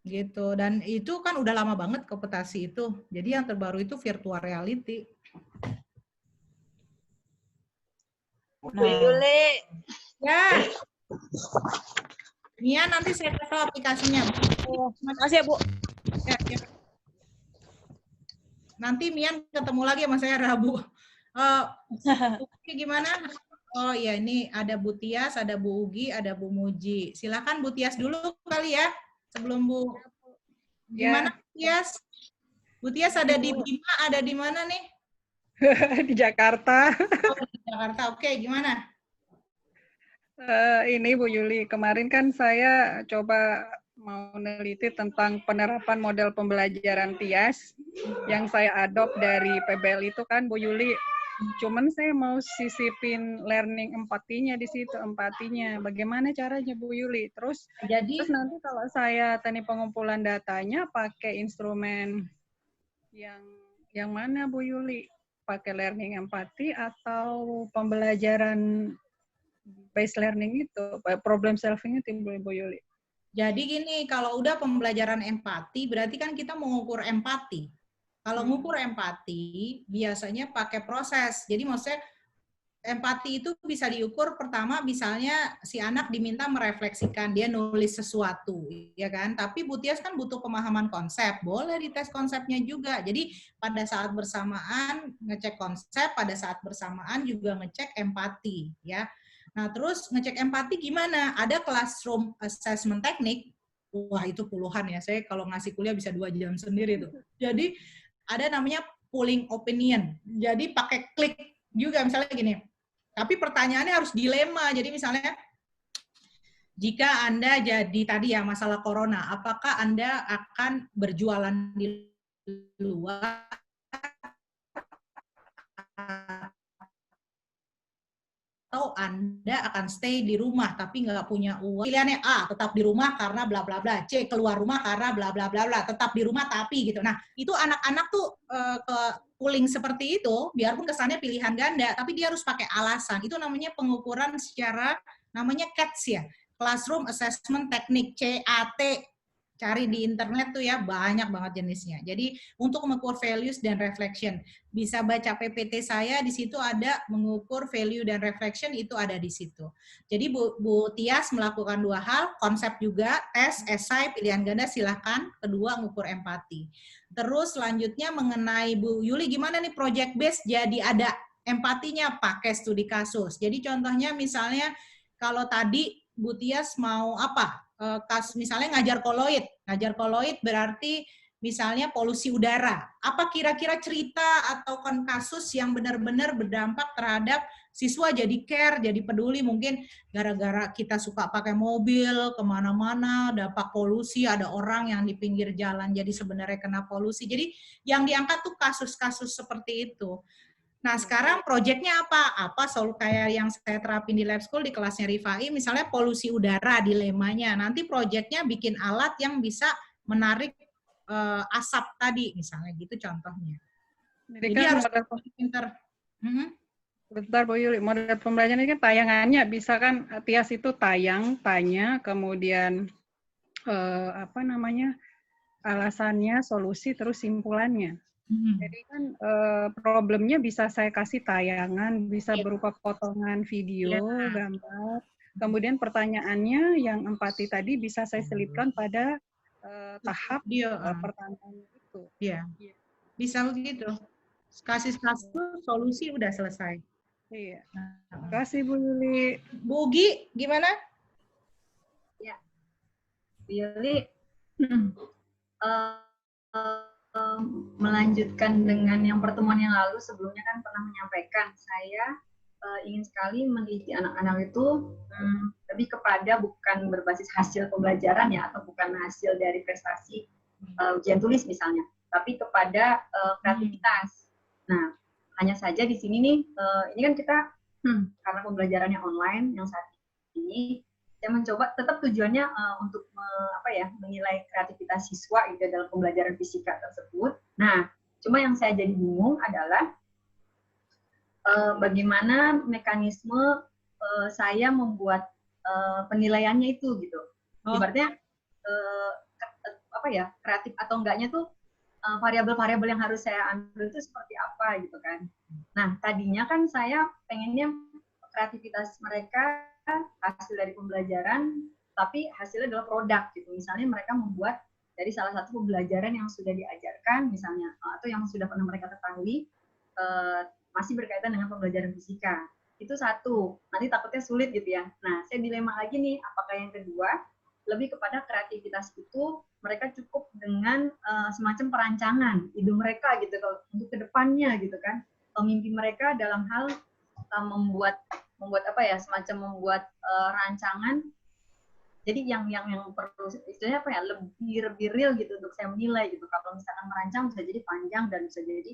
gitu. Dan itu kan udah lama banget kompetisi itu. Jadi yang terbaru itu virtual reality. Nah, Yuli. Ya. Mia nanti saya kasih tahu aplikasinya. makasih ya, Bu. Ya, ya. Nanti Mian ketemu lagi sama saya Rabu. Gimana? Oh ya, ini ada Bu Tias, ada Bu Ugi, ada Bu Muji. Silakan Bu Tias dulu kali ya, sebelum Bu. Gimana Bu Tias? Bu Tias ada di Bima, ada di mana nih? Di Jakarta. Oh, di Jakarta. Oke, gimana? Ini Bu Yuli, kemarin kan saya coba mau neliti tentang penerapan model pembelajaran TIAS yang saya adopt dari PBL itu kan Bu Yuli. Cuman saya mau sisipin learning empatinya di situ, empatinya. Bagaimana caranya Bu Yuli? Terus nanti kalau saya teknik pengumpulan datanya pakai instrumen yang mana Bu Yuli? Pakai learning empati atau pembelajaran based learning itu, problem solving itu Bu Yuli? Jadi gini, kalau udah pembelajaran empati, berarti kan kita mengukur empati. Kalau mengukur empati, biasanya pakai proses. Jadi maksudnya empati itu bisa diukur pertama, misalnya si anak diminta merefleksikan, dia nulis sesuatu, ya kan? Tapi Bu Tias kan butuh pemahaman konsep, boleh dites konsepnya juga. Jadi pada saat bersamaan ngecek konsep, pada saat bersamaan juga ngecek empati, ya. Nah, terus ngecek empati gimana? Ada classroom assessment teknik. Wah, itu puluhan ya. Saya kalau ngasih kuliah bisa 2 jam sendiri tuh. Jadi, ada namanya polling opinion. Jadi, pakai klik juga. Misalnya gini, tapi pertanyaannya harus dilema. Jadi, misalnya, jika Anda jadi tadi ya masalah corona, apakah Anda akan berjualan di luar atau Anda akan stay di rumah tapi nggak punya uang? Pilihannya A, tetap di rumah karena bla bla bla. C, keluar rumah karena bla bla bla bla. Tetap di rumah tapi gitu. Nah, itu anak-anak tuh ke pooling seperti itu, biarpun kesannya pilihan ganda, tapi dia harus pakai alasan. Itu namanya pengukuran secara, namanya CATS ya. Classroom Assessment Technique, CAT. Cari di internet tuh ya, banyak banget jenisnya. Jadi untuk mengukur values dan reflection, bisa baca PPT saya, di situ ada mengukur value dan reflection, itu ada di situ. Jadi Bu Tias melakukan 2 hal, konsep juga, tes, esai, pilihan ganda silahkan, kedua mengukur empati. Terus selanjutnya mengenai Bu Yuli, gimana nih project base jadi ada empatinya pakai studi kasus. Jadi contohnya misalnya kalau tadi Bu Tias mau apa? Misalnya ngajar koloid berarti misalnya polusi udara. Apa kira-kira cerita atau kasus yang benar-benar berdampak terhadap siswa jadi care, jadi peduli, mungkin gara-gara kita suka pakai mobil kemana-mana, dampak polusi, ada orang yang di pinggir jalan jadi sebenarnya kena polusi. Jadi yang diangkat tuh kasus-kasus seperti itu. Nah, sekarang proyeknya apa? Apa soal kayak yang saya terapin di lab school di kelasnya Rifai, misalnya polusi udara dilemanya. Nanti proyeknya bikin alat yang bisa menarik asap tadi, misalnya gitu contohnya. Jadi kan harus pinter. Bentar Bu Yuli, model pembelajaran ini kan tayangannya bisa kan TIAS itu tanya, kemudian alasannya, solusi, terus simpulannya. Jadi kan problemnya bisa saya kasih tayangan, bisa berupa potongan video, gambar. Kemudian pertanyaannya yang empati tadi bisa saya selipkan pada tahap pertanyaan itu. Iya, bisa begitu. Kasih solusi udah selesai. Iya. Terima kasih Bu Yuli. Bu Ugi, gimana? Ya, Bu Yuli. Melanjutkan dengan yang pertemuan yang lalu, sebelumnya kan pernah menyampaikan saya ingin sekali meneliti anak-anak itu lebih kepada bukan berbasis hasil pembelajaran ya, atau bukan hasil dari prestasi ujian tulis misalnya, tapi kepada kreativitas. Nah, hanya saja di sini nih, ini kan kita karena pembelajarannya online yang saat ini, saya mencoba tetap tujuannya untuk menilai kreativitas siswa gitu dalam pembelajaran fisika tersebut. Nah, cuma yang saya jadi bingung adalah bagaimana mekanisme saya membuat penilaiannya itu gitu. Ibaratnya kreatif atau enggaknya tuh variabel-variabel yang harus saya ambil itu seperti apa gitu kan. Nah, tadinya kan saya pengennya kreativitas mereka hasil dari pembelajaran, tapi hasilnya adalah produk gitu. Misalnya mereka membuat dari salah satu pembelajaran yang sudah diajarkan misalnya, atau yang sudah pernah mereka ketahui, masih berkaitan dengan pembelajaran fisika. Itu satu, nanti takutnya sulit gitu ya. Nah, saya dilema lagi nih, apakah yang kedua, lebih kepada kreativitas itu mereka cukup dengan semacam perancangan ide mereka gitu kalau untuk kedepannya gitu kan, mimpi mereka dalam hal membuat semacam membuat rancangan. Jadi yang perlu istilahnya lebih real gitu untuk saya menilai gitu. Kalau misalkan merancang bisa jadi panjang dan bisa jadi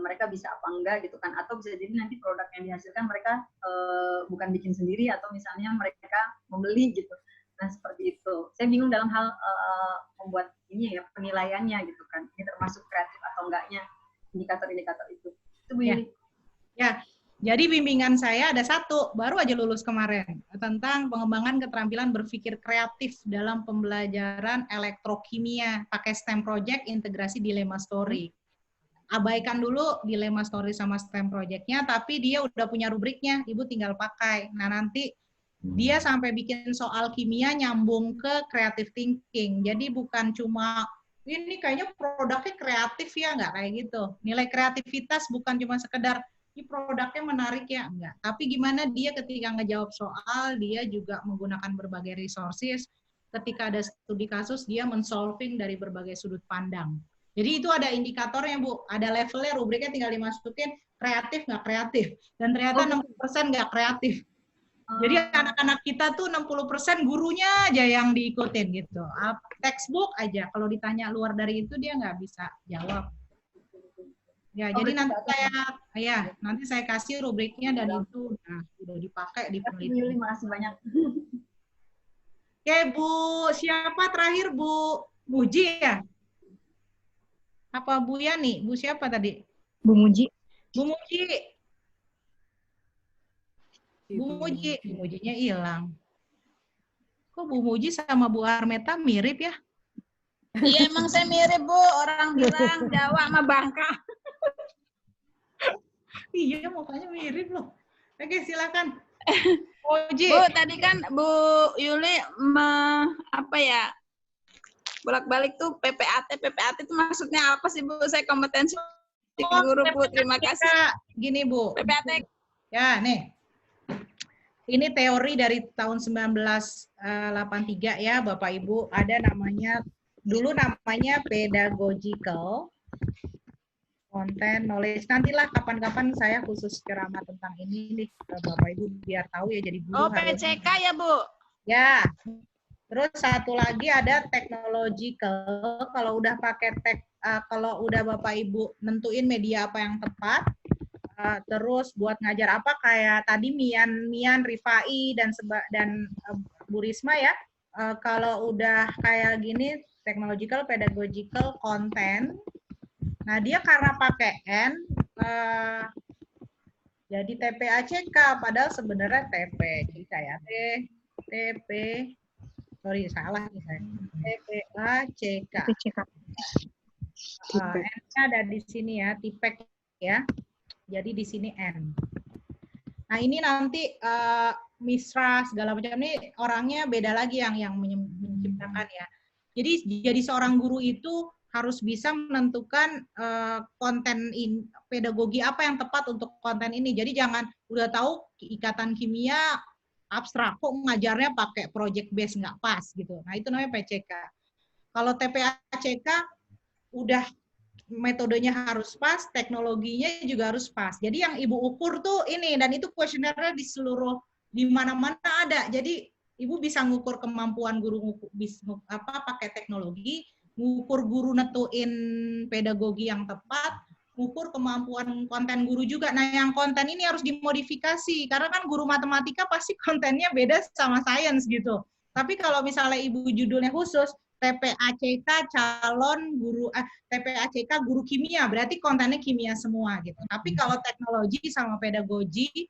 mereka bisa apa enggak gitu kan, atau bisa jadi nanti produk yang dihasilkan mereka bukan bikin sendiri atau misalnya mereka membeli gitu. Nah, seperti itu. Saya bingung dalam hal membuat ini ya, penilaiannya gitu kan. Ini termasuk kreatif atau enggaknya indikator-indikator itu. Itu Bu Yuli. Ya, jadi bimbingan saya ada satu, baru aja lulus kemarin, tentang pengembangan keterampilan berpikir kreatif dalam pembelajaran elektrokimia, pakai STEM project, integrasi dilema story. Abaikan dulu dilema story sama STEM project-nya, tapi dia udah punya rubriknya, Ibu tinggal pakai. Nah, nanti dia sampai bikin soal kimia nyambung ke creative thinking. Jadi bukan cuma ini kayaknya produknya kreatif ya, nggak kayak gitu. Nilai kreativitas bukan cuma sekedar ini produknya menarik ya, enggak. Tapi gimana dia ketika ngejawab soal, dia juga menggunakan berbagai resources. Ketika ada studi kasus, dia men-solving dari berbagai sudut pandang. Jadi itu ada indikatornya, Bu. Ada levelnya, rubriknya tinggal dimasukin kreatif nggak kreatif. Dan ternyata 60% nggak kreatif. Jadi anak-anak kita tuh 60% gurunya aja yang diikutin gitu. Textbook aja, kalau ditanya luar dari itu dia nggak bisa jawab. Ya, jadi nanti saya kasih rubriknya dan itu udah dipakai di penelitian. Terima kasih banyak. Oke, Bu, siapa terakhir Bu Muji ya? Apa Bu Yani? Bu siapa tadi? Bu Muji. Bu Muji. Bu Mujinya hilang. Kok Bu Muji sama Bu Armeta mirip ya? Iya, emang saya mirip, Bu. Orang bilang Jawa sama Bangka. Iya, mukanya mirip loh. Oke, silakan. Muji. Bu, tadi kan Bu Yuli bolak-balik tuh PPAT itu maksudnya apa sih, Bu? Saya kompetensi guru, Bu. Terima kasih. Gini, Bu. PPAT. Ya, nih. Ini teori dari tahun 1983 ya, Bapak Ibu. Ada dulu namanya pedagogical content knowledge. Nantilah kapan-kapan saya khusus ceramah tentang ini nih, Bapak Ibu biar tahu ya jadi guru. Oh, PCK ya, Bu? Ya. Terus satu lagi ada technological. Kalau udah pakai kalau udah Bapak Ibu nentuin media apa yang tepat, terus buat ngajar apa kayak tadi Mian Rifai dan Bu Risma ya. Kalau udah kayak gini technological, pedagogical, content. Nah, dia karena pakai N jadi TPACK padahal sebenarnya TP. Jadi kayak TP sorry salah nih saya. TPACK. N-nya ada di sini ya, tipek ya. Jadi di sini N. Nah, ini nanti Misra segala macam ini orangnya beda lagi yang menciptakan ya. Jadi seorang guru itu harus bisa menentukan konten pedagogi apa yang tepat untuk konten ini. Jadi jangan udah tahu ikatan kimia abstrak kok ngajarnya pakai project base nggak pas gitu. Nah, itu namanya PCK. Kalau TPACK udah metodenya harus pas, teknologinya juga harus pas. Jadi yang Ibu ukur tuh ini, dan itu kuesionernya di mana-mana ada. Jadi Ibu bisa ngukur kemampuan guru pakai teknologi, ngukur guru netuin pedagogi yang tepat, mengukur kemampuan konten guru juga. Nah, yang konten ini harus dimodifikasi, karena kan guru matematika pasti kontennya beda sama sains gitu. Tapi kalau misalnya ibu judulnya khusus, TPACK calon guru, TPACK guru kimia, berarti kontennya kimia semua gitu. Tapi kalau teknologi sama pedagogi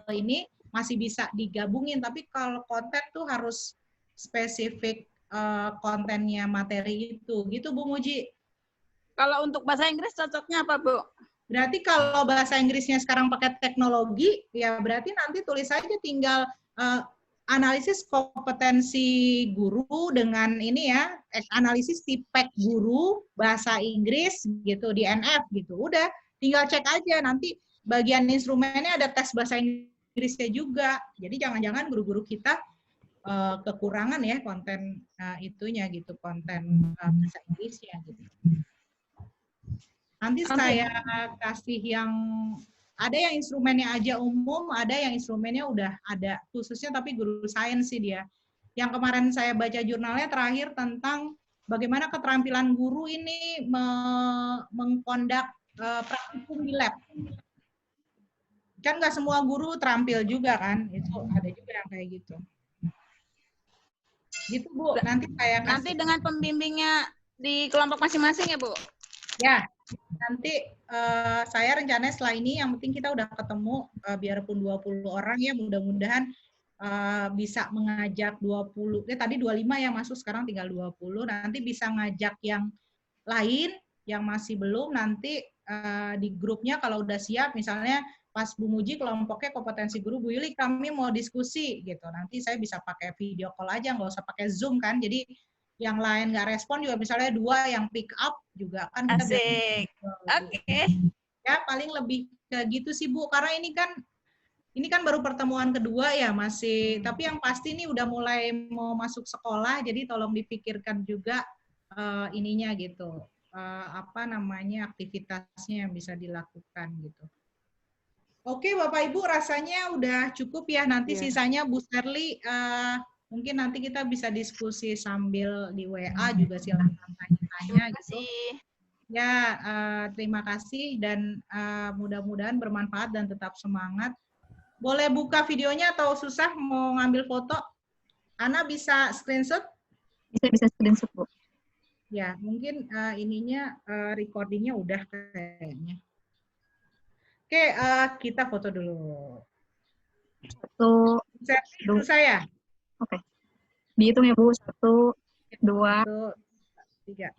ini masih bisa digabungin, tapi kalau konten tuh harus spesifik kontennya materi itu, gitu Bu Muji. Kalau untuk bahasa Inggris cocoknya apa, Bu? Berarti kalau bahasa Inggrisnya sekarang pakai teknologi, ya berarti nanti tulis aja tinggal analisis kompetensi guru dengan ini ya, analisis tipek guru bahasa Inggris gitu di NF gitu. Udah, tinggal cek aja, nanti bagian instrumennya ada tes bahasa Inggrisnya juga. Jadi jangan-jangan guru-guru kita kekurangan ya konten itunya gitu, konten bahasa Inggrisnya gitu. Nanti saya kasih yang ada yang instrumennya aja umum, ada yang instrumennya udah ada khususnya tapi guru sains sih dia. Yang kemarin saya baca jurnalnya terakhir tentang bagaimana keterampilan guru ini mengkondak praktikum di lab. Kan nggak semua guru terampil juga kan, itu ada juga yang kayak gitu. Gitu Bu, nanti saya kasih. Nanti dengan pembimbingnya di kelompok masing-masing ya Bu? Ya, nanti saya rencananya setelah ini yang penting kita udah ketemu biarpun 20 orang ya, mudah-mudahan bisa mengajak 20, tadi 25 yang masuk, sekarang tinggal 20, nanti bisa ngajak yang lain yang masih belum, nanti di grupnya kalau udah siap, misalnya pas Bu Muji kelompoknya kompetensi guru, Bu Yuli kami mau diskusi gitu, nanti saya bisa pakai video call aja, nggak usah pakai Zoom kan, jadi yang lain nggak respon juga misalnya 2 yang pick up juga kan. Asik. Oke. Ya paling lebih ke gitu sih Bu, karena ini kan baru pertemuan kedua ya masih, tapi yang pasti ini udah mulai mau masuk sekolah, jadi tolong dipikirkan juga ininya gitu, apa namanya aktivitasnya yang bisa dilakukan gitu. Oke Bapak Ibu, rasanya udah cukup ya, nanti sisanya Bu Sherly mungkin nanti kita bisa diskusi sambil di WA juga, silahkan tanya-tanya gitu. Ya, terima kasih dan mudah-mudahan bermanfaat dan tetap semangat. Boleh buka videonya atau susah mau ngambil foto? Ana bisa screenshot? Bisa screenshot, Bu. Ya, mungkin ininya recordingnya udah kayaknya. Oke, kita foto dulu. 1, 2, saya. Oke. Dihitung ya, Bu. 1, 2, 3.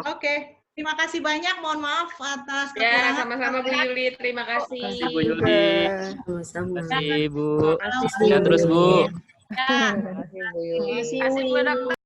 Oke. Terima kasih banyak. Mohon maaf atas kekurangan. Ya, sama-sama Bu Yuli. Terima kasih. Terima kasih Bu Yuli. Sama-sama. Terima kasih Bu. Makasih, Sehat terus Bu. Terima kasih Bu Yuli.